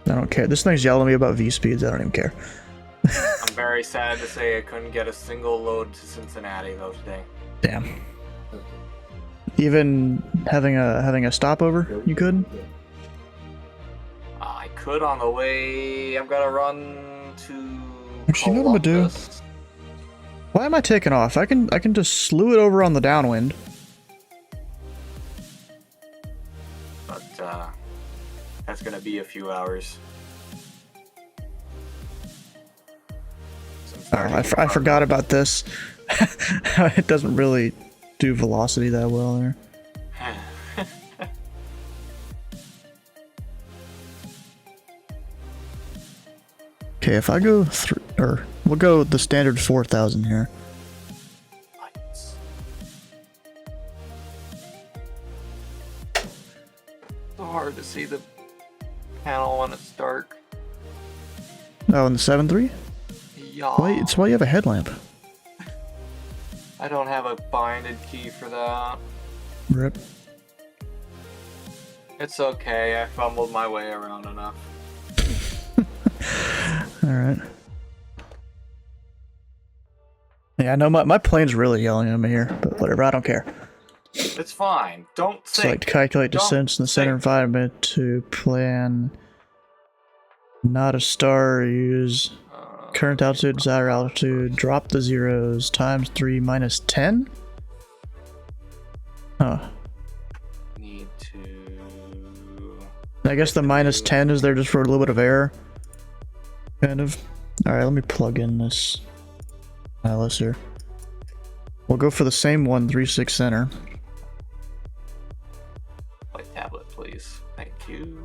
I don't care. This thing's yelling at me about V-speeds. I don't even care. I'm very sad to say I couldn't get a single load to Cincinnati though today. Damn. Even having a stopover, you couldn't? I could on the way. I've got to run to. Actually, you know what I'm gonna do? Why am I taking off? I can just slew it over on the downwind. But that's gonna be a few hours. Oh, I forgot about this. It doesn't really do velocity that well there. Okay, if I go through, or we'll go the standard 4,000 here. Lights. So hard to see the panel when it's dark. Oh, in the 7.3? Yeah. Wait, it's why you have a headlamp. I don't have a binded key for that. Rip. It's okay, I fumbled my way around enough. Alright. Yeah, I know my plane's really yelling at me here, but whatever, I don't care. It's fine. Don't think. Select calculate descents in the center environment to plan. Not a star, use current altitude, desired altitude, drop the zeros, times 3 minus 10? Huh. Need to... I guess the minus 10 is there just for a little bit of error. Kind of. Alright, let me plug in this Alice here. We'll go for the same one, 3.6 center. White tablet, please. Thank you.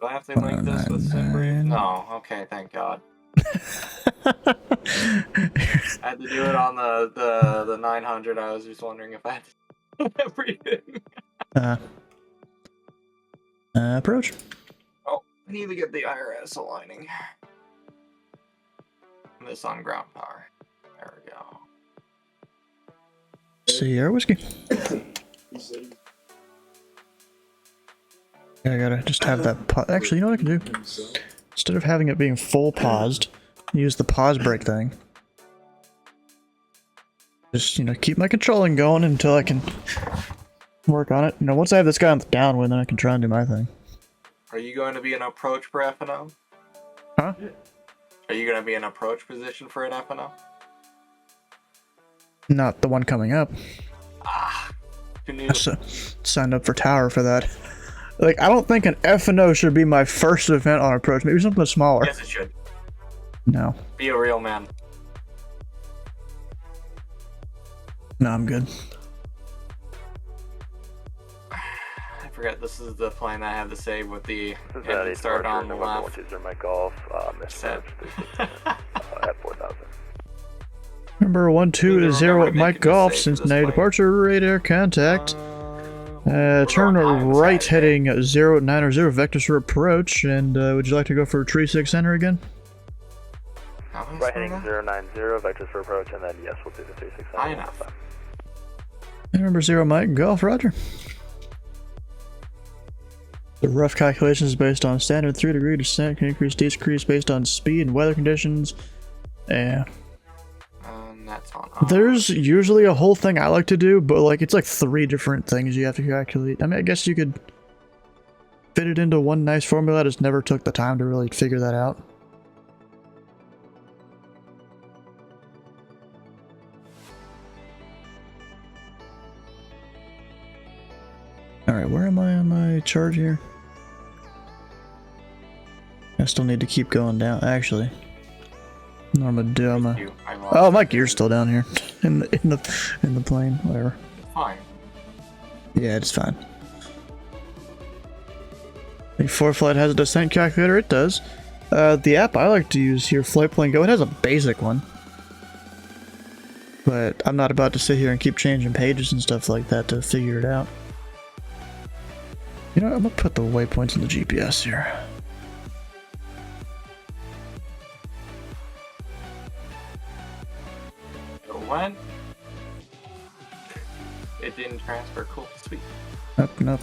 Do I have to link this with SimBrief? No. Okay, thank God. I had to do it on the 900. I was just wondering if I had to do everything. Approach. Oh, I need to get the IRS aligning. This on ground power. There we go. Sierra whiskey. I gotta just have that. Actually, you know what I can do? Instead of having it being full paused, use the pause break thing. Just, you know, keep my controlling going until I can work on it. You know, once I have this guy on the downwind, then I can try and do my thing. Are you going to be an approach for F&O? Huh? Are you going to be in approach position for an F&O? Not the one coming up. Ah, who knew? I signed up for tower for that. Like, I don't think an F&O should be my first event on approach. Maybe something smaller. Yes, it should. No. Be a real man. No, I'm good. I forget, this is the plane I have to save with the Cincinnati start on the November left. 120 Mike Golf, missed at 4,000. Number 120 at Mike Golf, Cincinnati departure, radar contact. Turn right heading 090, vectors for approach, and would you like to go for 36 center again? Right heading 090, vectors for approach, and then yes, we'll do the 36 center. High enough. And number 0 Mike Golf, roger. The rough calculations based on standard 3-degree descent can increase, decrease based on speed and weather conditions. Yeah. That's on. There's usually a whole thing I like to do, but like it's like 3 different things you have to calculate. I mean, I guess you could fit it into one nice formula. I just never took the time to really figure that out. Alright, where am I on my chart here? I still need to keep going down, actually. No, I'm gonna do. Oh, my gear's still down here in the plane. Whatever. Fine. Yeah, it's fine. The ForeFlight has a descent calculator. It does. The app I like to use here, Flight Plan Go, it has a basic one. But I'm not about to sit here and keep changing pages and stuff like that to figure it out. You know, I'm gonna put the waypoints in the GPS here. When? It didn't transfer. Cool. Sweet. Nope.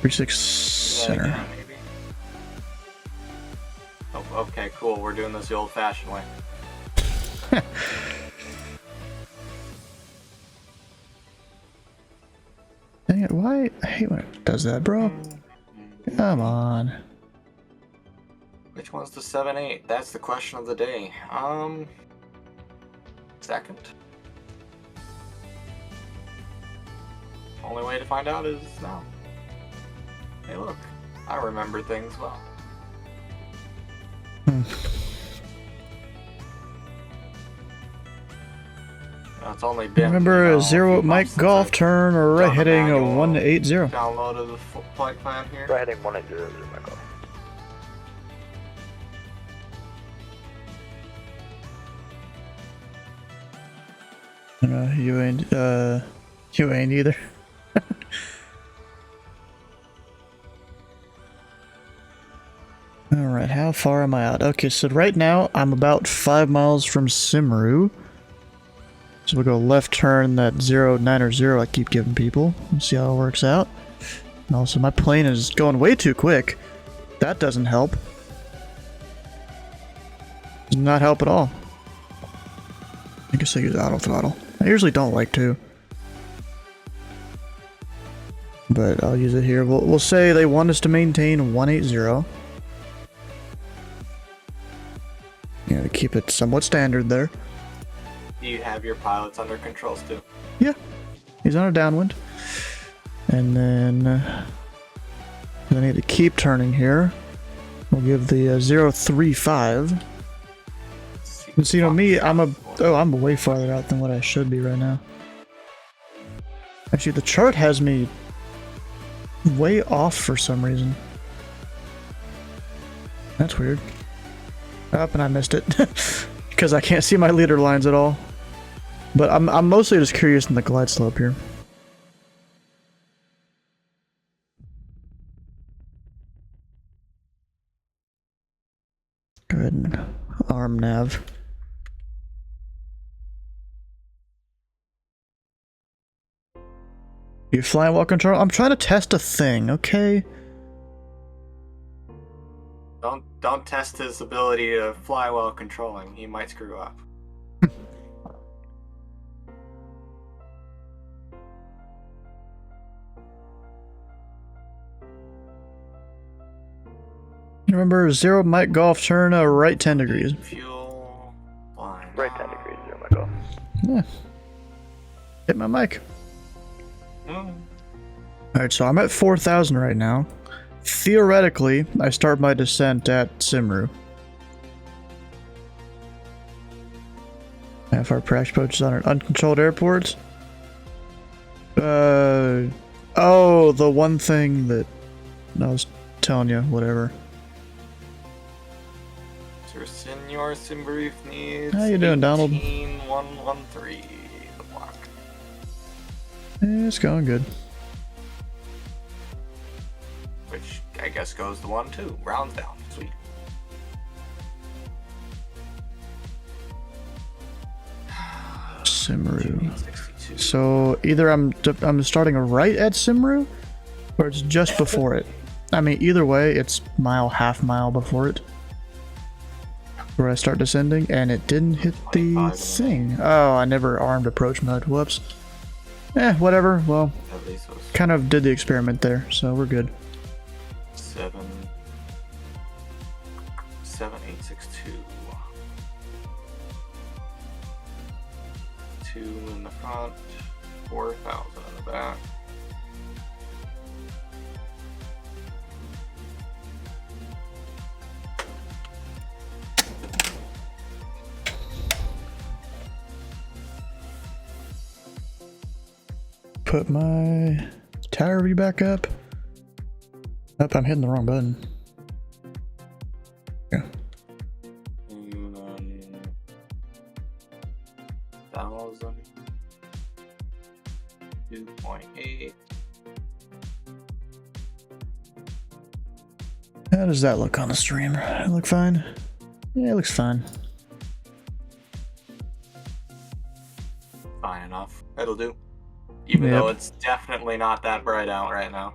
36 center. Again, maybe? Oh, okay, cool. We're doing this the old-fashioned way. Dang it, why? I hate when it does that, bro. Come on. Which one's the 7-8? That's the question of the day. Second. Only way to find out is now. Hey, look. I remember things well. It's only been. Remember 0 Mike Golf, turn or right heading 180. Downloaded the flight plan here. Right heading 180, Mike Golf. You ain't either. Alright, how far am I out? Okay, so right now I'm about 5 miles from Simru. So we'll go left turn that 090 I keep giving people. Let's see how it works out. And also my plane is going way too quick. That doesn't help. Does not help at all. I guess I use auto throttle. I usually don't like to. But I'll use it here. We'll say they want us to maintain 180. Yeah, to keep it somewhat standard there. Do you have your pilots under control still? Yeah, he's on a downwind. And then I need to keep turning here. We'll give the 035. And so, you know, me, I'm way farther out than what I should be right now. Actually, the chart has me way off for some reason. That's weird. Up, and I missed it because I can't see my leader lines at all. But I'm mostly just curious in the glide slope here. Go ahead and arm nav. You flying while control? I'm trying to test a thing, okay? Don't test his ability to fly while controlling. He might screw up. Remember, 0 Mike Golf turn right 10 degrees. Fuel. Flying. Right 10 degrees, 0 Mike Golf. Yeah. Hit my mic. Mm. Alright, so I'm at 4,000 right now. Theoretically, I start my descent at Simru. Half our practice approaches on uncontrolled airports. Oh, the one thing that I was telling you, whatever. Sir Senor Simbrief needs. How you doing, Donald? 18113. The block. It's going good. Which I guess goes to 1-2. Rounds down. Sweet. Simru. So either I'm starting right at Simru, or it's just before it. I mean, either way, it's half mile before it, where I start descending, and it didn't hit the thing. Oh, I never armed approach mode. Whoops. Whatever. Well, kind of did the experiment there, so we're good. 7862. 2 in the front, 4,000 in the back. Put my tower view back up. Nope, I'm hitting the wrong button. Yeah. 1,000. 2.8. How does that look on the stream? It look fine? Yeah, it looks fine. Fine enough. It'll do. Even though it's definitely not that bright out right now.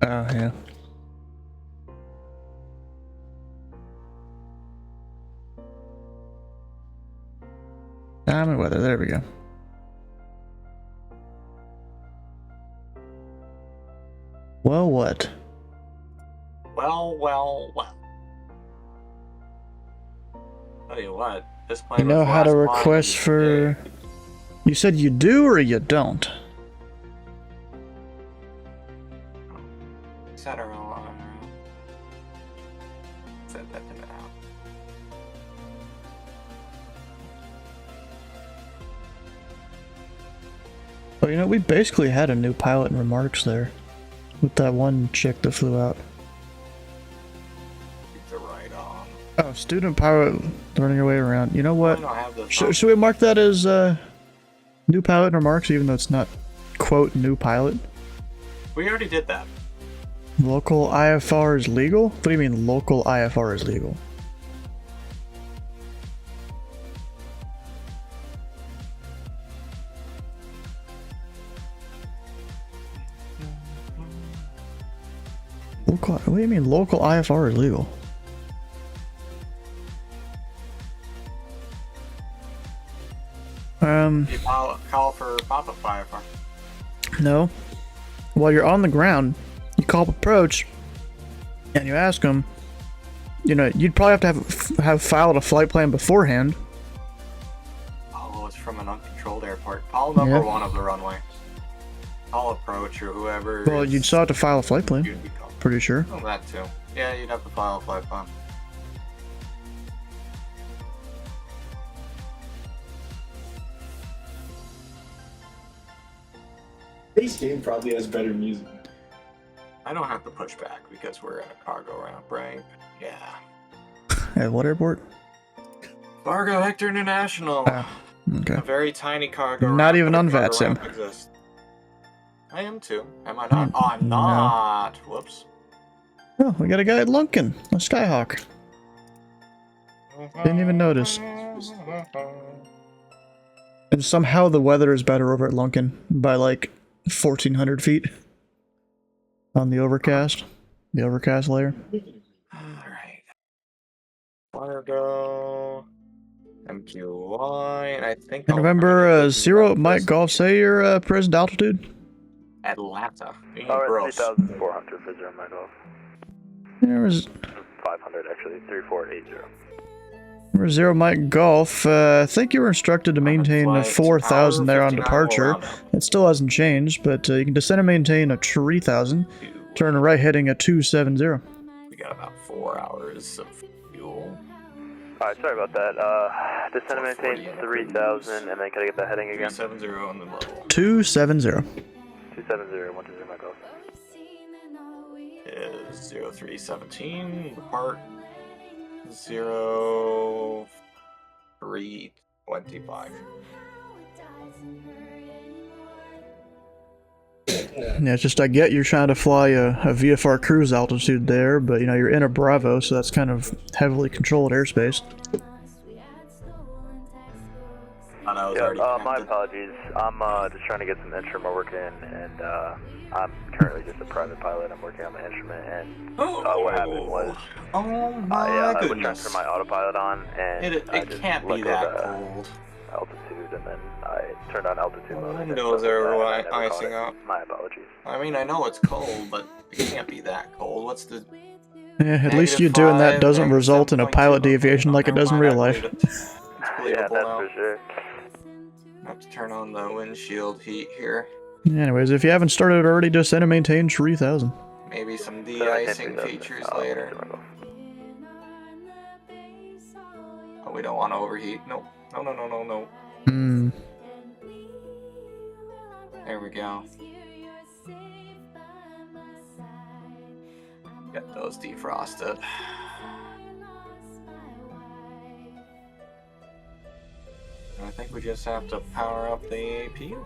Oh, yeah. Time and weather, there we go. Well, what? Well. Tell you what, this plane You know was how to last request flying for... You said you do or you don't? Set her on. Set that to out. Well, you know, we basically had a new pilot in remarks there. With that one chick that flew out. The right on. Oh, student pilot learning her way around. You know what? I don't have the Should we mark that as new pilot in remarks, even though it's not, quote, new pilot? We already did that. Local IFR is legal? What do you mean local IFR is legal? Local, what do you mean local IFR is legal? You call for pop-up IFR. No. While you're on the ground, you call up approach, and you ask them. You know, you'd probably have to have filed a flight plan beforehand. Oh, it's from an uncontrolled airport. Call number 1 of the runway. Call approach or whoever. Well, you'd still have to file a flight plan. Pretty sure. Oh, that too. Yeah, you'd have to file a flight plan. Base game probably has better music. I don't have to push back because we're in a cargo ramp, right? Yeah. At what airport? Fargo Hector International. Okay. A very tiny cargo ramp. Not even but a on cargo VAT sim. ramp exists. I am too. Am I not? Oh, I'm not. Whoops. Oh, we got a guy at Lunkin, a Skyhawk. Didn't even notice. And somehow the weather is better over at Lunkin by like 1,400 feet on the overcast layer. Alright. Cargo. MQY, and I think. And remember, Zero Mike Golf, say your present altitude? Atlanta. Alright, 3,400 for 0 Mike Golf. There was 500 actually, 3480. Remember, Zero Mike Golf, I think you were instructed to maintain 4,000 there on departure. It still hasn't changed, but you can descend and maintain a 3,000. Turn right heading a 270. We got about 4 hours of fuel. Alright, sorry about that. Descend and maintain 3,000, and then can I get that heading again? 270 on the level. 270. 270, 120 Mike Golf. Is 0317, depart 0325. Yeah, it's just I get you're trying to fly a VFR cruise altitude there, but you know you're in a Bravo, so that's kind of heavily controlled airspace. My apologies. I'm just trying to get some instrument work in, and I'm currently just a private pilot. I'm working on my instrument, and what happened was I would transfer my autopilot on, and it can't be that cold. Altitude, and then I turned on altitude mode. Windows are icing up. My apologies. I mean, I know it's cold, but it can't be that cold. What's the... Yeah, at least you doing that doesn't result in a pilot deviation like it does in real life. Yeah, that's for sure. I have to turn on the windshield heat here. Anyways, if you haven't started already, descend and maintain 3,000. Maybe some de-icing features later. Oh, we don't want to overheat. Nope. No. There we go. Get those defrosted. I think we just have to power up the APU.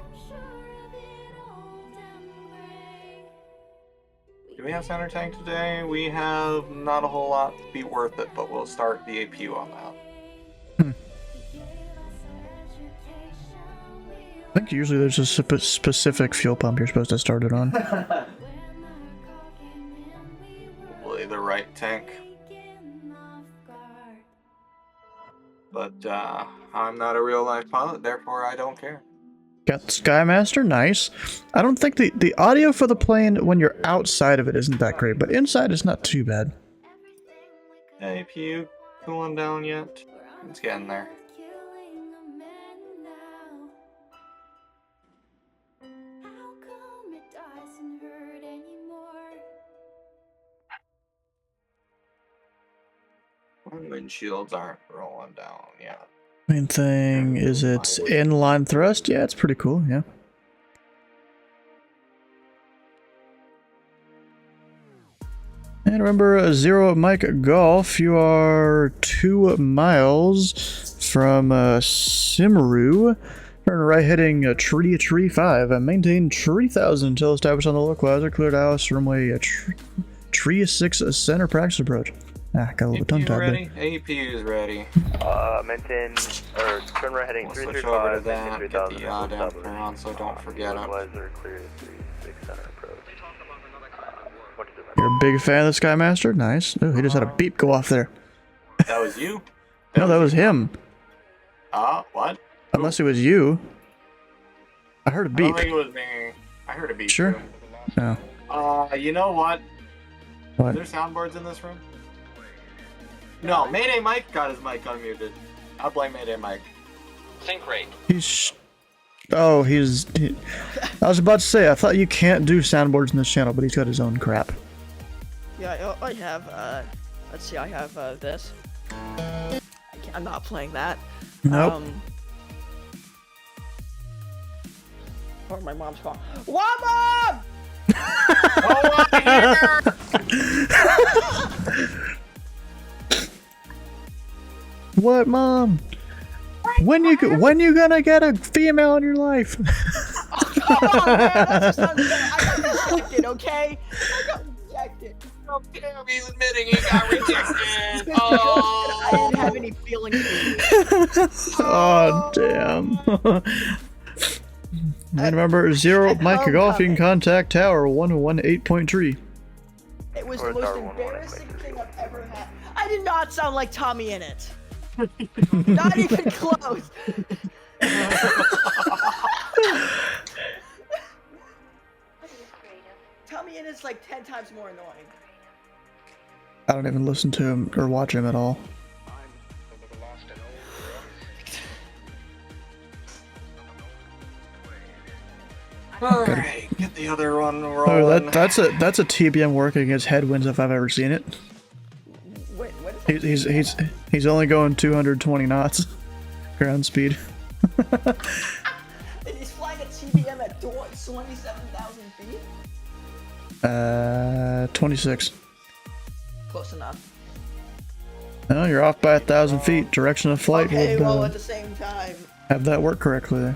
Do we have center tank today? We have not a whole lot to be worth it, but we'll start the APU on that. I think usually there's a specific fuel pump you're supposed to start it on. Hopefully the right tank. But I'm not a real life pilot, therefore I don't care. Got the Skymaster, nice. I don't think the audio for the plane when you're outside of it isn't that great, but inside it's not too bad. APU cooling down yet? It's getting there. My windshields aren't rolling down yet. Main thing is it's inline thrust. Yeah, it's pretty cool, yeah. And remember, Zero Mike Golf, you are 2 miles from Simru. Turn right heading tree 5. Maintain 3,000 until established on the localizer. Cleared house, runway tree 6 center practice approach. Ah, got a little tongue tied there. APU is ready. Maintain, or turn right heading 335. Switch over to that, get the damper on so don't forget it. Clear 36 center approach. You're a big fan of the Skymaster? Nice. Oh, he just had a beep go off there. That was you? No, that was him. What? Unless it was you. I heard a beep. I don't think it was me. I heard a beep. Sure? Too. No. You know what? What? Are there soundboards in this room? No, Mayday Mike got his mic unmuted. I'll blame Mayday Mike. Sync rate. I was about to say, I thought you can't do soundboards in this channel, but he's got his own crap. Yeah, I have, let's see, I have, this. I'm not playing that. Nope. Or my mom's calling. What, Mom? What, Mom? When you gonna get a female in your life? Come on, man. That's just I got rejected, okay? I got rejected. Oh, damn, he's admitting he got rejected. I didn't have any feelings for you. Oh, damn. And remember, Zero Mike Golf, you can contact Tower 118.3. It was Or the most Tower 11 embarrassing thing I've ever had. I did not sound like Tommy in it. Not even close. Tommy in it's like 10 times more annoying. I don't even listen to him or watch him at all. Alright, get the other one rolling. Oh, that's a TBM working against headwinds if I've ever seen it. Wait, what is that? He's only going 220 knots ground speed. And he's flying a TBM at 27,000 feet? 26. Close enough. No, you're off by 1,000 feet. Direction of flight Okay, would well, at the same time. have that work correctly there.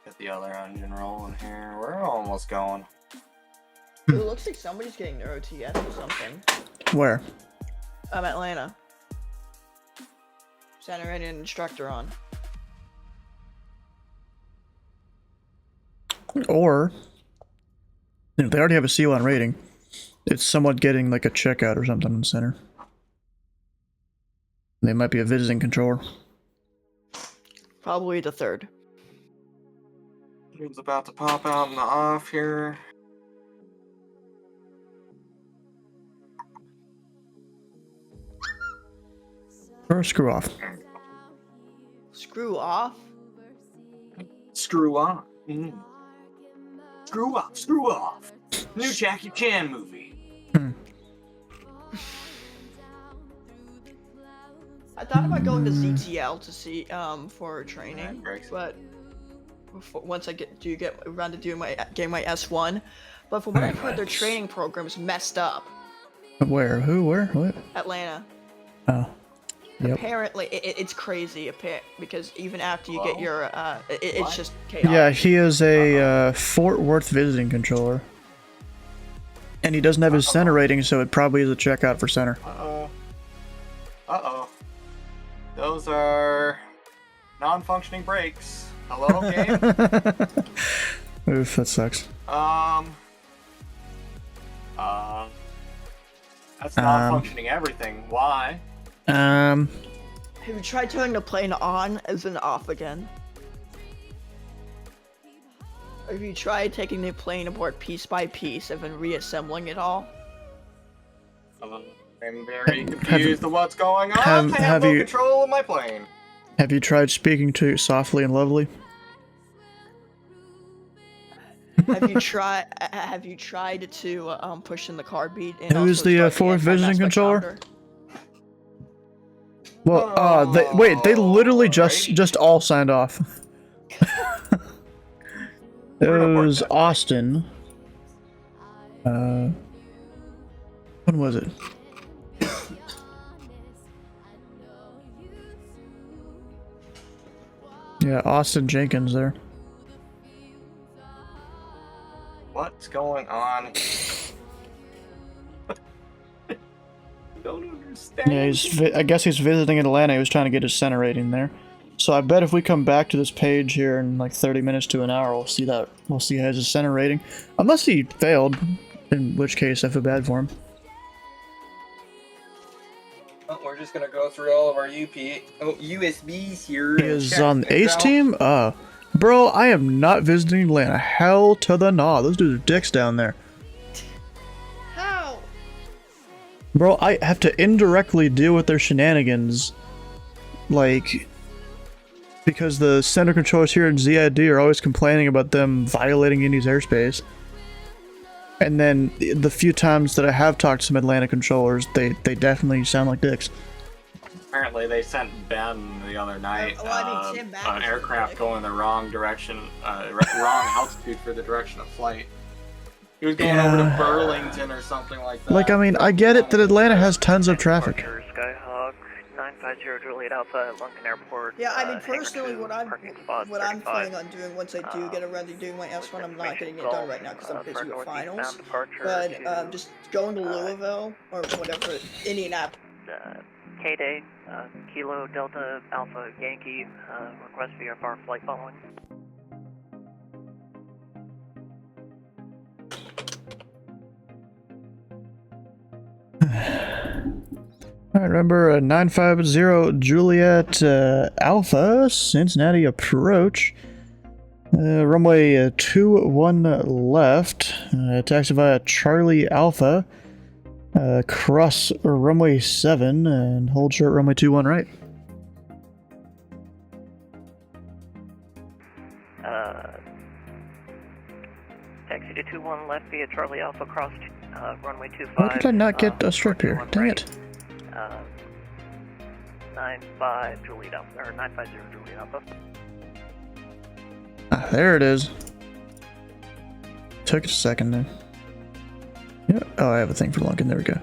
Get the other engine rolling here. We're almost going. It looks like somebody's getting their OTS or something. Where? Atlanta. Center and an instructor on. Or, you know, they already have a C1 rating. It's someone getting like a checkout or something in center. They might be a visiting controller. Probably the third. It's about to pop out in the off here. Or screw off. Screw off? Screw off. Mm. Screw off, screw off. New Jackie Chan movie. I thought about going to ZTL to see for training, but once I get around to doing getting my S1, but from what I've heard, their training program is messed up. Where? Who? Where? What? Atlanta. Oh. Yep. Apparently, it's crazy because even after you get your, it's just chaos. Yeah, he is a Fort Worth visiting controller. And he doesn't have his center rating, so it probably is a checkout for center. Uh-oh. Uh-oh. Those are non-functioning brakes. Hello, game? Oof, that sucks. That's non-functioning everything. Why? Have you tried turning the plane on as an off again? Or have you tried taking the plane apart piece by piece and then reassembling it all? I'm very confused of what's going on. I have no control of my plane. Have you tried speaking to softly and lovely? Have you tried? Have you tried to push in the car beat? And Who's the fourth visiting controller? Well, they literally just all signed off. It was Austin. When was it? Yeah, Austin Jenkins there. What's going on? Don't understand. Yeah, I guess he's visiting Atlanta. He was trying to get his center rating there. So I bet if we come back to this page here in like 30 minutes to an hour, we'll see that. We'll see he has his center rating. Unless he failed, in which case I feel bad for him. Well, we're just gonna go through all of our USBs here. He is on the Ace team? Bro, I am not visiting Atlanta. Hell to the nah. Those dudes are dicks down there. How? Bro, I have to indirectly deal with their shenanigans. Like, because the center controllers here in ZID are always complaining about them violating Indy's airspace. And then the few times that I have talked to some Atlanta controllers, they definitely sound like dicks. Apparently they sent Ben the other night an aircraft going the wrong direction, wrong altitude for the direction of flight. He was going over to Burlington or something like that. Like, I mean, I get it that Atlanta has tons of traffic. Skyhawk 950 Juliet Alpha at Lincoln Airport. Yeah, I mean, personally, what I'm planning on doing once I do get around to doing my S1, I'm not getting it done right now because I'm busy with finals. But just going to Louisville or whatever, Indianapolis. K-Day, Kilo Delta Alpha Yankee, request VFR flight following. Alright, remember 950 Juliet Alpha, Cincinnati approach. Runway 21 left. Taxi via Charlie Alpha. Cross runway 7 and hold short runway 21 right. Taxi to 21 left via Charlie Alpha, cross runway 25. Why did I not get a strip here? Dang it. 95 Juliet Alpha, or 950 Juliet Alpha. Ah, there it is. Took a second there. Yeah. Oh, I have a thing for Lunkin. There we go.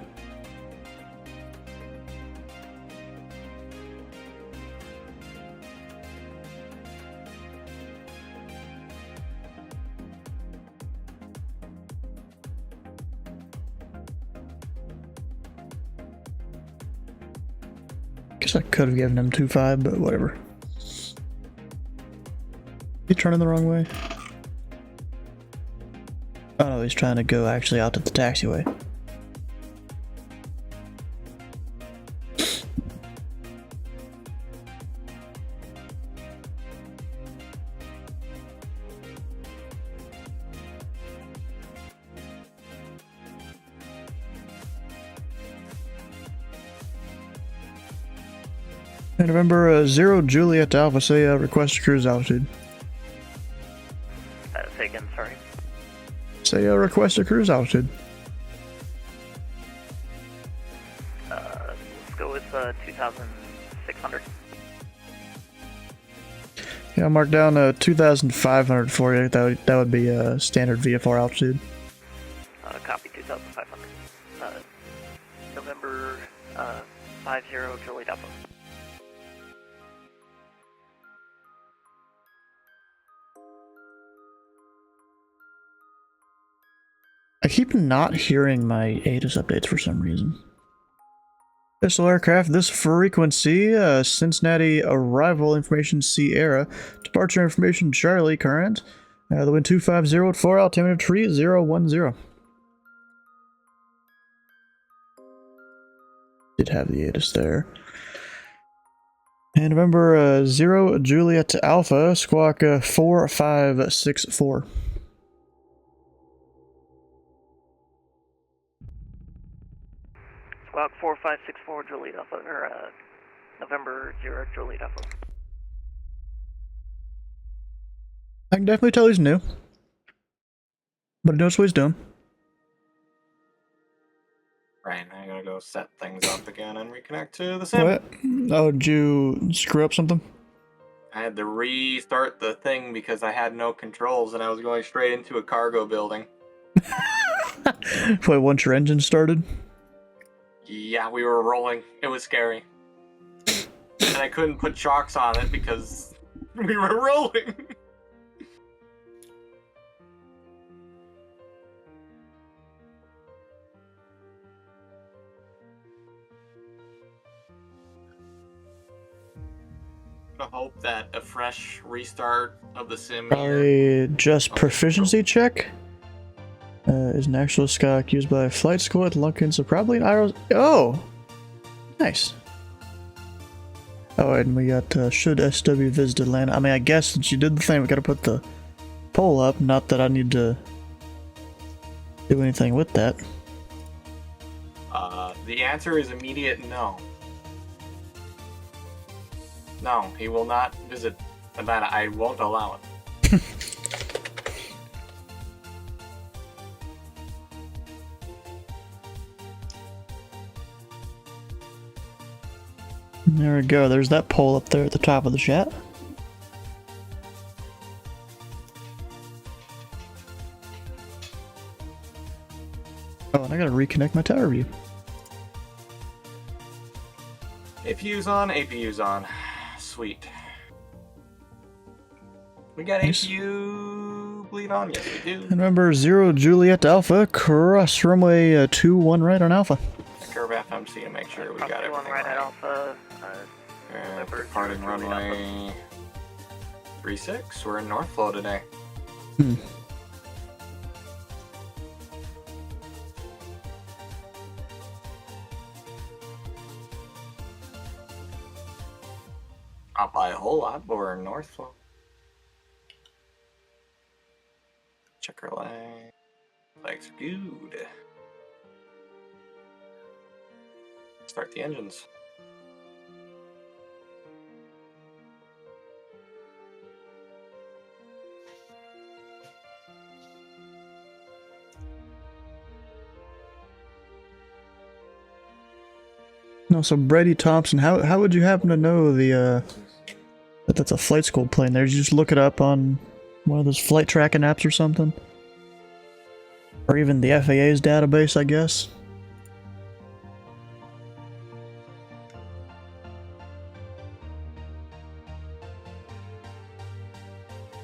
Guess I could have given him 2.5, but whatever. He turning the wrong way? Oh no, he's trying to go actually out to the taxiway. And November 0 Juliet Alpha, say request cruise altitude. Say again, sorry. Say request a cruise altitude. Let's go with 2,600. Yeah, I'll mark down 2,500 for you. That would be standard VFR altitude. Copy 2,500. November 50 Juliet Alpha. I keep not hearing my ATIS updates for some reason. Pistol aircraft, this frequency, Cincinnati arrival information Sierra, departure information Charlie current, the wind 250 at 4, altimeter 3010. Did have the ATIS there. And November 0 Juliet Alpha, squawk 4564. Squawk 4564 Juliet Alpha, or November 0 Juliet Alpha. I can definitely tell he's new. But he knows what he's doing. Right, I gotta go set things up again and reconnect to the sim. What? Oh, did you screw up something? I had to restart the thing because I had no controls and I was going straight into a cargo building. Wait, once your engine started? Yeah, we were rolling. It was scary. And I couldn't put shocks on it because we were rolling. I hope that a fresh restart of the sim Probably just proficiency check. Is an actual SCOC used by flight school at Lunkin, so probably an IROS. Oh! Nice. Oh, and we got should SW visit Atlanta. I mean, I guess since you did the thing, we gotta put the poll up. Not that I need to do anything with that. The answer is immediate no. No, he will not visit Atlanta. I won't allow it. There we go. There's that poll up there at the top of the chat. Oh, and I gotta reconnect my tower view. APU's on, APU's on. Sweet. We got Nice. APU bleed on? Yes, we do. And remember, 0 Juliet Alpha, cross runway 21 right on Alpha. Curve FM TMC to make sure we Fox got 21 everything right at right. Alpha. Departing runway 36. We're in North Flow today. Not by a whole lot, but we're in North Flow. Check our leg. Legs good. Start the engines. No, so Brady Thompson, how would you happen to know the that that's a flight school plane there? Did you just look it up on one of those flight tracking apps or something? Or even the FAA's database, I guess?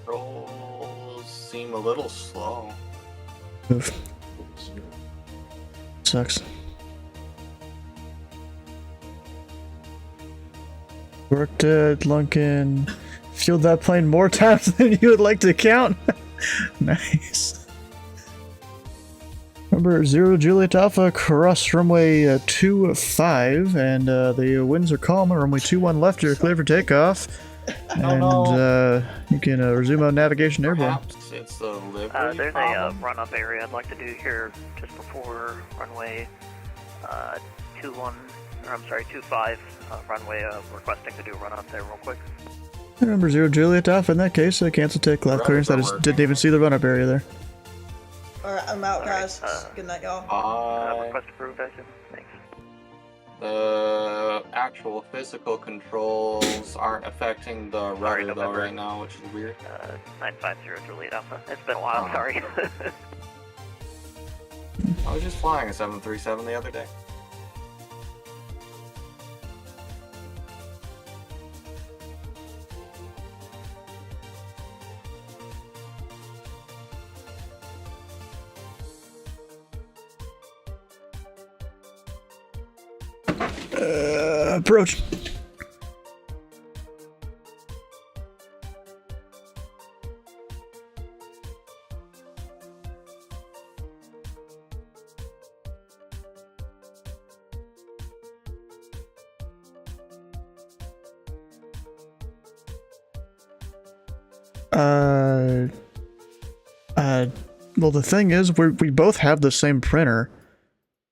Rolls seem a little slow. Oof. Sucks. Worked at Lunkin. Fueled that plane more times than you would like to count. Nice. Number 0 Juliet Alpha, cross runway 25, and the winds are calm. Runway 21 left, you're clear for takeoff. And you can resume on navigation airborne. It's the livery There's problem. a run-up area I'd like to do here just before runway 25 runway, requesting to do a run-up there real quick. Number 0 Juliet Alpha, in that case, cancel take left clearance. I just didn't even see the run-up area there. Alright, I'm out, guys. Good night, y'all. Request approved, I assume. Thanks. The actual physical controls aren't affecting the rudder though right now, which is weird. 950 Juliet Alpha. It's been a while, sorry. I was just flying a 737 the other day. Approach. Well, the thing is, we both have the same printer.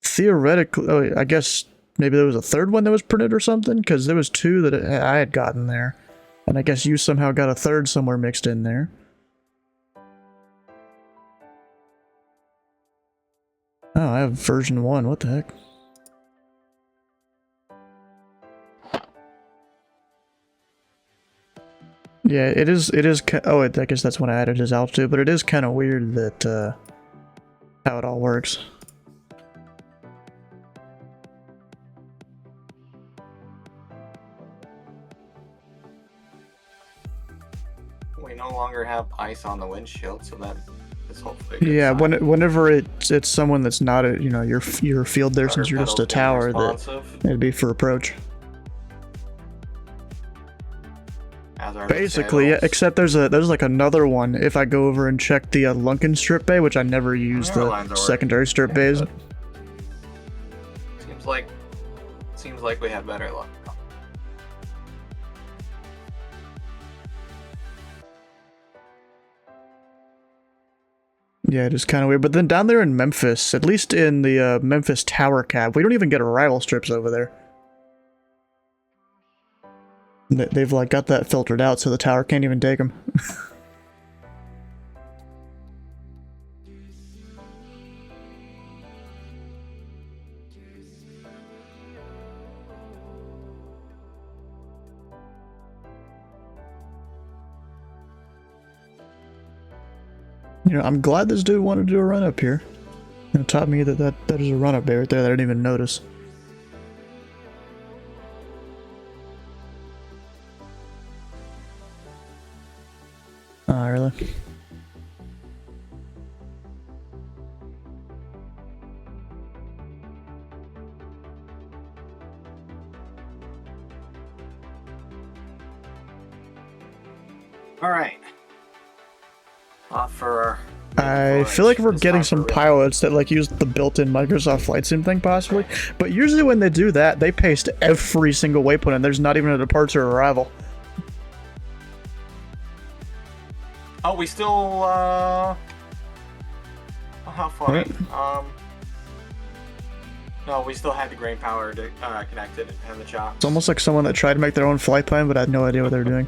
Theoretically, I guess maybe there was a third one that was printed or something, because there was two that I had gotten there. And I guess you somehow got a third somewhere mixed in there. Oh, I have version 1, what the heck? Yeah, it is, oh, I guess that's when I added his altitude, but it is kind of weird that, how it all works. We no longer have ice on the windshield, so that is hopefully. Yeah, whenever it's someone that's not a, your field there, since you're just a tower, that it'd be for approach. Basically, yeah, except there's like another one. If I go over and check the Lunkin strip bay, which I never use the secondary strip bays. Seems like we have better luck. Yeah, it is kind of weird. But then down there in Memphis, at least in the Memphis Tower cab, we don't even get arrival strips over there. They've like got that filtered out, so the tower can't even take them. I'm glad this dude wanted to do a run up here. It taught me that is a run up bay right there that I didn't even notice. Oh, really? Alright. Off for... I feel like we're getting some pilots that like use the built-in Microsoft Flight Sim thing possibly, but usually when they do that, they paste every single waypoint and there's not even a departure or arrival. Oh, we still, how funny. No, we still had the grain power connected and the chop. It's almost like someone that tried to make their own flight plan but had no idea what they were doing.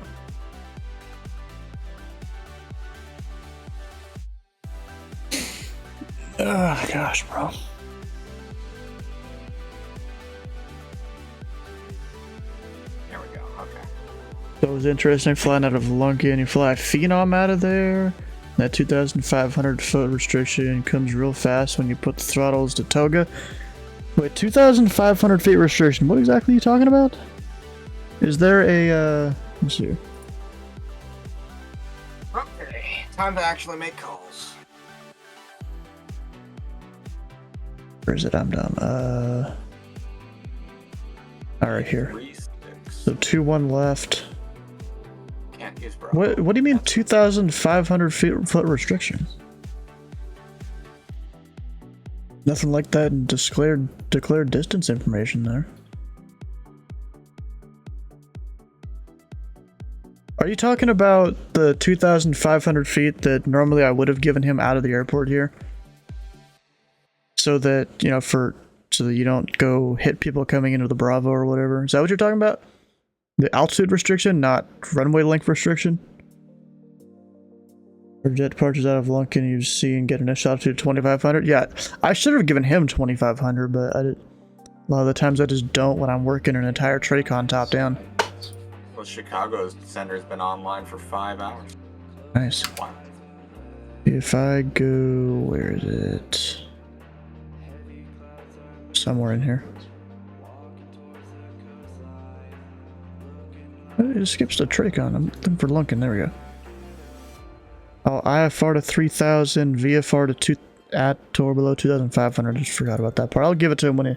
Oh gosh, bro. There we go, okay. So it was interesting flying out of Lunkin. You fly Phenom out of there. That 2,500 foot restriction comes real fast when you put the throttles to Toga. Wait, 2,500 feet restriction. What exactly are you talking about? Is there a, let's see. Okay, time to actually make calls. Where is it? I'm dumb. Alright, here. So 2-1 left. Can't use bro. What do you mean 2,500 foot restriction? Nothing like that in declared distance information there. Are you talking about the 2,500 feet that normally I would have given him out of the airport here? So that, you know, so that you don't go hit people coming into the Bravo or whatever. Is that what you're talking about? The altitude restriction, not runway length restriction? For jet departures out of Lunkin, you see and get an initial altitude 2,500. Yeah, I should have given him 2,500, but I did. A lot of the times I just don't when I'm working an entire Traycon top down. Well, Chicago's center's been online for 5 hours. Nice. Wow. If I go, where is it? Somewhere in here. It skips to Traycon. I'm looking for Lunkin. There we go. Oh, IFR to 3,000, VFR to 2 at or below 2,500. Just forgot about that part. I'll give it to him when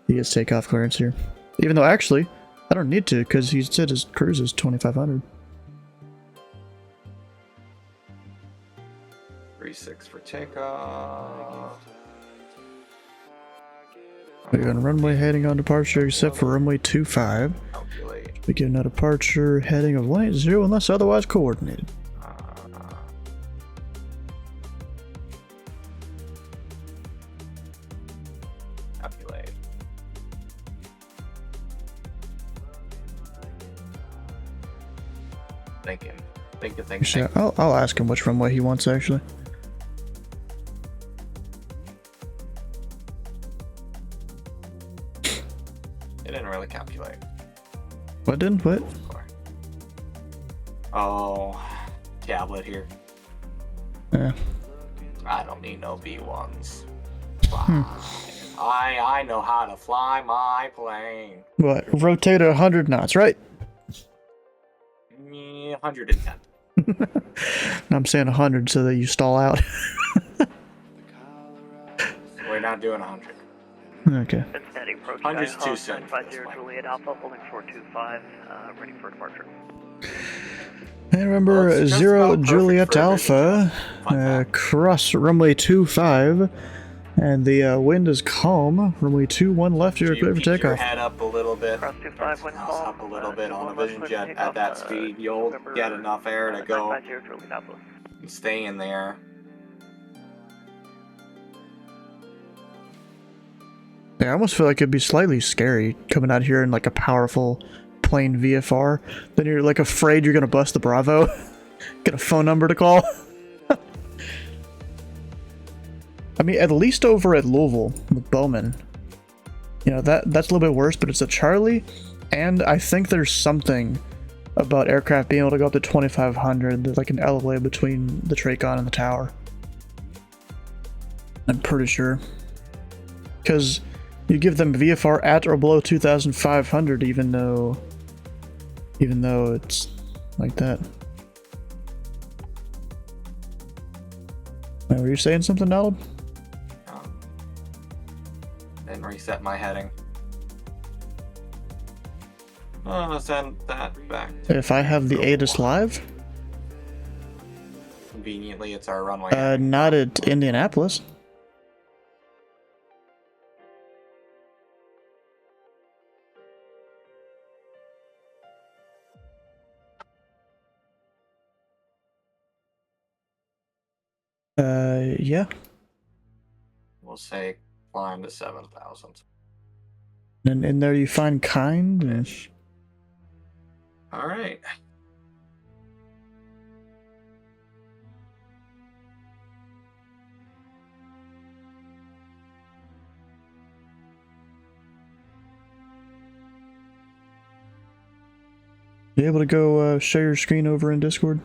he gets takeoff clearance here. Even though actually, I don't need to because he said his cruise is 2,500. 3-6 for takeoff. We're going runway heading on departure except for runway 25. We get no departure heading of 180 unless otherwise coordinated. Calculate. Thinking. Actually, I'll ask him which runway he wants actually. It didn't really calculate. What didn't? What? Oh, tablet here. Yeah. I don't need no B1s. I know how to fly my plane. What? Rotate 100 knots, right? 110. I'm saying 100 so that you stall out. We're not doing 100. Okay. Cincinnati approach 100's too soon. 50 Juliet Alpha, holding 425, ready for departure. And remember, 0 Juliet Alpha, cross runway 25, and the wind is calm. Runway 21 left, you're clear for Keep your takeoff. head up a little bit. Cross 25 wind calm. Up a little bit on a Vision jet at that speed. You'll get enough air to go and stay in there. Yeah, I almost feel like it'd be slightly scary coming out here in like a powerful plane VFR. Then you're like afraid you're gonna bust the Bravo. Get a phone number to call. I mean, at least over at Louisville with Bowman, you know, that's a little bit worse, but it's a Charlie, and I think there's something about aircraft being able to go up to 2,500. There's like an LOA between the Traycon and the tower. I'm pretty sure. Because you give them VFR at or below 2,500 even though it's like that. Wait, were you saying something, Donald? Then reset my heading. Send that back. If I have the ATIS live? conveniently it's our runway. Not at Indianapolis. Yeah. We'll say climb to 7,000. And in there you find kind. All right. You able to go share your screen over in Discord?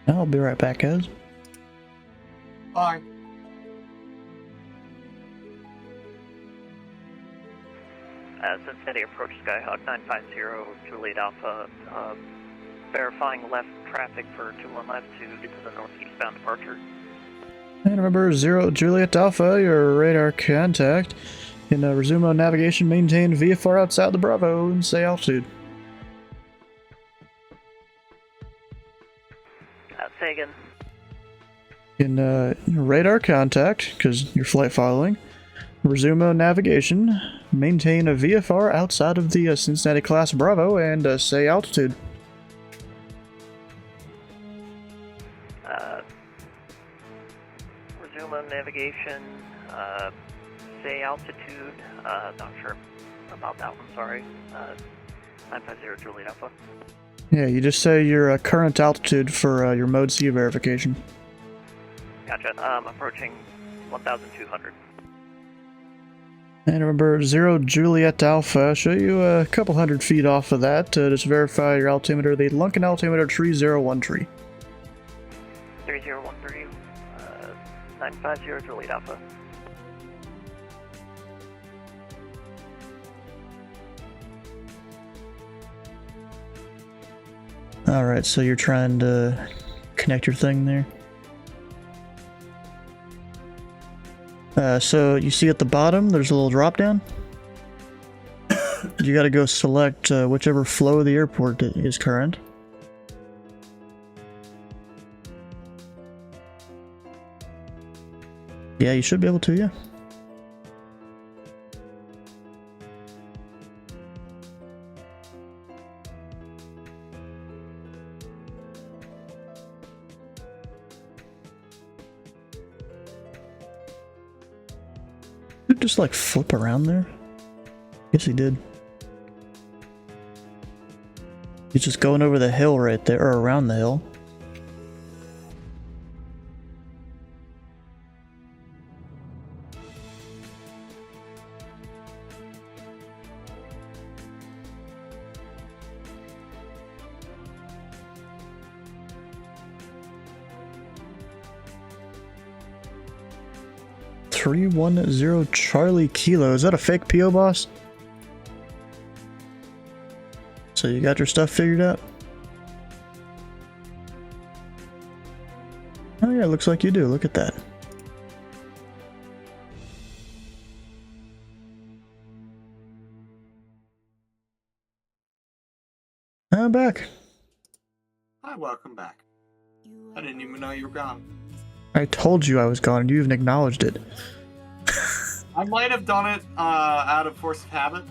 I'll be right back, guys. Bye. Cincinnati approach Skyhawk 950, Juliet Alpha, verifying left traffic for 21 left to get to the northeastbound departure. And remember, 0 Juliet Alpha, your radar contact. In resume on navigation, maintain VFR outside the Bravo and stay altitude. Say again. In radar contact, because you're flight following. Resume on navigation, maintain a VFR outside of the Cincinnati class Bravo and stay altitude. Resume on navigation, say altitude, not sure about that one, sorry. 950 Juliet Alpha. Yeah, you just say your current altitude for your mode C verification. Gotcha, approaching 1,200. And remember, 0 Juliet Alpha, show you a couple hundred feet off of that to just verify your altimeter, the Lunken altimeter 3013. 3013, 950 Juliet Alpha. Alright, so you're trying to connect your thing there. So you see at the bottom, there's a little drop down. You gotta go select whichever flow of the airport is current. Yeah, you should be able to, yeah. Did just like flip around there? Yes, he did. He's just going over the hill right there, or around the hill. $310 Charlie Kilo. Is that a fake P.O. boss? So you got your stuff figured out? Oh yeah, looks like you do. Look at that. I'm back. Hi, welcome back. I didn't even know you were gone. I told you I was gone and you even acknowledged it. I might have done it out of force of habit.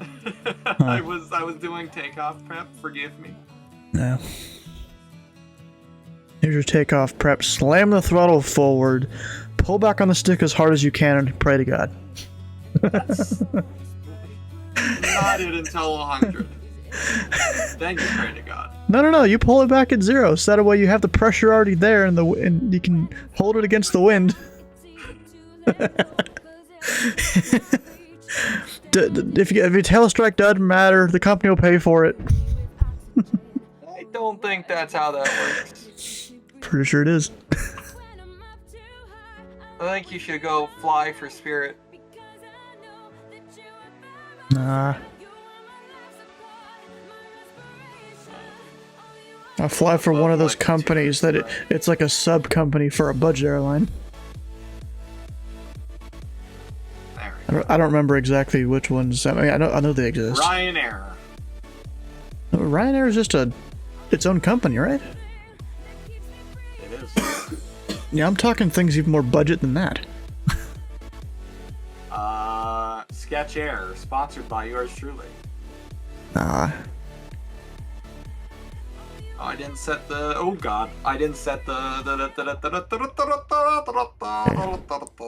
I was doing takeoff prep. Forgive me. No. Here's your takeoff prep. Slam the throttle forward. Pull back on the stick as hard as you can and pray to God. That's not it until 100. Then you pray to God. No. You pull it back at 0, so that way you have the pressure already there, and you can hold it against the wind. If your tail strike doesn't matter, the company will pay for it. I don't think that's how that works. Pretty sure it is. I think you should go fly for Spirit. Nah. I fly for one of those companies that it's like a sub company for a budget airline. I don't remember exactly which ones. I mean, I know they exist. Ryanair. Ryanair is just its own company, right? It is. Yeah, I'm talking things even more budget than that. Sketch Air, sponsored by yours truly. Nah. Oh, I didn't set the. Oh God, I didn't set the.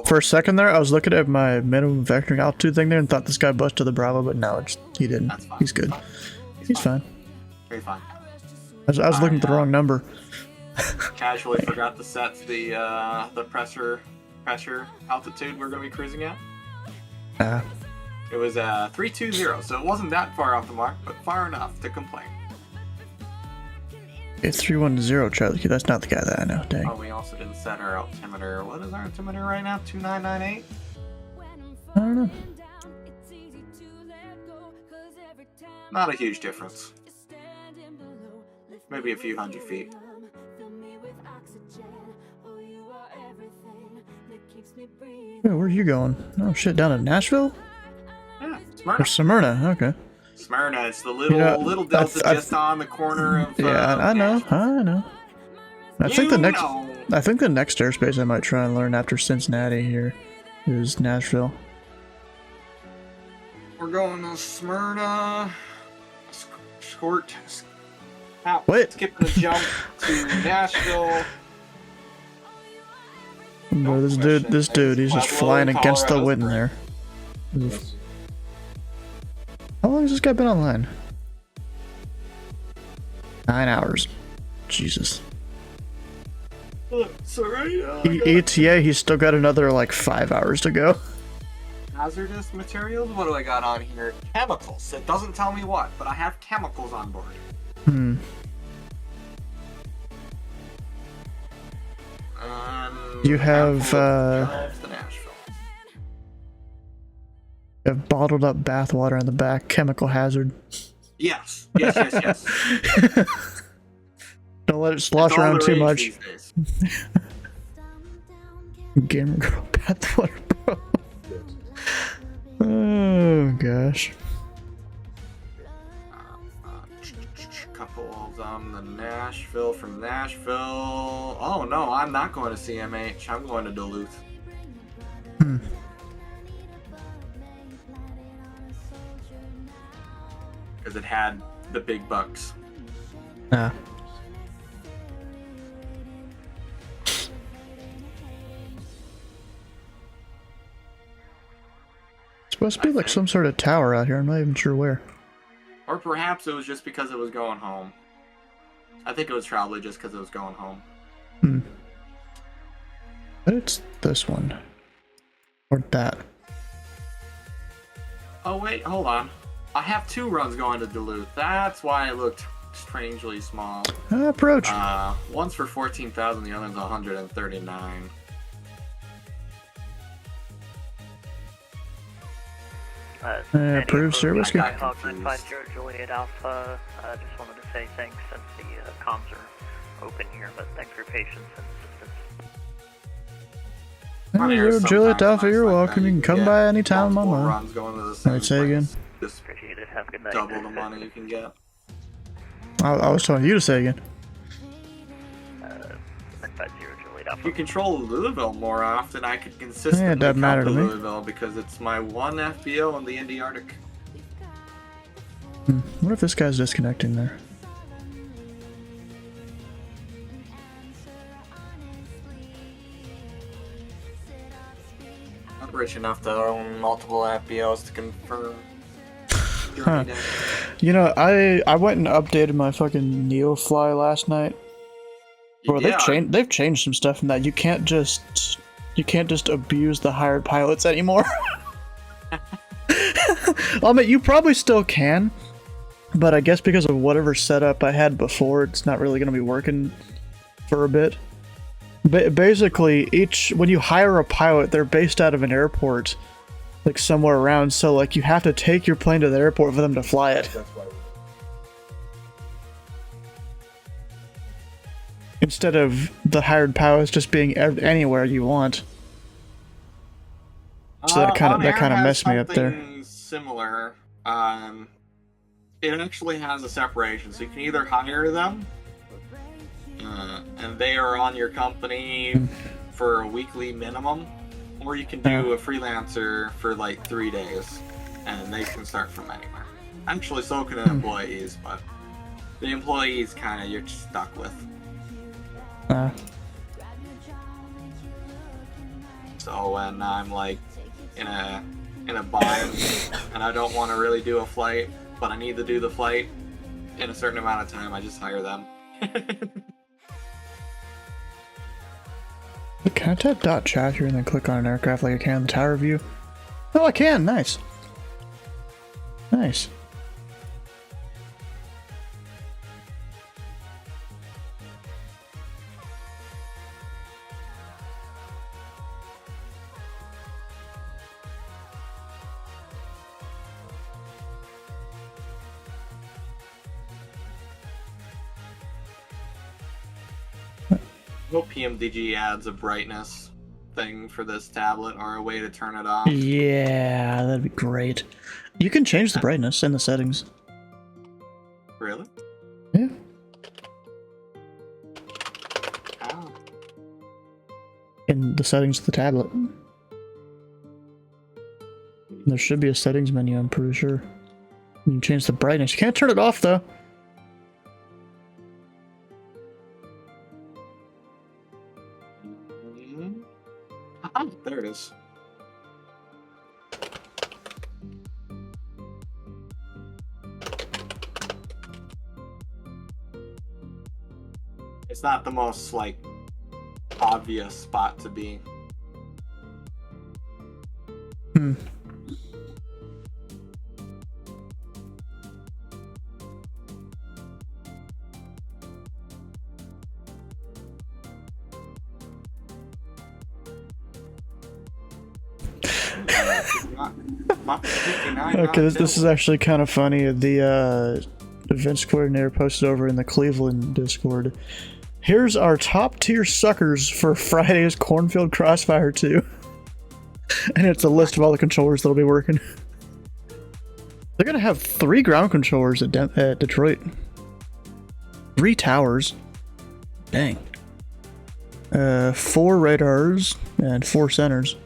For a second there, I was looking at my minimum vectoring altitude thing there and thought this guy busted the Bravo, but no, he didn't. That's fine. He's good. He's fine. Very fine. I was looking at the wrong number. Casually forgot to set the pressure altitude we're going to be cruising at. It was 320, so it wasn't that far off the mark, but far enough to complain. It's 310 Charlie. That's not the guy that I know. Dang. Oh, we also didn't set our altimeter. What is our altimeter right now? 2998? I don't know. Not a huge difference. Maybe a few hundred feet. Yeah, where are you going? Oh shit, down to Nashville? Yeah, Smyrna. Or Smyrna, okay. Smyrna, it's the little delta just on the corner of. Yeah, I know. I think the next airspace I might try and learn after Cincinnati here is Nashville. We're going to Smyrna. Skort. Wait. Skipping a jump to Nashville. Bro, this dude, he's just flying against the wind there. How long has this guy been online? 9 hours. Jesus. Sorry. ETA, he's still got another like 5 hours to go. Hazardous materials? What do I got on here? Chemicals. It doesn't tell me what, but I have chemicals on board. You have bottled up bathwater in the back, chemical hazard. Yes. Don't let it slosh around too much. Gamer girl bathwater, bro. Oh gosh. Couple on the Nashville from Nashville. Oh no, I'm not going to CMH. I'm going to Duluth. Because it had the big bucks. Supposed to be like some sort of tower out here. I'm not even sure where. Or perhaps it was just because it was going home. I think it was probably just because it was going home. But it's this one. Or that. Oh wait, hold on. I have 2 runs going to Duluth. That's why it looked strangely small. Approach. One's for 14,000, the other's 139. Approved service. Skyhawk 950 Juliet Alpha. Just wanted to say thanks since the comms are open here, but thanks for your patience and assistance. Juliet Alpha, you're welcome. You can come by anytime I'm on. Runs going to the same Alright, say again. Just appreciate it. Have a good night. Double the money you can get. I was telling you to say again. 950 Juliet Alpha. If you control Louisville more often, I could consistently it doesn't matter come to me. Louisville because it's my one FBO in the Indy Arctic. What if this guy's disconnecting there? I'm rich enough to own multiple FBOs to confirm. Huh. You know, I went and updated my fucking NeoFly last night. Bro, they've changed some stuff in that. You can't just abuse the hired pilots anymore. I mean, you probably still can, but I guess because of whatever setup I had before, it's not really going to be working for a bit. Basically, when you hire a pilot, they're based out of an airport, like somewhere around, so like you have to take your plane to the airport for them to fly it. Instead of the hired pilots just being anywhere you want. So that kind of messed me up there. Similar. It actually has a separation, so you can either hire them, and they are on your company for a weekly minimum, or you can do a freelancer for like 3 days, and they can start from anywhere. Actually, so can employees, but the employees kind of you're stuck with. So when I'm like in a bind and I don't want to really do a flight, but I need to do the flight in a certain amount of time, I just hire them. Can I tap .chat here and then click on an aircraft like I can on the tower view? Oh, I can. Nice. Nice. I hope PMDG adds a brightness thing for this tablet or a way to turn it off. Yeah, that'd be great. You can change the brightness in the settings. Really? Yeah. How? In the settings of the tablet. There should be a settings menu, I'm pretty sure. You can change the brightness. You can't turn it off, though. Oh, there it is. It's not the most, like, obvious spot to be. Okay, this is actually kind of funny. The events coordinator posted over in the Cleveland Discord. Here's our top tier suckers for Friday's Cornfield Crossfire 2. And it's a list of all the controllers that'll be working. They're gonna have 3 ground controllers at Detroit. 3 towers. Dang. 4 radars and 4 centers.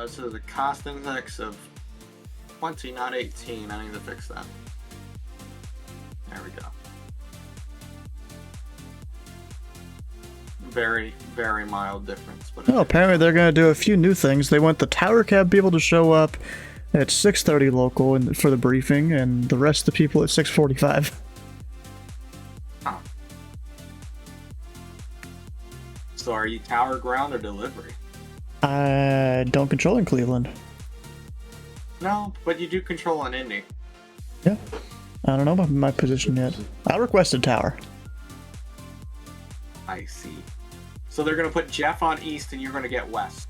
This is a cost index of 20, not 18. I need to fix that. There we go. Very, very mild difference. But Oh, apparently they're gonna do a few new things. They want the tower cab people to show up at 6:30 local for the briefing, and the rest of the people at 6:45. Oh. So are you tower, ground, or delivery? I don't control in Cleveland. No, but you do control an Indy. Yeah. I don't know about my position yet. I requested tower. I see. So they're gonna put Jeff on east and you're gonna get west.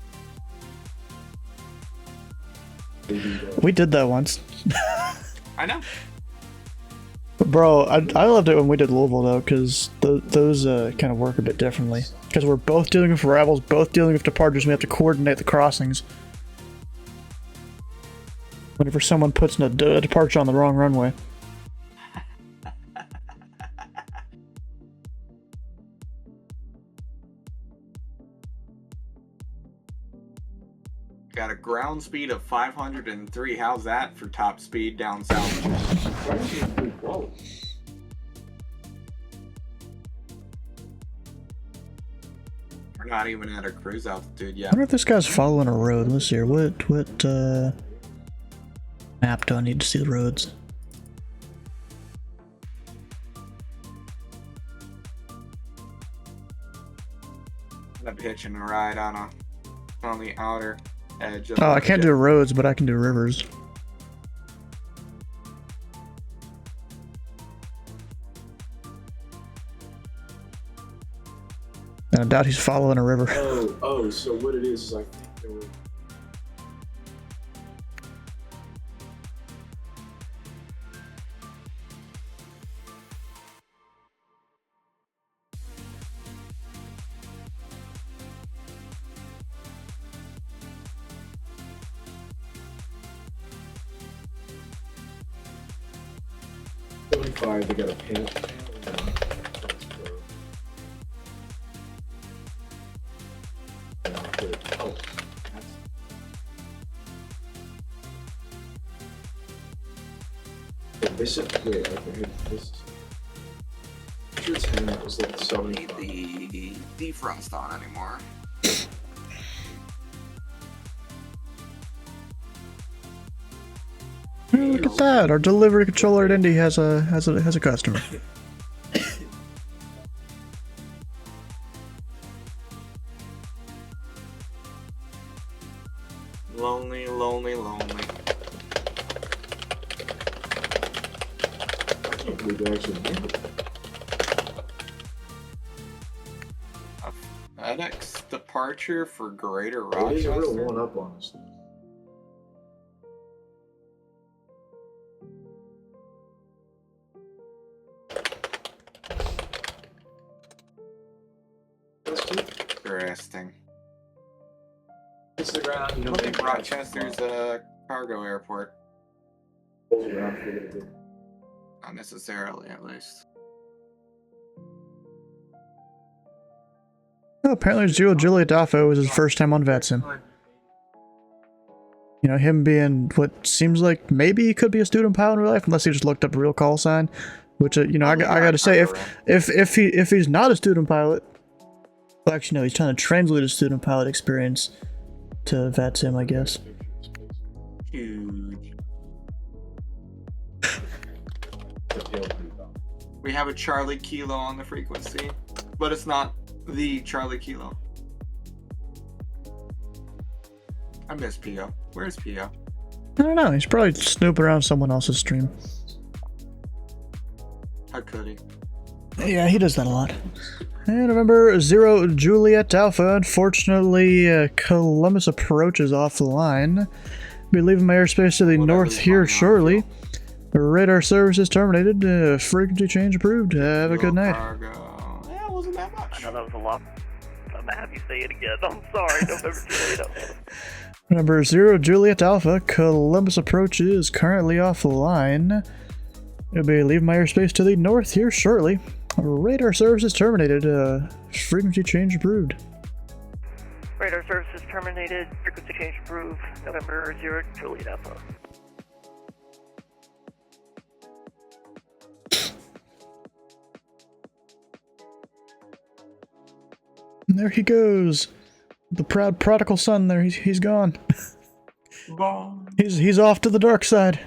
We did that once. I know. Bro, I loved it when we did Louisville though, because those kind of work a bit differently. Because we're both dealing with arrivals, both dealing with departures, and we have to coordinate the crossings. Whenever someone puts a departure on the wrong runway. Got a ground speed of 503. How's that for top speed down south? We're not even at our cruise altitude I yet. wonder if this guy's following a road. Let's see here. What map do I need to see the roads? I'm hitching a ride on the outer edge of Oh, I can't do roads, but I can do rivers. I doubt he's following a river. Oh, so what it is I think there were. 75, they got a panic. Oh, this is wait, okay, this is 10, that was like 75. The defrost on anymore. Oh, look at that! Our delivery controller at Indy has a customer. Lonely, lonely, lonely. I can't believe they actually did it. FedEx departure for Greater It is a real Rochester. one-up on us. Interesting. It's the ground, you know. I don't think Rochester's a cargo airport. Not necessarily, at least. Oh, apparently Zero Juliet Alpha was his first time on VATSIM. You know, him being what seems like maybe he could be a student pilot in real life, unless he just looked up a real call sign. Which, you know, I gotta say, if he's not a student pilot, well, actually no, he's trying to translate a student pilot experience to VATSIM, I guess. Huge. We have a Charlie Kilo on the frequency, but it's not the Charlie Kilo. I miss Pio. Where's Pio? I don't know, he's probably snooping around someone else's stream. How could he? Yeah, he does that a lot. And remember, Zero Juliet Alpha, unfortunately, Columbus approaches off the line. Be leaving my airspace to the north here shortly. Radar service is terminated. Frequency change approved. Have a good night. Yeah, it wasn't that much. I know that was a lot. I'm gonna have you say it again. I'm sorry. November 28th. Number 0 Juliet Alpha, Columbus approach is currently off the line. It'll be leaving my airspace to the north here shortly. Radar service is terminated. Frequency change approved. Radar services terminated. Frequency change approved. November 0 Juliet Alpha. And there he goes. The proud prodigal son there. He's gone. He's off to the dark side.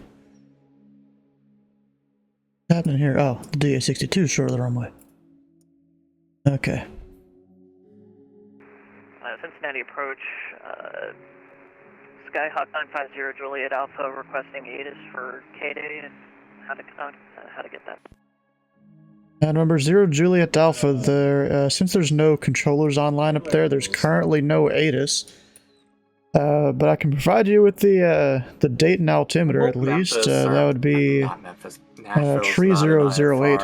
What's happening here? Oh, the DA-62 is short of the runway. Okay. Cincinnati approach. Skyhawk 950 Juliet Alpha requesting ATIS for K-Day and how to get that. And number 0 Juliet Alpha, there, since there's no controllers online up there, there's currently no ATIS. But I can provide you with the date and altimeter at least. That would be 3008.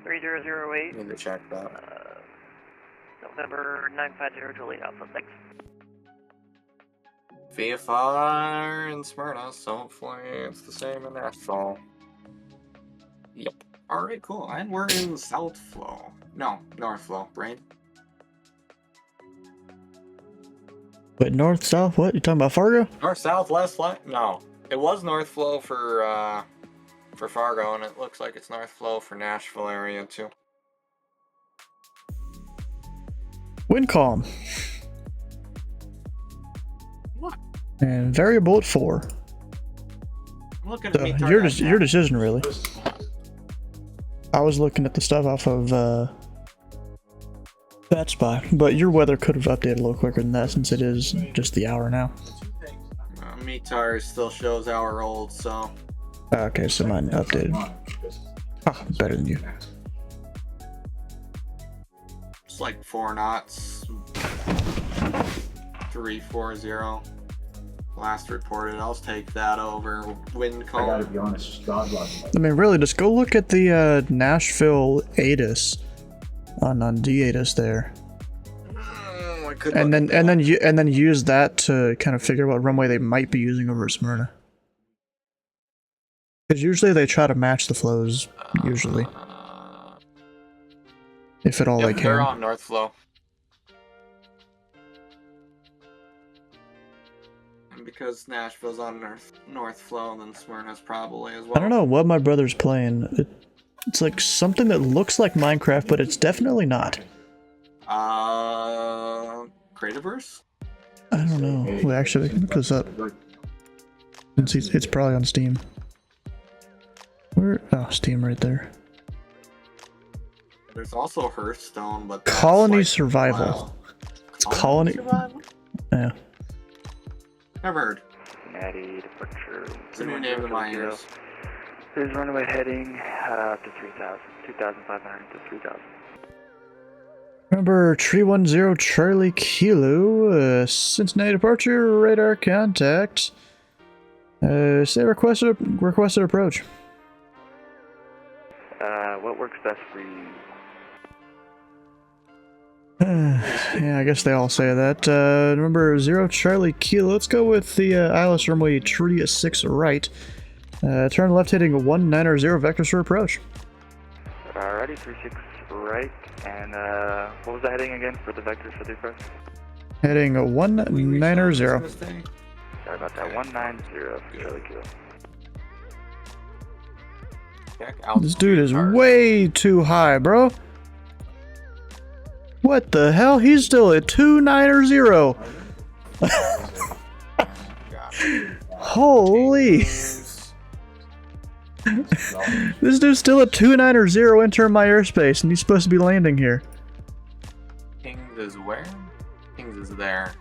3008. Need to check that. November 950 Juliet Alpha. Thanks. VFR in Smyrna, so hopefully it's the same in Nashville. Yep. Alright, cool. And we're in South Flow. No, North Flow, brain. Wait, north, south, what? You talking about Fargo? North, south, west, flight? No. It was North Flow for Fargo, and it looks like it's North Flow for Nashville area, too. Wind calm. What? And variable at 4. Look at So me. your decision, really. I was looking at the stuff off of that spot, but your weather could have updated a little quicker than that since it is just the hour now. METAR still shows hour old, so. Okay, so mine updated. Ah, better than you. It's like 4 knots. 340. Last reported. I'll take that over wind calm. I gotta be honest, just godlike. I mean, really, just go look at the Nashville ATIS on D-ATIS there, and then use that to kind of figure out what runway they might be using over at Smyrna. Because usually they try to match the flows, usually. If at all they can. They're on North Flow. And because Nashville's on North Flow, and then Smyrna's probably as well. I don't know what my brother's playing. It's like something that looks like Minecraft, but it's definitely not. Creativerse? I don't know. Wait, actually, we can look this up. It's probably on Steam. Where? Oh, Steam right there. There's also Hearthstone, but that's Colony like, Survival. wow. It's Colony. Survival? Yeah. Never heard. Cincinnati departure. It's a new name in my ears. There's runway heading to 3,000, 2,500 to 3,000. Remember, Tree 10 Charlie Kilo, Cincinnati departure, radar contact. Say requested approach. What works best for you? Yeah, I guess they all say that. Remember, 0 Charlie Kilo. Let's go with the ILS runway Tree 6 right. Turn left heading 190 vectors for approach. Alrighty, 36 right. And what was the heading again for the vectors for the approach? Heading 190. Sorry about that. 190 Charlie Kilo. This dude is way too high, bro. What the hell? He's still at 290. Holy. This dude's still at 290 entering my airspace, and he's supposed to be landing here. Kings is where? Kings is there.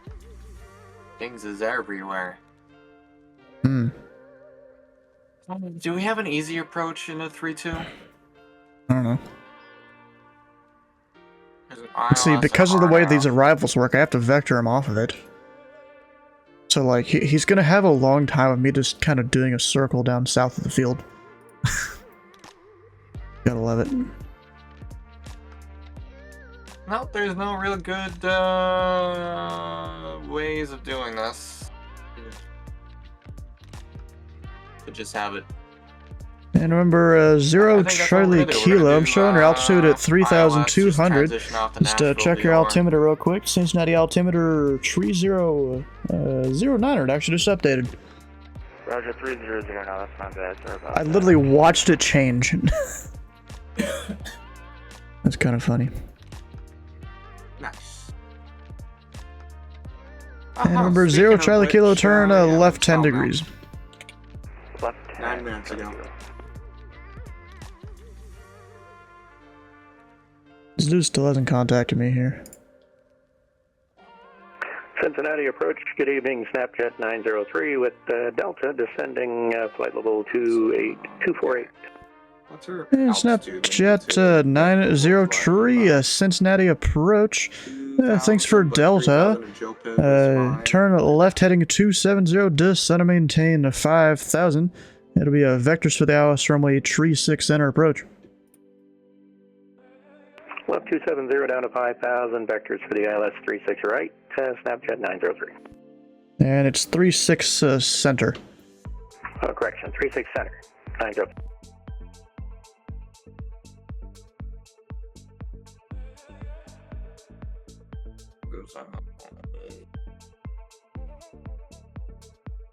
Kings is everywhere. Do we have an easy approach in a 3-2? I don't know. See, because of the way these arrivals work, I have to vector him off of it. So, like, he's gonna have a long time of me just kind of doing a circle down south of the field. Gotta love it. Nope, there's no real good ways of doing this. To just have it. And remember, 0 Charlie Kilo, I'm showing your altitude at 3,200. Just check your altimeter real quick. Cincinnati altimeter 3009. Actually just updated. Roger, 300 now, that's not bad, sorry about I literally watched it change. That's kind of funny. Nice. And remember, 0 Charlie Kilo, turn left 10 degrees. Left 9 minutes ago. This dude still hasn't contacted me here. Cincinnati approach, good evening, Snapjet 903 with Delta descending flight level 248. What's her And Snapjet 903, Cincinnati approach. Thanks for Delta. Turn left heading 270, descend and maintain 5,000. It'll be vectors for the ILS runway Tree 6 enter approach. Left 270 down to 5,000, vectors for the ILS 36 right, Snapjet 903. And it's 36 center. Oh, correction, 36 center, 903.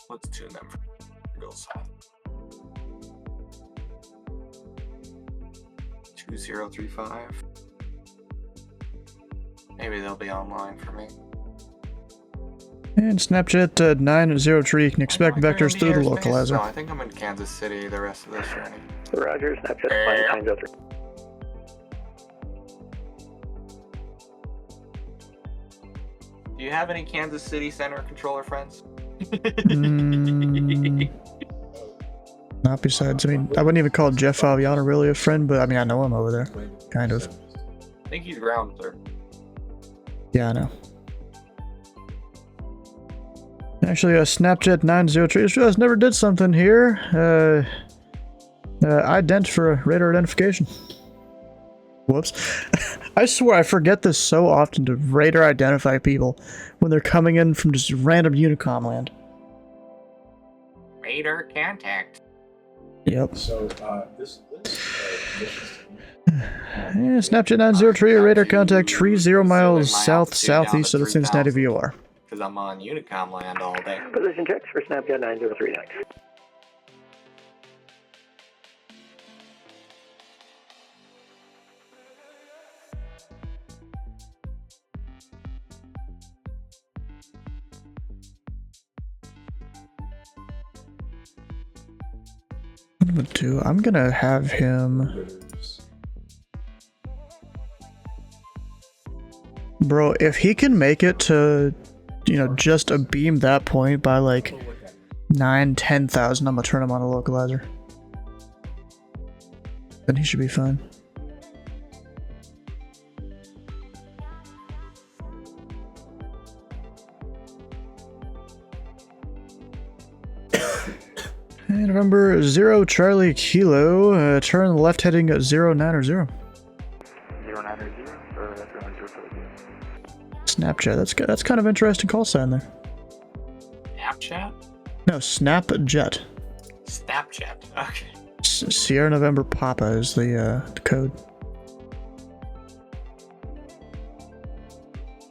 Let's tune them for goes south. 2035. Maybe they'll be online for me. And Snapjet 903, you can expect vectors through the localizer. No, I think I'm in Kansas City the rest of this journey. Roger, Snapjet 903. Do you have any Kansas City Center controller friends? Not besides, I mean, I wouldn't even call Jeff Fabiano really a friend, but I mean, I know him over there. Kind of. I think he's grounded there. Yeah, I know. Actually, Snapjet 903 just never did something here. Ident for radar identification. Whoops. I swear I forget this so often to radar identify people when they're coming in from just random Unicom land. Radar contact. Yep. So, this Yeah, Snapchat 903, radar contact tree 0 miles southeast of the Cincinnati VOR. Because I'm on Unicom land all day. Position checks for Snapchat 903 next. What I'm gonna do, I'm gonna have him... Bro, if he can make it to, you know, just a beam that point by like 9,000-10,000, I'm gonna turn him on a localizer. Then he should be fine. And November 0 Charlie Kilo, turn left heading at 090. 090, or that's 090. Snapchat, that's kind of interesting call sign there. Snapchat? No, Snapjet. Snapchat. Okay. Sierra November Papa is the code.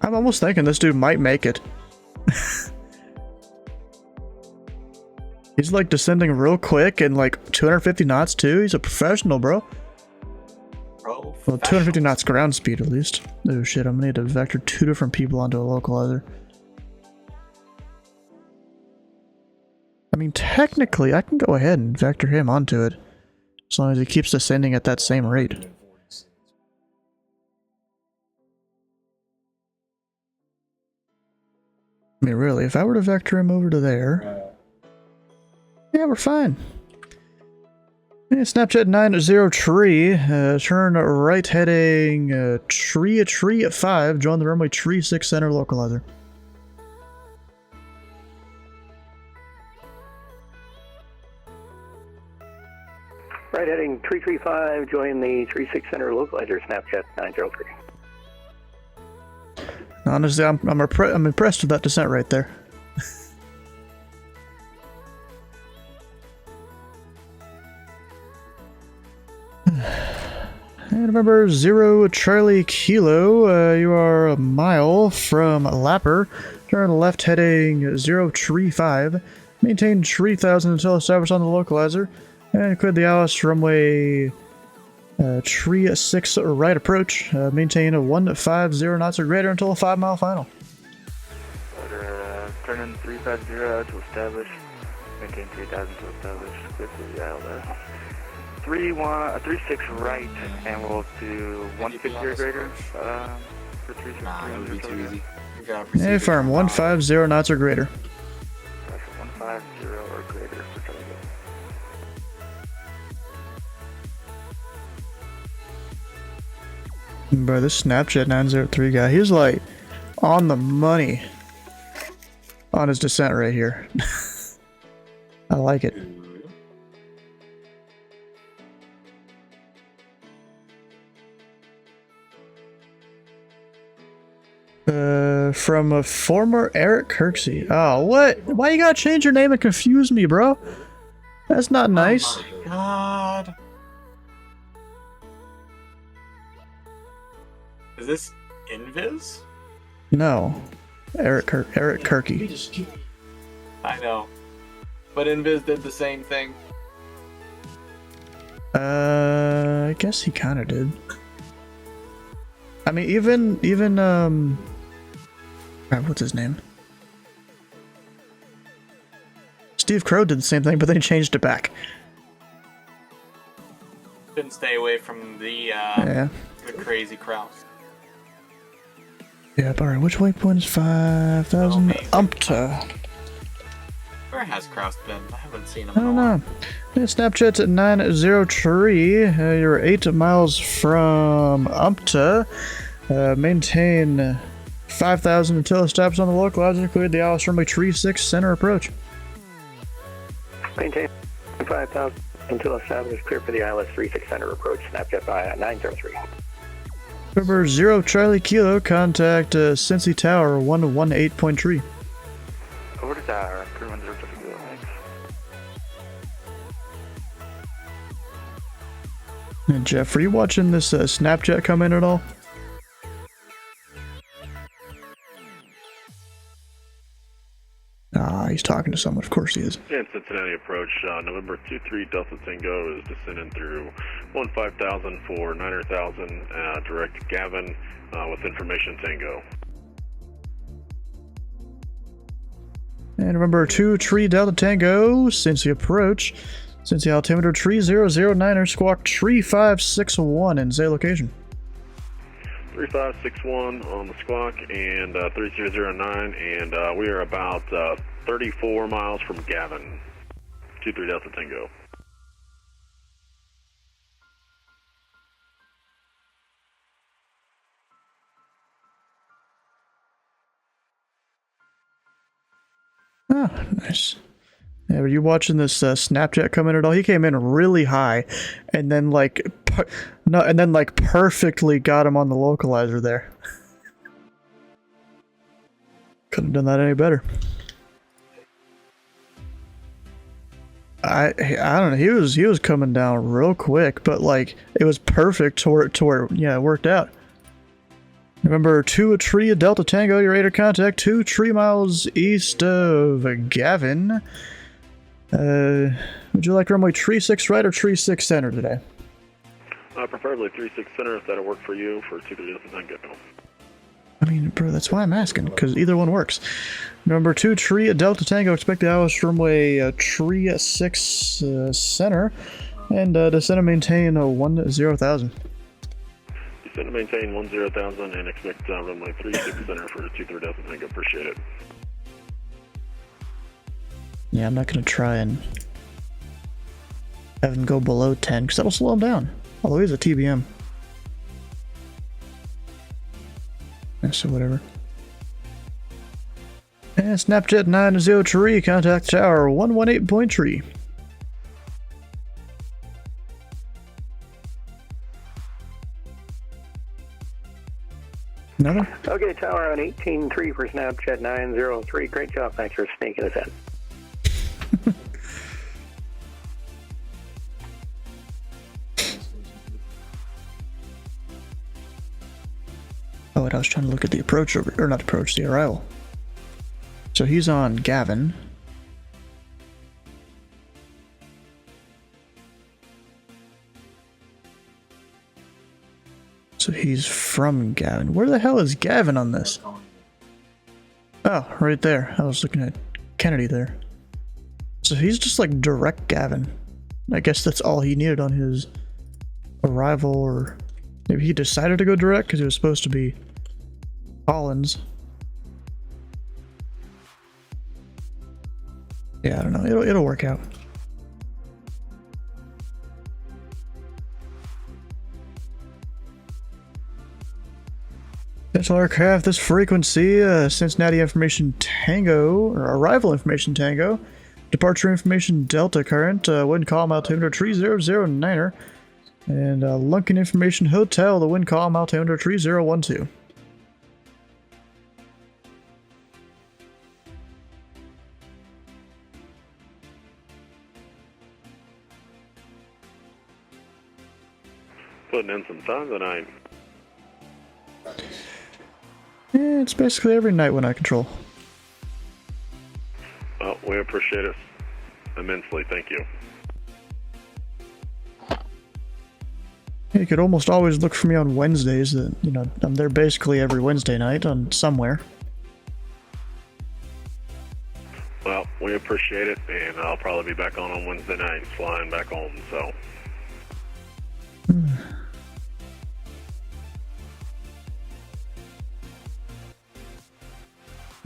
I'm almost thinking this dude might make it. He's like descending real quick and like 250 knots too. He's a professional, bro. Well, 250 knots ground speed at least. Oh shit, I'm gonna need to vector 2 different people onto a localizer. I mean, technically, I can go ahead and vector him onto it. As long as he keeps descending at that same rate. I mean, really, if I were to vector him over to there... Yeah, we're fine. Yeah, Snapchat 90 tree, turn right heading tree at 5, join the runway tree 6 center localizer. Right heading tree 5, join the tree 6 center localizer, Snapchat 903. Honestly, I'm impressed with that descent right there. And remember, 0 Charlie Kilo, you are a mile from Lapper. Turn left heading 0 Tree 5. Maintain 3000 until established on the localizer. And clear the Alice runway Tree 6 right approach. Maintain a 150 knots or greater until a 5 mile final. Turn in 350 to establish. Maintain 3000 to establish. Clear the ILS. 36 right, and we'll do 150 or greater for 36. Nah, it would be too easy. Hey, firm, 150 knots or greater. 150 or greater for Charlie. Bro, this Snapchat 903 guy, he's like on the money on his descent right here. I like it. From a former Eric Kirksey. Oh, what? Why you gotta change your name and confuse me, bro? That's not nice. Oh my god. Is this Invis? No. Eric Kirky. I know. But Invis did the same thing. I guess he kinda did. I mean, even what's his name? Steve Crow did the same thing, but then he changed it back. Couldn't stay away from the crazy crowd. Yeah, alright, which waypoint is 5,000? Umpta. Where has Kraus been? I haven't seen him I don't know. Yeah, Snapchat's at 903. You're 8 miles from Umpta. Maintain 5,000 until established on the localizer. Cleared the Alice runway tree 6 center approach. Maintain 5,000 until established. Clear for the ILS 36 center approach. Snapchat by 903. Number 0 Charlie Kilo, contact Cincy Tower 118.3. Over to tower, 310 thanks. Hey, Jeff, are you watching this Snapchat come in at all? Ah, he's talking to someone. Of course he is. And Cincinnati approach, November 23 Delta Tango is descending through 15,000 for 9,000, direct Gavin with information Tango. And remember, 2 Tree Delta Tango, Cincy approach. Cincy altimeter tree 009er, squawk tree 561 in Zay location. 3561 on the squawk and 3009, and we are about 34 miles from Gavin. 23 Delta Tango. Oh, nice. Yeah, were you watching this Snapchat come in at all? He came in really high, and then perfectly got him on the localizer there. Couldn't have done that any better. I don't know. He was coming down real quick, but like it was perfect to where yeah, it worked out. Remember, 2 Tree Delta Tango, your radar contact 2 tree miles east of Gavin. Would you like runway tree 6 right or tree 6 center today? Preferably 36 center if that'll work for you for 23 Delta Tango. I mean, bro, that's why I'm asking, because either one works. Number 2 Tree Delta Tango, expect the hours runway tree 6 center, and descend and maintain 10,000. Descend and maintain 10,000 and expect runway 36 center for 23 Delta Tango. Appreciate it. Yeah, I'm not going to try and have him go below 10, because that'll slow him down. Although he's a TBM. Yeah, so whatever. And Snapchat 90 Tree, contact tower 118 point tree. Another? Okay, tower on 18.3 for Snapchat 903. Great job. Thanks for sneaking us in. Oh, and I was trying to look at the approach over, or not approach, the arrival. So he's on Gavin. So he's from Gavin. Where the hell is Gavin on this? Oh, right there. I was looking at Kennedy there. So he's just like direct Gavin. I guess that's all he needed on his arrival, or maybe he decided to go direct because it was supposed to be Collins. Yeah, I don't know. It'll work out. Central aircraft, this frequency, Cincinnati information Tango, or arrival information Tango, departure information Delta current, wind calm altimeter 3009er, and Lunkin information Hotel, the wind calm altimeter 3012. Putting in some time tonight. Yeah, it's basically every night when I control. Well, we appreciate it immensely. Thank you. You could almost always look for me on Wednesdays. You know, I'm there basically every Wednesday night on somewhere. Well, we appreciate it, and I'll probably be back on Wednesday night, flying back home, so.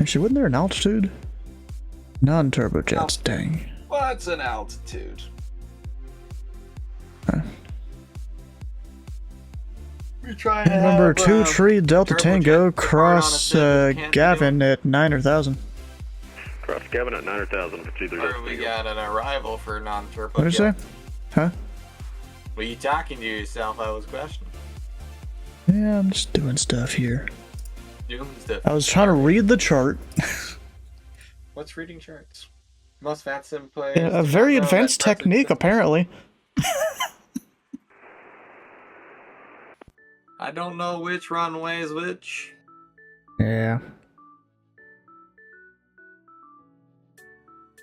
Actually, wasn't there an altitude? Non-turbojets, dang. What's an altitude? We're trying to Remember, have, 2 Tree Delta Tango, cross Gavin at 9,000. Cross Gavin at 9,000 for 23. Or we got an arrival for non-turbo. What did you say? Huh? Were you talking to yourself? I was questioning. Yeah, I'm just doing stuff here. Doing stuff. I was trying to read the chart. What's reading charts? Most fat sim players. Yeah, a very advanced technique, apparently. I don't know which runway is which. Yeah.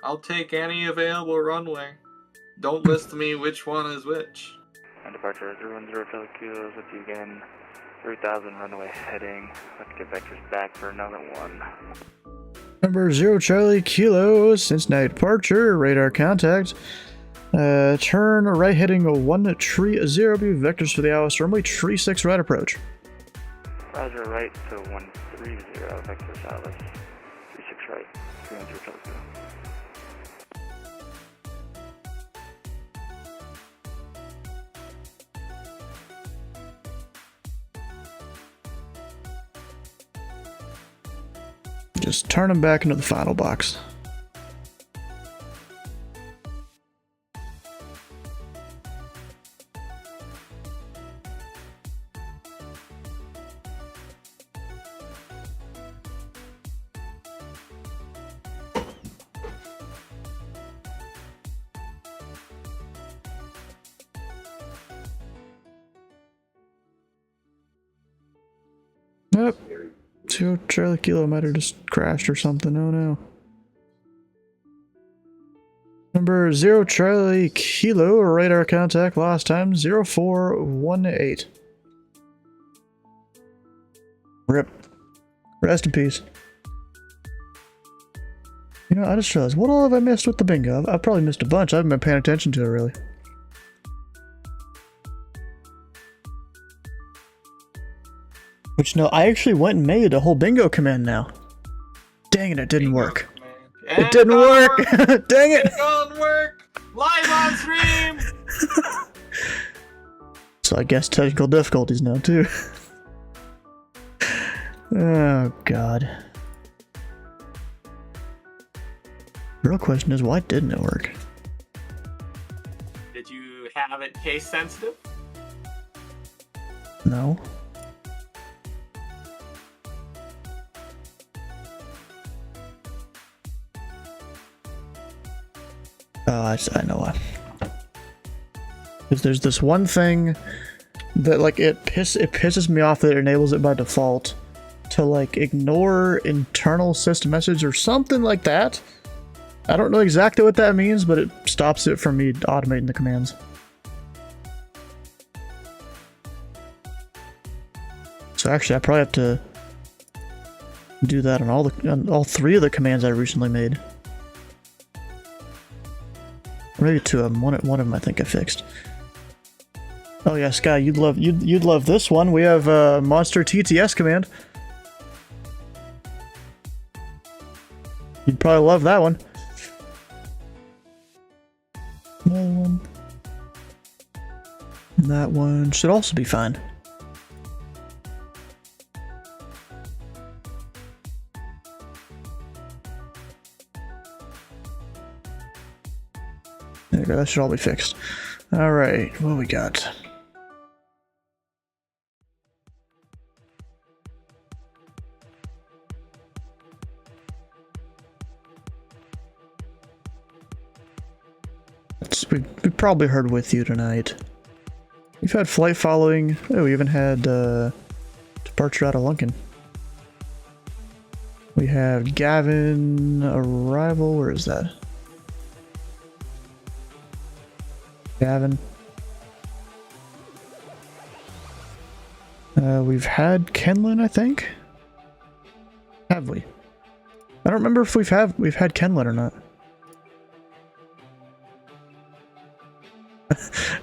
I'll take any available runway. Don't list to me which one is which. And departure 010 Charlie Kilo with you again. 3000 runway heading. Let's get vectors back for another one. Number 0 Charlie Kilo, Cincinnati departure, radar contact. Turn right heading 130, vectors for the hours, runway tree 6 right approach. Roger, right to 130, vectors Alice. 36 right, 310 Charlie Kilo. Just turn them back into the final box. Yep. 2 Charlie Kilo might have just crashed or something. Oh no. Number 0 Charlie Kilo, radar contact, last time 0418. RIP. Rest in peace. You know, I just realized, what all have I missed with the bingo? I've probably missed a bunch. I haven't been paying attention to it really. Which, no, I actually went and made a whole bingo command now. Dang it, it didn't work. It didn't work! Dang it! It don't work! Live on stream! So I guess technical difficulties now, too. Oh, God. The real question is, why didn't it work? Did you have it case sensitive? No. Oh, I know why. Because there's this one thing that, like, it pisses me off that it enables it by default to, like, ignore internal system message or something like that. I don't know exactly what that means, but it stops it from me automating the commands. So actually, I probably have to do that on all 3 of the commands I recently made. Maybe 2 of them. One of them I think I fixed. Oh yeah, Sky, you'd love this one. We have a monster TTS command. You'd probably love that one. Another one. And that one should also be fine. There you go, that should all be fixed. Alright, what we got? We've probably heard with you tonight. We've had flight following. Oh, we even had departure out of Lunkin. We have Gavin arrival. Where is that? Gavin. We've had Kenlin, I think. Have we? I don't remember if we've had Kenlin or not.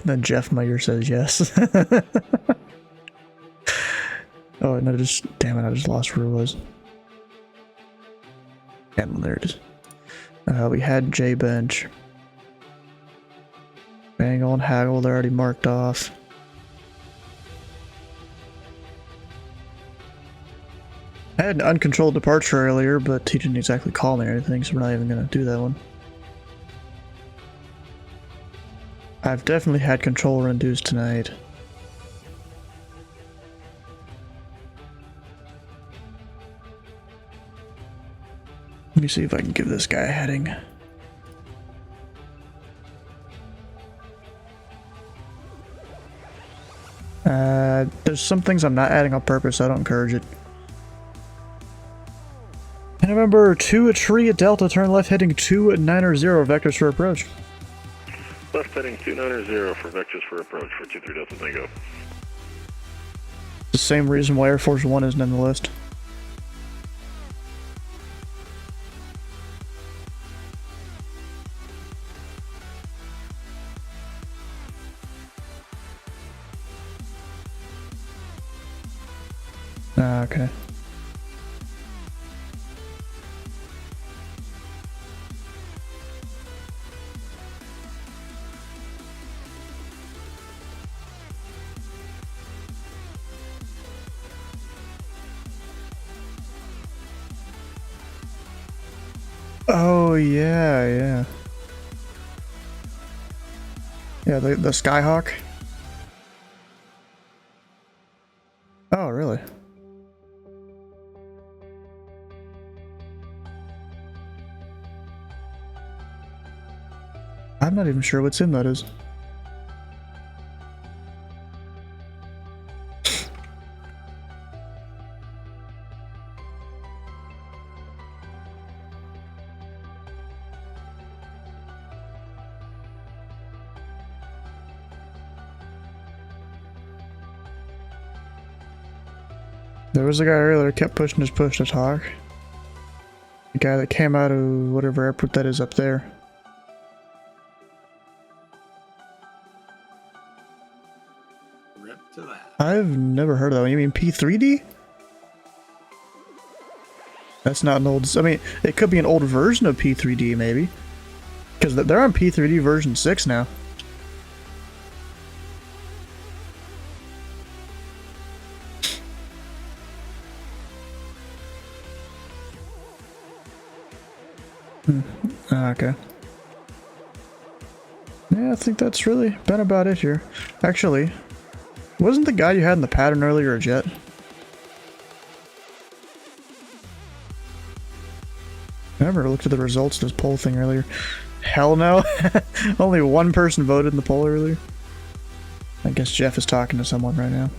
Then Jeff Meyer says yes. Oh no, damn it, I just lost where it was. Kenlin, there it is. We had J Bench. Bangle and Haggle, they're already marked off. I had an uncontrolled departure earlier, but he didn't exactly call me or anything, so we're not even going to do that one. I've definitely had controller induced tonight. Let me see if I can give this guy a heading. There's some things I'm not adding on purpose, so I don't encourage it. And remember, 2 a tree at Delta, turn left heading 290 vectors for approach. Left heading 290 for vectors for approach for 23 Delta Tango. The same reason why Air Force One isn't in the list. Okay. Oh yeah. Yeah, the Skyhawk. Oh really? I'm not even sure what sim that is. There was a guy earlier that kept pushing his push to talk. The guy that came out of whatever airport that is up there. Rip to that. I've never heard of that one. You mean P3D? That's not an old... I mean, it could be an old version of P3D, maybe. Because they're on P3D version 6 now. Okay. Yeah, I think that's really been about it here. Actually, wasn't the guy you had in the pattern earlier a jet? I never looked at the results of this poll thing earlier. Hell no. Only one person voted in the poll earlier. I guess Jeff is talking to someone right now.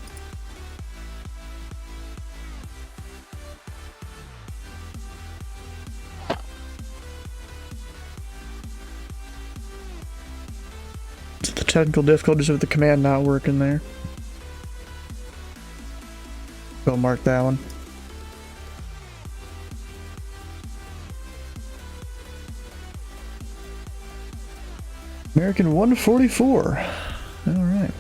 The technical difficulties of the command not working there. Go mark that one. American 144. Alright.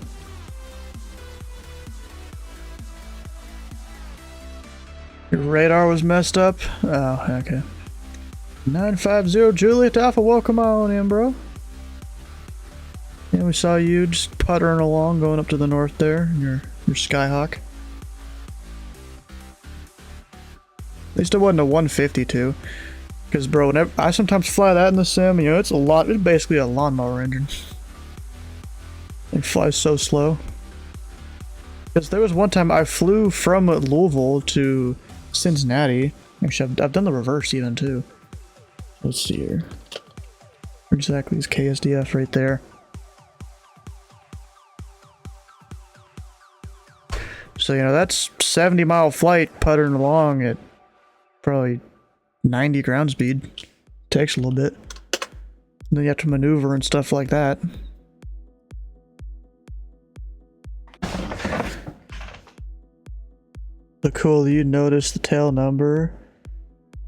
Your radar was messed up? Oh, okay. 950 Juliet Alpha, welcome on in, bro. Yeah, we saw you just puttering along, going up to the north there, in your Skyhawk. At least it wasn't a 152. Because, bro, whenever, I sometimes fly that in the sim, you know, it's a lot, it's basically a lawnmower engine. It flies so slow. Because there was one time I flew from Louisville to Cincinnati. Actually, I've done the reverse even, too. Let's see here. Where exactly is KSDF right there? So, you know, that's 70-mile flight puttering along at probably 90 ground speed. Takes a little bit. And then you have to maneuver and stuff like that. But cool, you noticed the tail number.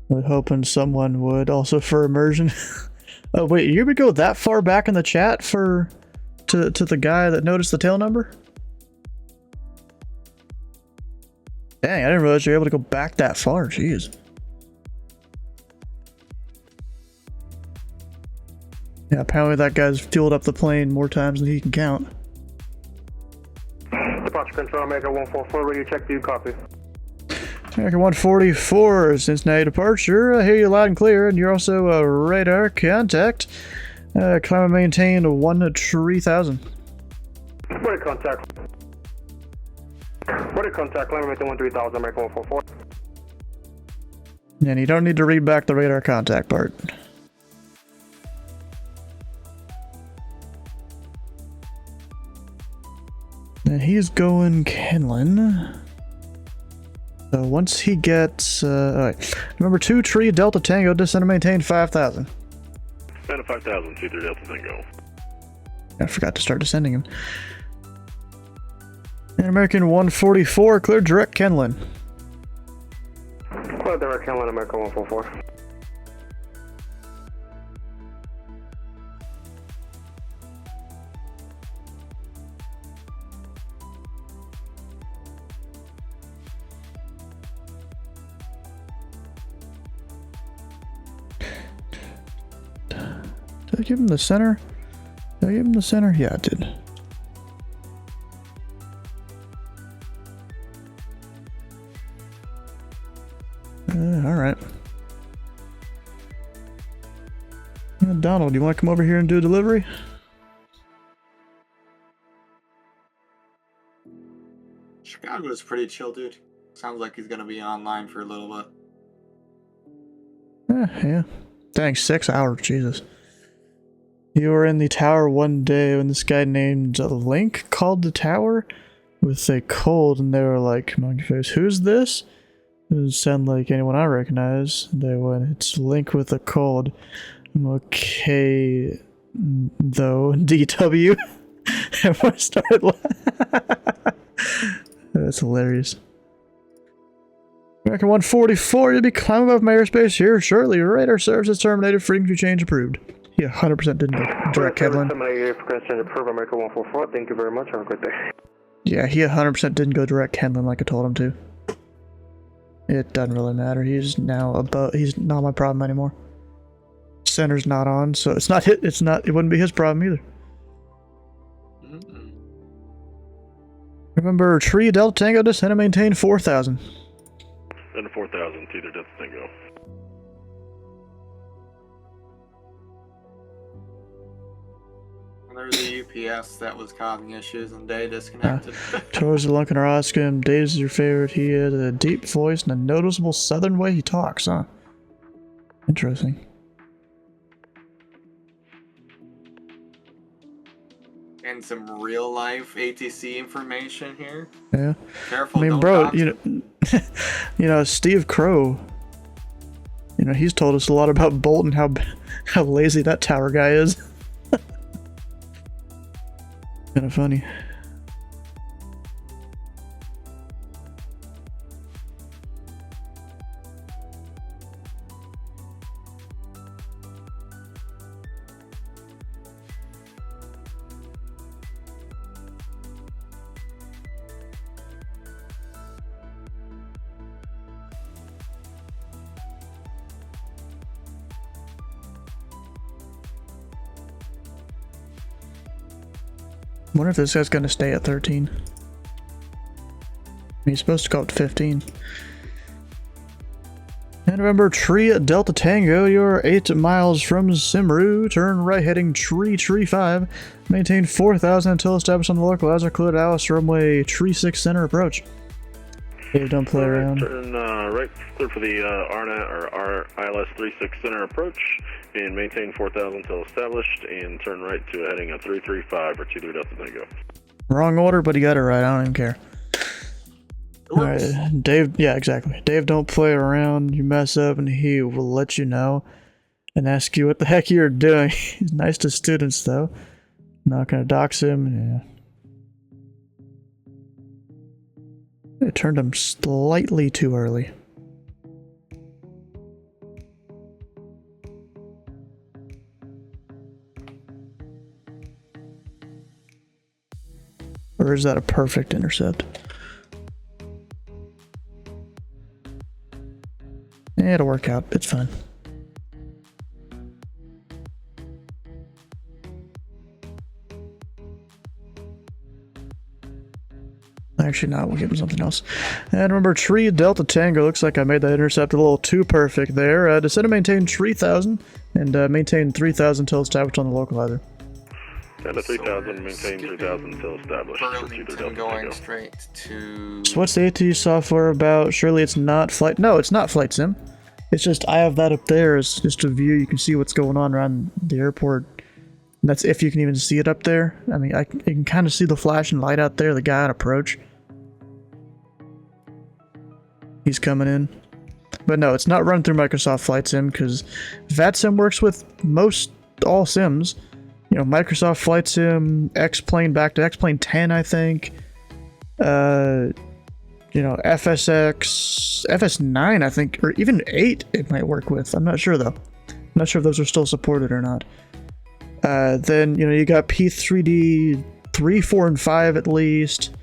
I was hoping someone would. Also for immersion. Oh wait, you would go that far back in the chat for to the guy that noticed the tail number? Dang, I didn't realize you were able to go back that far. Jeez. Yeah, apparently that guy's fueled up the plane more times than he can count. Departure Control, America 144, radio check, do you copy? America 144, Cincinnati departure. I hear you loud and clear, and you're also a radar contact. Climb and maintain 13000. What contact? What contact? Climb and maintain 13000, America 144. And you don't need to read back the radar contact part. And he's going Kenlin. So once he gets, alright. Number 2, Tree, Delta Tango, descend and maintain 5,000. Descend to 5,000, 2-3 Delta Tango. I forgot to start descending him. And American 144, clear direct Kenlin. Clear direct Kenlin, American 144. Did I give him the center? Did I give him the center? Yeah, I did. Alright. Donald, you want to come over here and do a delivery? Chicago is pretty chill, dude. Sounds like he's gonna be online for a little bit. Yeah. Dang, 6 hours, Jesus. You were in the tower one day when this guy named Link called the tower with a cold, and they were like, monkey face, who's this? It doesn't sound like anyone I recognize. They went, it's Link with a cold. I'm okay, though, DW. Everyone started laughing. That's hilarious. American 144, you'll be climbing above my airspace here shortly. Radar services terminated, frequency change approved. Yeah, 100% didn't go direct Kevlin. American 144, thank you very much. Have a good day. Yeah, he 100% didn't go direct Kenlin like I told him to. It doesn't really matter. He's now above. He's not my problem anymore. Center's not on, so it's not hit. It's not. It wouldn't be his problem either. Remember, Tree Delta Tango, descend and maintain 4,000. Descend to 4,000, Cedar Delta Tango. There's a UPS that was causing issues and Day disconnected. Towards the Lunken are asking him, Dave is your favorite. He has a deep voice and a noticeable southern way he talks, huh? Interesting. And some real life ATC information here. Yeah. Careful, I mean, don't bro, dox you know, Steve Crow. You know, he's told us a lot about Bolton, how lazy that tower guy is. Kind of funny. Wonder if this guy's gonna stay at 13. He's supposed to go up to 15. And remember, Tree Delta Tango, you're 8 miles from Simru. Turn right heading Tree 5. Maintain 4,000 until established on the localizer. Cleared Alice runway Tree 6 center approach. Dave, don't play around. Turn right, clear for the RNAT or ILS 36 center approach, and maintain 4,000 until established, and turn right to heading a 335 or 23 Delta Tango. Wrong order, but he got it right. I don't even care. Alright, Dave, yeah, exactly. Dave, don't play around. You mess up and he will let you know and ask you what the heck you're doing. He's nice to students, though. Not gonna dox him, yeah. I turned him slightly too early. Or is that a perfect intercept? Yeah, it'll work out. It's fine. Actually, no, we'll give him something else. And remember, Tree Delta Tango. Looks like I made that intercept a little too perfect there. Descend and maintain 3,000 and maintain 3,000 until established on the localizer. Down to 3,000, maintain 3,000 until established. Burlington going straight to... So what's the AT software about? Surely it's not flight... No, it's not Flight Sim. It's just, I have that up there as just a view. You can see what's going on around the airport. And that's if you can even see it up there. I mean, you can kind of see the flashing light out there, the guy on approach. He's coming in. But no, it's not run through Microsoft Flight Sim because VATSIM works with most all sims. You know, Microsoft Flight Sim, X-Plane back to X-Plane 10, I think. You know, FSX, FS9, I think, or even 8 it might work with. I'm not sure though. I'm not sure if those are still supported or not. Then, you know, you got P3D 3, 4, and 5 at least.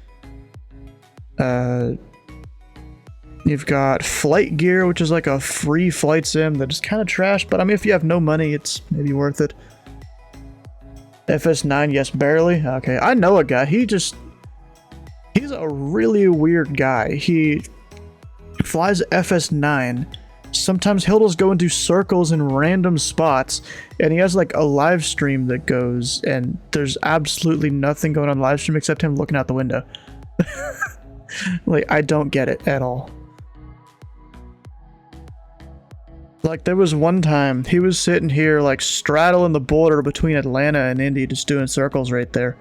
You've got Flight Gear, which is like a free flight sim that is kind of trash, but I mean, if you have no money, it's maybe worth it. FS9, yes, barely. Okay, I know a guy. He's a really weird guy. He flies FS9. Sometimes he'll just go into circles in random spots, and he has like a live stream that goes, and there's absolutely nothing going on live stream except him looking out the window. Like, I don't get it at all. Like, there was one time he was sitting here like straddling the border between Atlanta and Indy, just doing circles right there.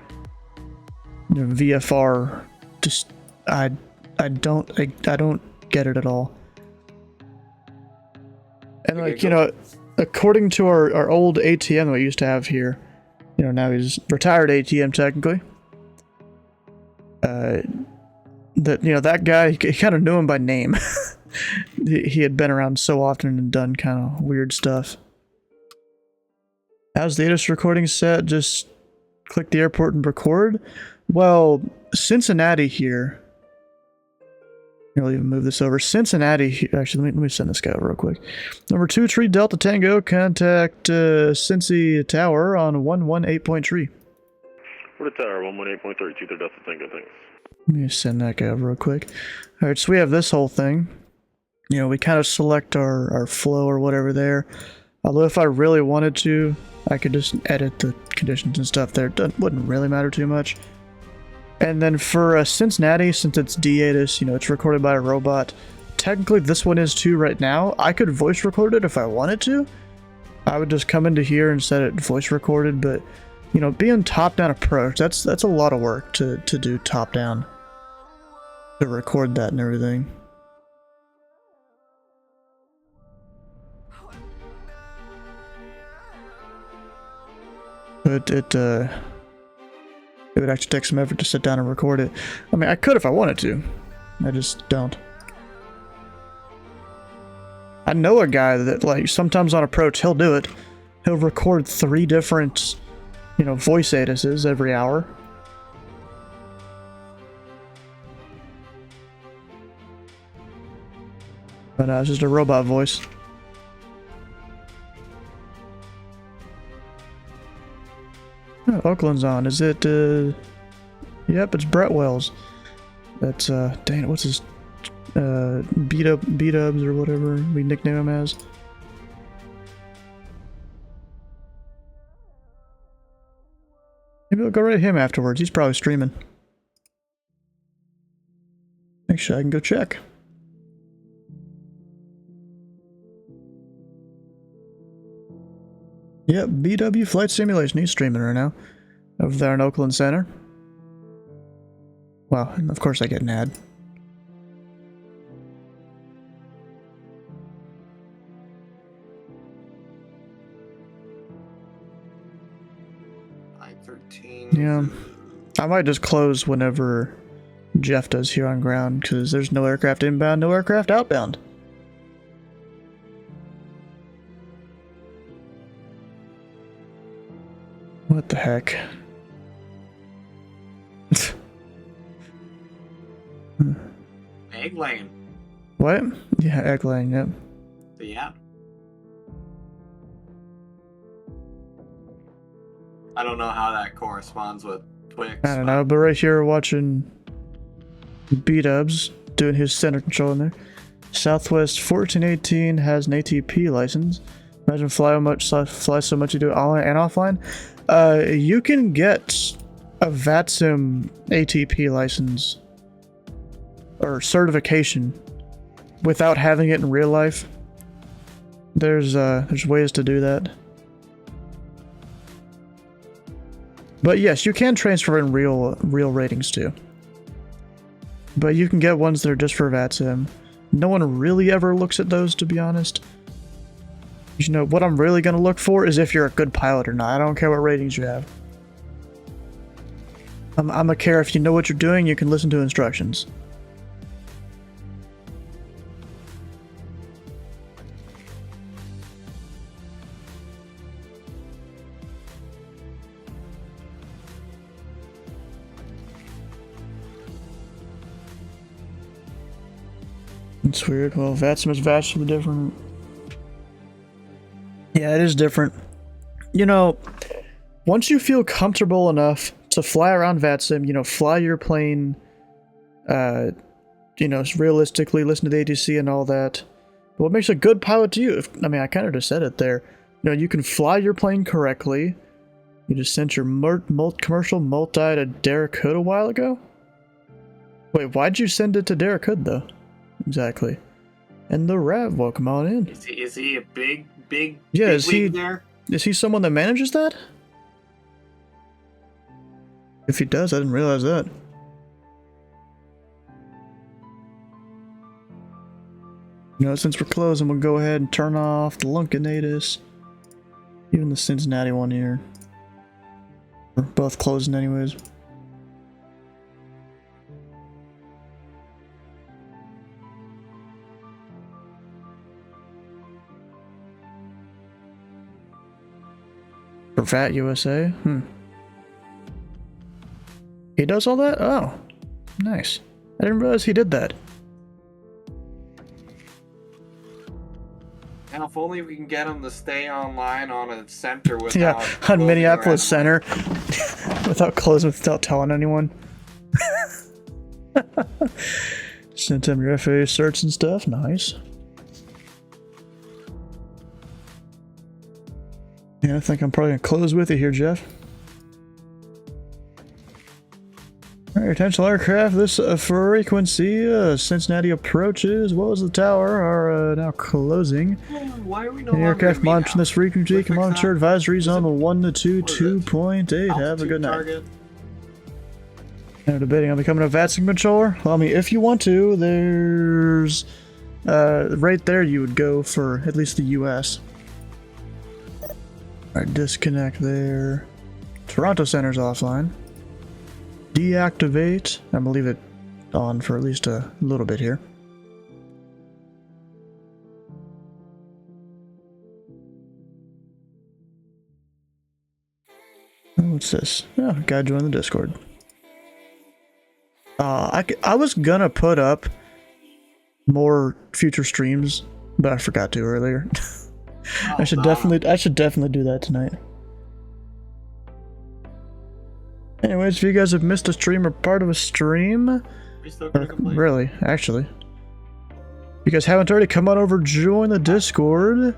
You know, VFR, just I don't get it at all. And like, you know, according to our old ATM that we used to have here, you know, now he's retired ATM technically. That, you know, that guy, you kind of knew him by name. He had been around so often and done kind of weird stuff. How's the latest recording set? Just click the airport and record? Well, Cincinnati here. I'll even move this over. Cincinnati, actually, let me send this guy over real quick. Number 23 Delta Tango, contact Cincy Tower on 118.3. For the tower, 118.3, 23 Delta Tango, thanks. Let me send that guy over real quick. Alright, so we have this whole thing. You know, we kind of select our flow or whatever there. Although if I really wanted to, I could just edit the conditions and stuff there. It wouldn't really matter too much. And then for Cincinnati, since it's D-ATIS, you know, it's recorded by a robot. Technically, this one is too right now. I could voice record it if I wanted to. I would just come into here and set it voice recorded, but, you know, being top-down approach, that's a lot of work to do top-down. To record that and everything. But it would actually take some effort to sit down and record it. I mean, I could if I wanted to. I just don't. I know a guy that, like, sometimes on approach, he'll do it. He'll record 3 different, you know, voice ATISes every hour. But it's just a robot voice. Oh, Oakland's on. Is it, Yep, it's Brett Wells. That's, dang it, what's his, B-Dubs or whatever we nickname him as. Maybe we'll go right at him afterwards. He's probably streaming. Actually, I can go check. Yep, BW Flight Simulation. He's streaming right now. Over there in Oakland Center. Well, and of course I get an ad. I-13. Yeah. I might just close whenever Jeff does here on ground, because there's no aircraft inbound, no aircraft outbound. What the heck? Egg lane. What? Yeah, egg laying, yep. Yeah. I don't know how that corresponds with Twix. I don't know, but right here we're watching B-Dubs doing his center control in there. Southwest 1418 has an ATP license. Imagine fly so much you do it online and offline. You can get a VATSIM ATP license or certification without having it in real life. There's ways to do that. But yes, you can transfer in real ratings too. But you can get ones that are just for VATSIM. No one really ever looks at those, to be honest. You know, what I'm really going to look for is if you're a good pilot or not. I don't care what ratings you have. I'm gonna care if you know what you're doing, you can listen to instructions. It's weird. Well, VATSIM is vastly different. Yeah, it is different. You know, once you feel comfortable enough to fly around VATSIM, you know, fly your plane, you know, realistically, listen to the ATC and all that. What makes a good pilot to you? I mean, I kind of just said it there. You know, you can fly your plane correctly. You just sent your commercial multi to Derek Hood a while ago? Wait, why'd you send it to Derek Hood, though? Exactly. And the Rev, welcome on in. Is he a big yeah, big is he there? Is he someone that manages that? If he does, I didn't realize that. You know, since we're closing, we'll go ahead and turn off the Lunkinatus. Even the Cincinnati one here. We're both closing anyways. For VAT USA? He does all that? Oh, nice. I didn't realize he did that. And if only we can get him to stay online on a center without... Yeah, on Minneapolis Center. Without closing, without telling anyone. Sent him your FAA certs and stuff. Nice. Yeah, I think I'm probably gonna close with you here, Jeff. Alright, attention aircraft, this frequency, Cincinnati approaches. What was the tower? Are now closing. Why are we no the aircraft monitoring this frequency can monitor advisories on the 1 to 2, 2.8. Have a good night. Now debating on becoming a VATSIM controller. Well, I mean, if you want to, there's right there you would go for at least the US. Alright, disconnect there. Toronto Center's offline. Deactivate. I'm gonna leave it on for at least a little bit here. Oh, what's this? Oh, gotta join the Discord. I was gonna put up more future streams, but I forgot to earlier. I should definitely do that tonight. Anyways, if you guys have missed a stream or part of a stream, really, actually, if you guys haven't already, come on over, join the Discord.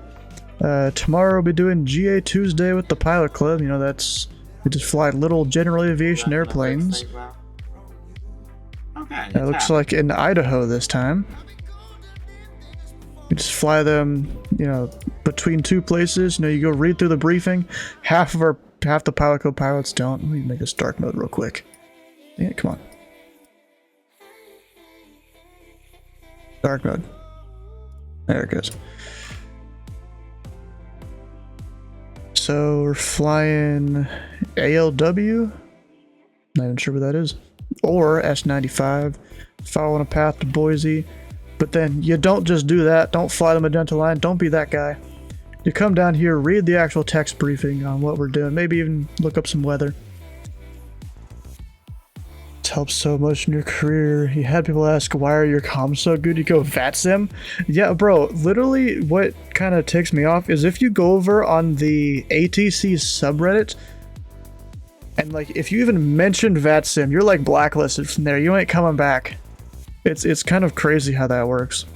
Tomorrow we'll be doing GA Tuesday with the Pilot Club. You know, we just fly little general aviation airplanes. Okay. It looks like in Idaho this time. You just fly them, you know, between two places. You know, you go read through the briefing. Half the Pilot Club pilots don't. Let me make this dark mode real quick. Yeah, come on. Dark mode. There it goes. So we're flying ALW. Not even sure what that is. Or S95. Following a path to Boise. But then you don't just do that. Don't fly the magenta line. Don't be that guy. You come down here, read the actual text briefing on what we're doing. Maybe even look up some weather. It helps so much in your career. You had people ask, why are your comms so good? You go, VATSIM? Yeah, bro, literally what kind of ticks me off is if you go over on the ATC subreddit, and like, if you even mentioned VATSIM, you're like blacklisted from there. You ain't coming back. It's kind of crazy how that works.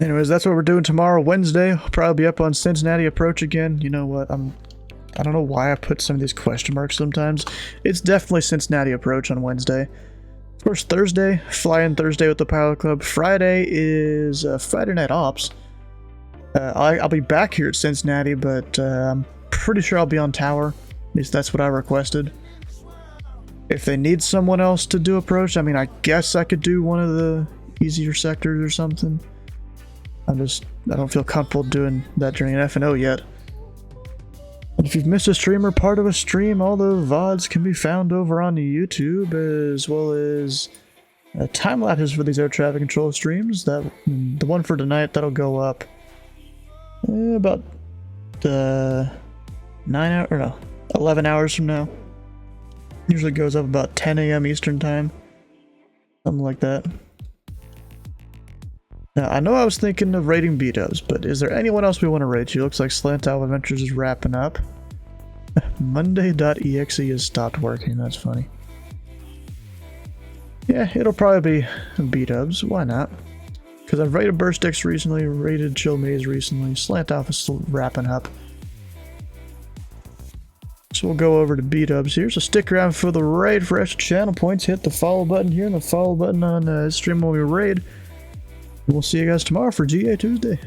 Anyways, that's what we're doing tomorrow, Wednesday. I'll probably be up on Cincinnati approach again. You know what? I don't know why I put some of these question marks sometimes. It's definitely Cincinnati approach on Wednesday. Of course, Thursday, fly-in Thursday with the Pilot Club. Friday is Friday Night Ops. I'll be back here at Cincinnati, but I'm pretty sure I'll be on tower. At least that's what I requested. If they need someone else to do approach, I mean, I guess I could do one of the easier sectors or something. I don't feel comfortable doing that during an F&O yet. And if you've missed a stream or part of a stream, all the VODs can be found over on YouTube, as well as time lapses for these air traffic control streams. The one for tonight, that'll go up about 11 hours from now. Usually goes up about 10 a.m. Eastern time. Something like that. Now, I know I was thinking of raiding B-dubs, but is there anyone else we want to raid? She looks like Slant Owl Adventures is wrapping up. Monday.exe has stopped working, that's funny. Yeah, it'll probably be B-dubs, why not? Because I've raided Burst X recently, raided Chill Maze recently, Slant Owl is still wrapping up. So we'll go over to B-dubs here, so stick around for the raid for extra channel points. Hit the follow button here and the follow button on stream when we raid. We'll see you guys tomorrow for GA Tuesday.